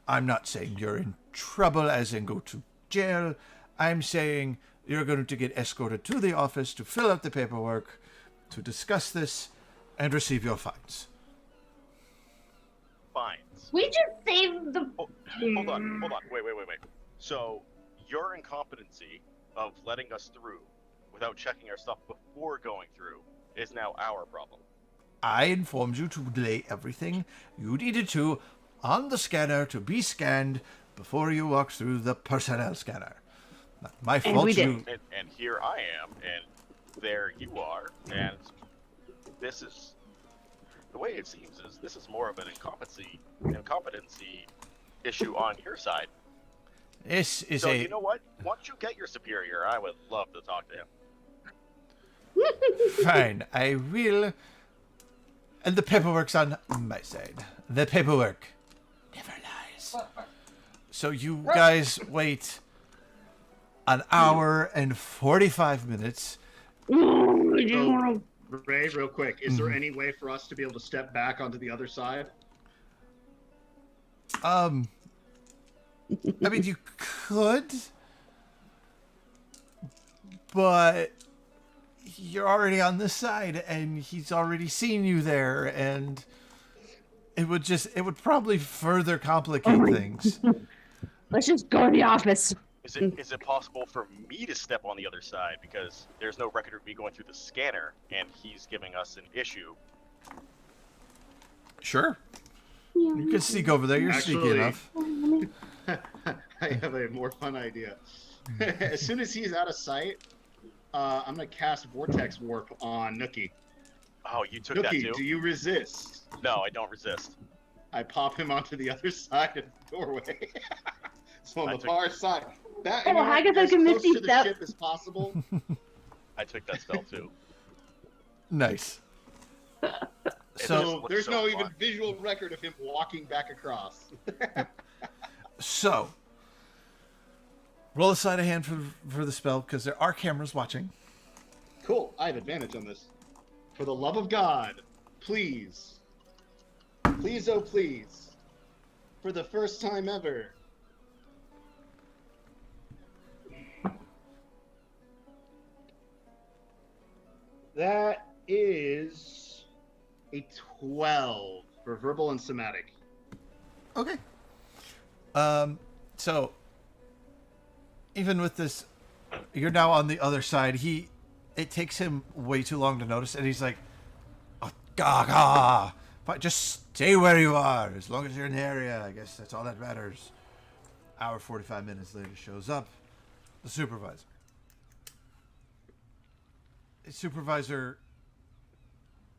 I'm not saying you're in trouble as in go to jail. I'm saying you're going to get escorted to the office to fill out the paperwork, to discuss this, and receive your fines. Fines. We just saved the. Hold on. Wait. So, your incompetency of letting us through without checking our stuff before going through is now our problem. I informed you to lay everything you needed to on the scanner to be scanned before you walked through the personnel scanner. Not my fault. we did. And here I am, and there you are, and this is the way it seems is this is more of an incompetency issue on your side. This is So you know what? Once you get your superior, I would love to talk to him. Fine, I will. And the paperwork's on my side. The paperwork never lies. So you guys wait an hour and 45 minutes. So, Ray, real quick, is there any way for us to be able to step back onto the other side? I mean, you could, but you're already on this side, and he's already seen you there, and it would probably further complicate things. Let's just go to the office. Is it possible for me to step on the other side because there's no record of me going through the scanner and he's giving us an issue? Sure. You can sneak over there. You're sneaky enough. I have a more fun idea. As soon as he's out of sight, I'm going to cast Vortex Warp on Nookie. Oh, you took that too? Nookie, do you resist? No, I don't resist. I pop him onto the other side of the doorway. So on the far side. That, Oh, Hagatha as can close misty to the step. ship as possible. I took that spell too. Nice. So there's so no far. even visual record of him walking back across. So, roll a sleight of hand for the spell, because there are cameras watching. Cool. I have advantage on this. For the love of God, please. Please, oh please. For the first time ever. That is a 12 for verbal and somatic. Okay. So, even with this, you're now on the other side. It takes him way too long to notice, and he's like, oh, gaga. But just stay where you are. As long as you're in the area, I guess that's all that matters. Hour 45 minutes later shows up the supervisor. Supervisor,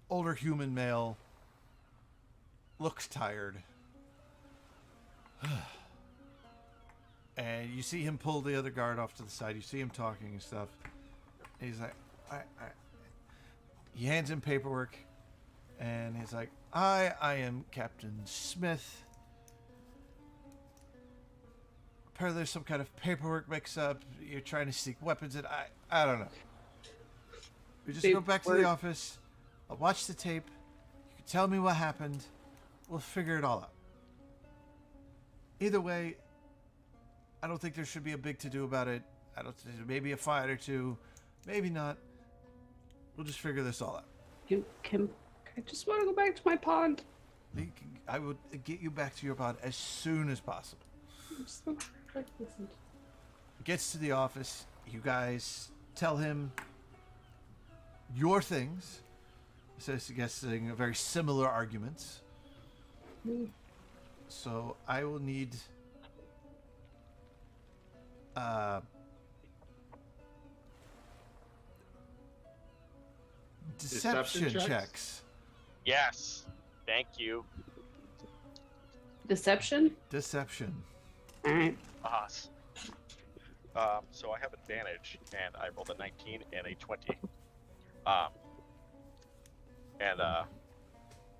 older human male, looks tired. And you see him pull the other guard off to the side. You see him talking and stuff. And he's like, he hands him paperwork. And he's like, I am Captain Smith. Apparently there's some kind of paperwork mix-up. You're trying to sneak weapons in. I don't know. We just go back to the office. I'll watch the tape. You can tell me what happened. We'll figure it all out. Either way, I don't think there should be a big to-do about it. I don't think maybe a fight or two. Maybe not. We'll just figure this all out. I just want to go back to my pond. I will get you back to your pod as soon as possible. Gets to the office. You guys tell him your things. Suggesting very similar arguments. So I will need deception checks. Yes. Thank you. Deception? Deception. Alright. So I have advantage, and I rolled a 19 and a 20.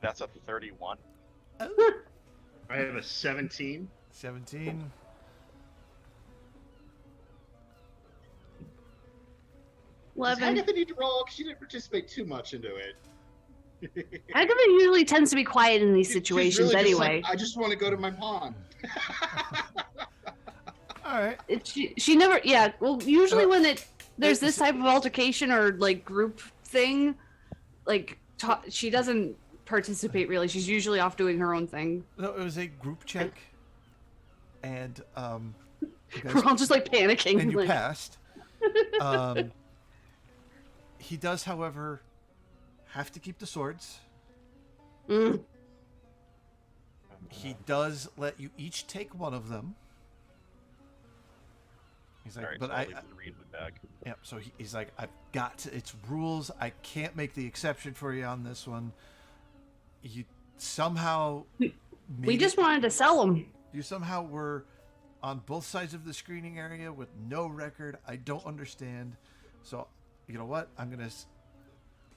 That's a 31. I have a 17. 17. Does Agatha need to roll? Because she didn't participate too much into it. Agatha usually tends to be quiet in these situations really anyway. I just want to go to my pond. All right. She never, yeah. Well, usually when there's this type of altercation or like group thing, like she doesn't participate really. She's usually off doing her own thing. No, it was a group check, and we're all just like panicking. And you passed. He does, however, have to keep the swords. He does let you each take one of them. He's like, right, but so I leave the read with bag. Yeah, so he's like, I've got to, it's rules. I can't make the exception for you on this one. You somehow we just wanted to sell them. You somehow were on both sides of the screening area with no record. I don't understand. So, you know what?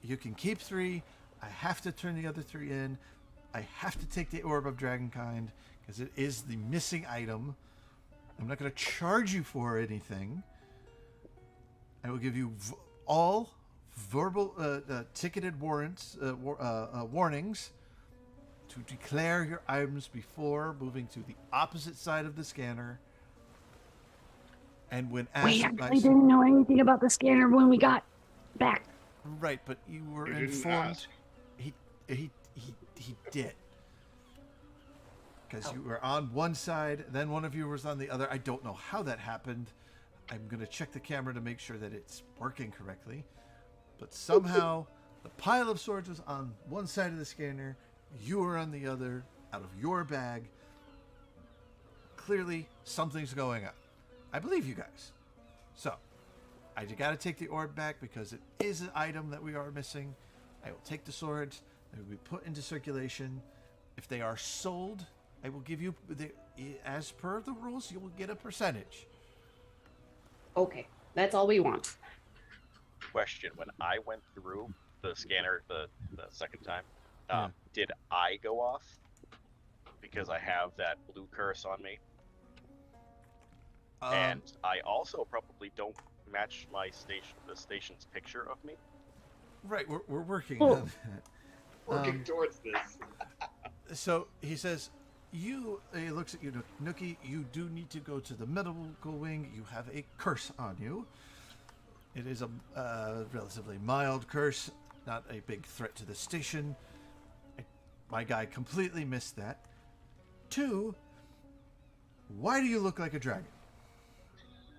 You can keep 3. I have to turn the other 3 in. I have to take the Orb of Dragonkind because it is the missing item. I'm not going to charge you for anything. I will give you all verbal ticketed warrants, warnings to declare your items before moving to the opposite side of the scanner. And when asked, we actually didn't know anything about the scanner when we got back. Right, but you were informed. He did. Because you were on one side, then one of you was on the other. I don't know how that happened. I'm going to check the camera to make sure that it's working correctly. But somehow, the pile of swords was on one side of the scanner. You were on the other, out of your bag. Clearly, something's going on. I believe you guys. So, I got to take the orb back because it is an item that we are missing. I will take the swords. They will be put into circulation. If they are sold, I will give you, as per the rules, you will get a percentage. Okay, that's all we want. Question: when I went through the scanner the second time, did I go off because I have that blue curse on me? And I also probably don't match the station's picture of me. Right, we're working on that. Working towards this. So he says, he looks at you, Nookie, you do need to go to the medical wing. You have a curse on you. It is a relatively mild curse, not a big threat to the station. My guy completely missed that. 2, why do you look like a dragon?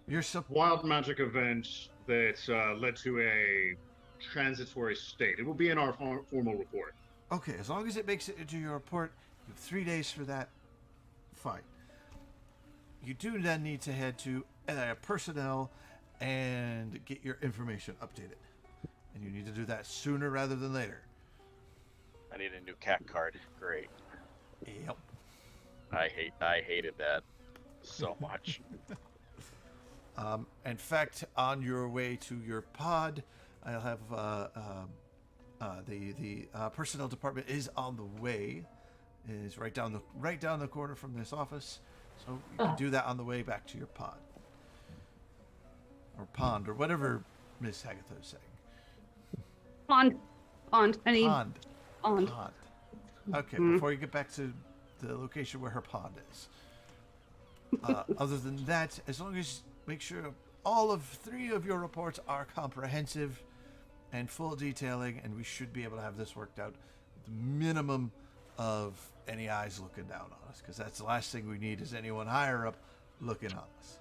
You're wild magic event that led to a transitory state. It will be in our formal report. Okay, as long as it makes it into your report, you have 3 days for that. Fine. You do then need to head to personnel and get your information updated. And you need to do that sooner rather than later. I need a new cat card. Great. Yep. I hated that so much. In fact, on your way to your pod, I'll have the personnel department is on the way. Is right down the corner from this office, so you can do that on the way back to your pod or pond or whatever Miss Hagatha is saying. Pond. I need Pond. pond. Pond. Okay, before you get back to the location where her pond is. Other than that, as long as make sure all of 3 of your reports are comprehensive and full detailing, and we should be able to have this worked out with the minimum of any eyes looking down on us, because that's the last thing we need is anyone higher up looking on us,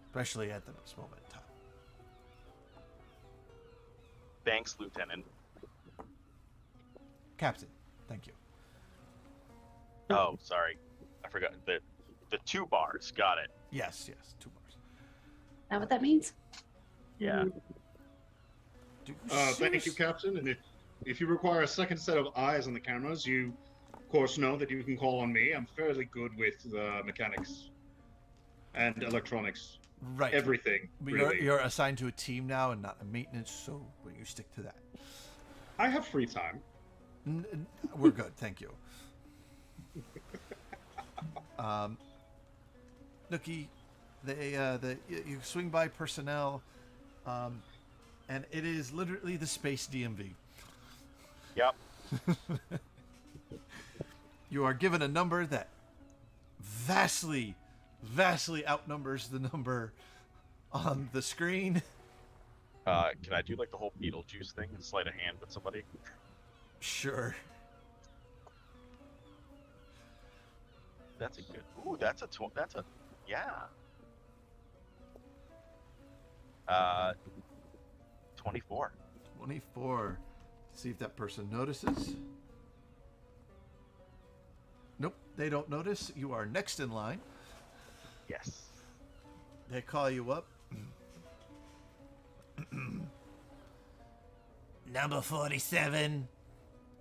especially at this moment in time. Thanks, Lieutenant. Captain, thank you. Oh, sorry. I forgot. The 2 bars. Got it. Yes, 2 bars. Is that what that means? Yeah. Thank you, Captain. And if you require a second set of eyes on the cameras, you, of course, know that you can call on me. I'm fairly good with mechanics and electronics. Right. Everything. But really. you're assigned to a team now and not a maintenance, so you stick to that. I have free time. We're good, thank you. Nookie, you swing by personnel, and it is literally the space DMV. Yep. You are given a number that vastly outnumbers the number on the screen. Can I do like the whole Beetlejuice thing and sleight of hand with somebody? Sure. That's a good. Ooh, yeah. 24. 24. See if that person notices. Nope, they don't notice. You are next in line. Yes. They call you up. Number 47,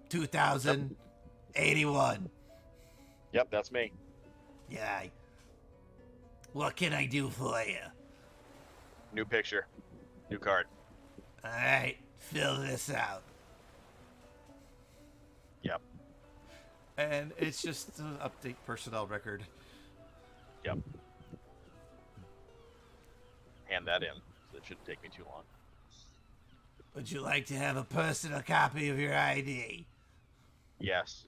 2081. Yep, that's me. Yeah. What can I do for you? New picture. New card. All right, fill this out. Yep. And it's just an update personnel record. Yep. Hand that in. It shouldn't take me too long. Would you like to have a personal copy of your ID? Yes.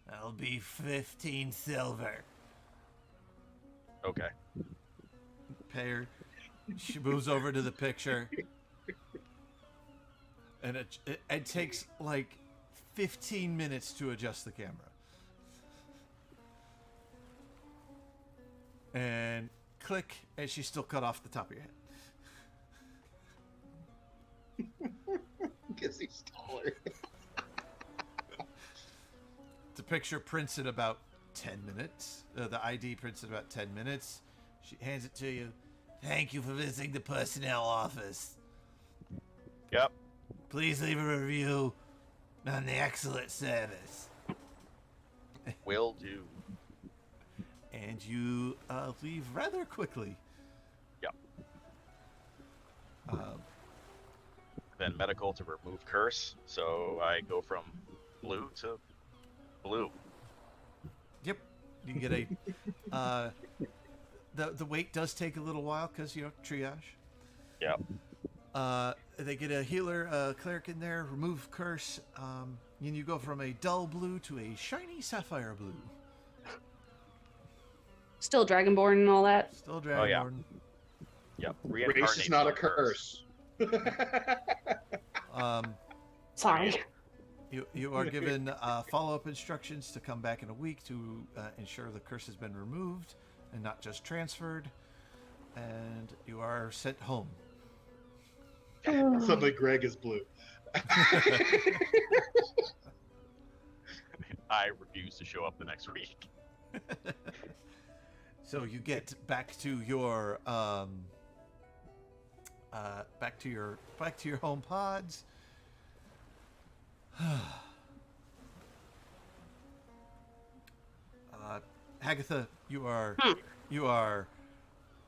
That'll be 15 silver. Okay. Pay her. She moves over to the picture. And it takes like 15 minutes to adjust the camera. And click, and she's still cut off the top of your head. Because he's taller. The picture prints in about 10 minutes. The ID prints in about 10 minutes. She hands it to you. Thank you for visiting the personnel office. Yep. Please leave a review on the excellent service. Will do. And you leave rather quickly. Yep. Then medical to remove curse. So I go from blue to blue. Yep. You get a... the wait does take a little while because, triage. Yep. They get a healer, cleric in there, remove curse, and you go from a dull blue to a shiny sapphire blue. Still Dragonborn and all that. Still Dragonborn. Oh, yeah. Yep. Race is not a curse. Sorry. You are given follow-up instructions to come back in a week to ensure the curse has been removed and not just transferred, and you are sent home. Suddenly Greg is blue. I refuse to show up the next week. So you get back to your back to your home pods. Hagatha, you are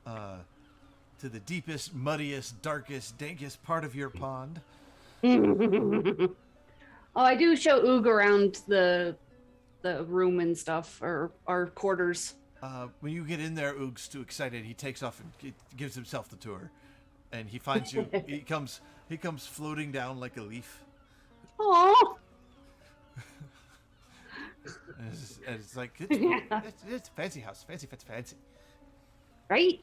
to the deepest, muddiest, darkest, dankest part of your pond. Oh, I do show Oog around the room and stuff, or our quarters. When you get in there, Oog's too excited. He takes off and gives himself the tour, and he finds you. he comes floating down like a leaf. Oh. And it's like it's a fancy house, fancy. Right?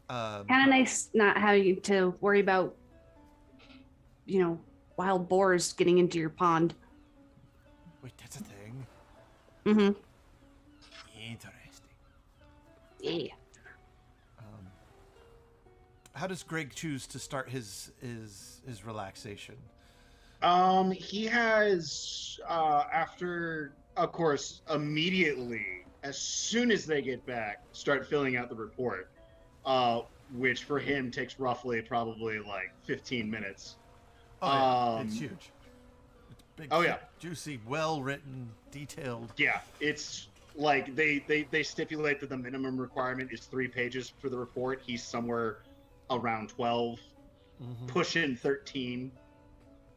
Kind of nice not having to worry about, wild boars getting into your pond. Wait, that's a thing. Mm-hmm. Interesting. Yeah. How does Greg choose to start his relaxation? He has after, of course, immediately as soon as they get back, start filling out the report, which for him takes roughly probably like 15 minutes. Oh, yeah. It's huge. It's big. Oh yeah, juicy, well written, detailed. Yeah, it's like they stipulate that the minimum requirement is 3 pages for the report. He's somewhere around 12, pushing 13.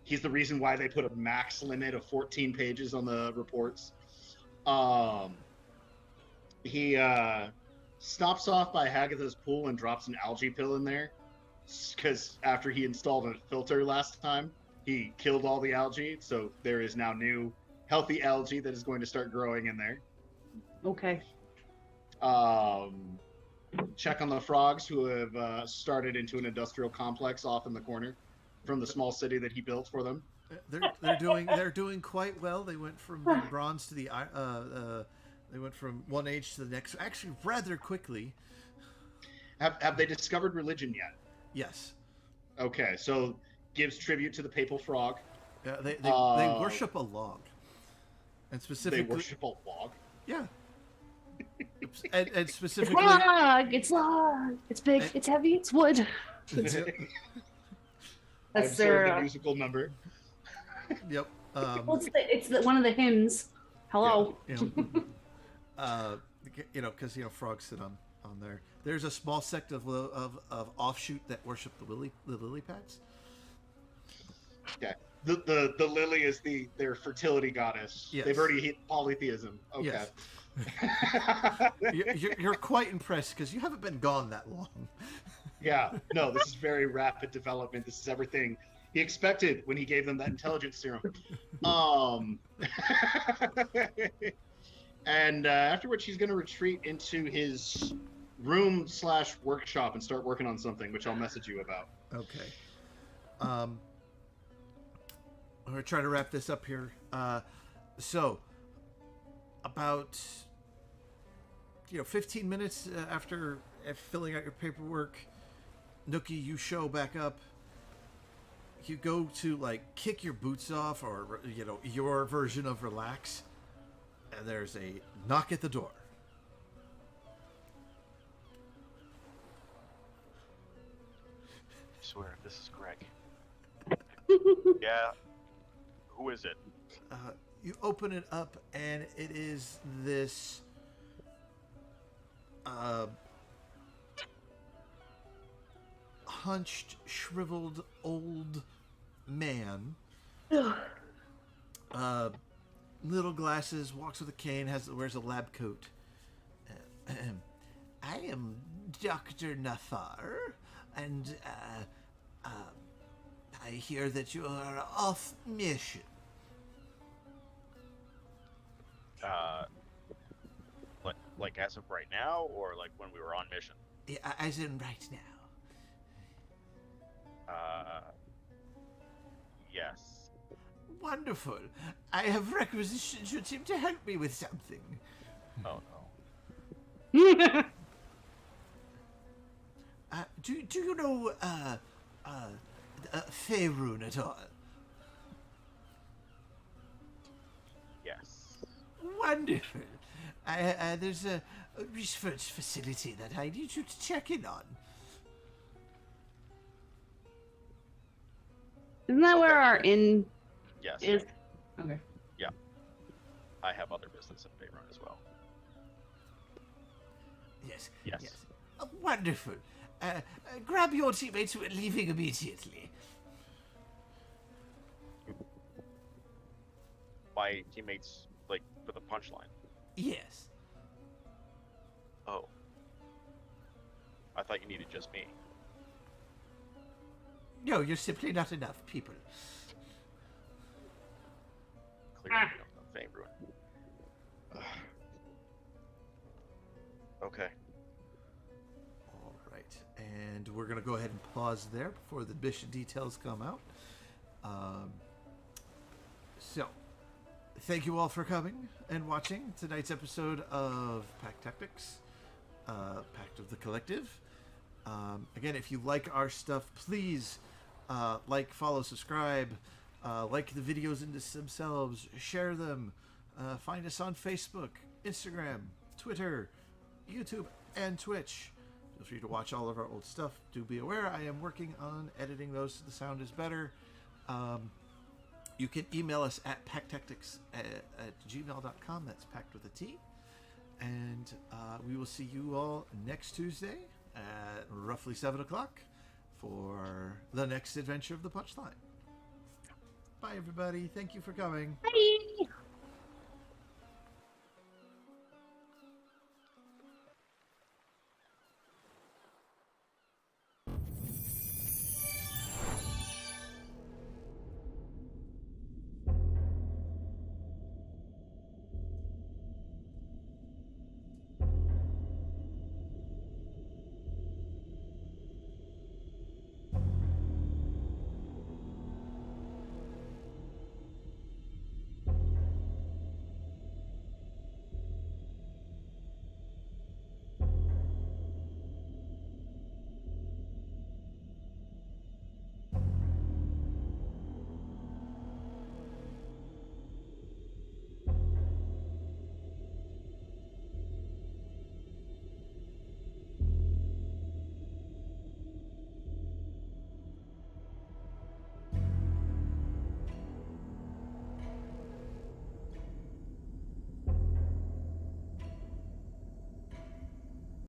He's the reason why they put a max limit of 14 pages on the reports. He stops off by Hagatha's pool and drops an algae pill in there, because after he installed a filter last time, he killed all the algae, so there is now new healthy algae that is going to start growing in there. Okay. Check on the frogs who have started into an industrial complex off in the corner from the small city that he built for them. They're doing quite well. They went from the bronze to the they went from one age to the next, actually rather quickly. Have they discovered religion yet? Yes. Okay, so gives tribute to the papal frog. They worship a log, and specifically they worship a log. Yeah. and specifically, it's log. It's big. It's heavy. It's wood. That's their musical number. Yep. Well, it's one of the hymns. Hello. Yeah, because frogs sit on there. There's a small sect of offshoot that worship the lily pads. Yeah, the lily is their fertility goddess. Yes. They've already hit polytheism. Okay. Yes. you're quite impressed because you haven't been gone that long. Yeah, no, this is very rapid development. This is everything he expected when he gave them that intelligence serum. And after which he's going to retreat into his room/workshop and start working on something, which I'll message you about. Okay. I'm going to try to wrap this up here. So, about 15 minutes after filling out your paperwork, Nookie, you show back up. You go to kick your boots off, or your version of relax, and there's a knock at the door. I swear, this is Greg. Yeah. Who is it? You open it up, and it is this hunched, shriveled old man. Little glasses, walks with a cane, wears a lab coat. I am Dr. Nafar, and I hear that you are off mission. Like as of right now, or like when we were on mission? Yeah, as in right now. Yes. Wonderful. I have requisitioned your team to help me with something. Oh no. Do you know Faerun at all? Yes. Wonderful. There's a research facility that I need you to check in on. Isn't that where our inn Yes. is? Okay. Yeah. I have other business in Faerun as well. Yes. Yes. Wonderful. Grab your teammates who are leaving immediately. My teammates, like, for the punchline. Yes. Oh. I thought you needed just me. No, you're simply not enough people. Clearly enough on Fame Ruin. Okay. All right, and we're gonna go ahead and pause there before the mission details come out. So, thank you all for coming and watching tonight's episode of Pact Tactics, Pact of the Collective. Again, if you like our stuff, please like, follow, subscribe, like the videos in themselves, share them, find us on Facebook, Instagram, Twitter, YouTube, and Twitch. Feel free to watch all of our old stuff. Do be aware I am working on editing those so the sound is better. You can email us at pacttactics at gmail.com. That's pact with a T. And we will see you all next Tuesday at roughly 7 o'clock for the next adventure of the punchline. Bye, everybody. Thank you for coming. Bye.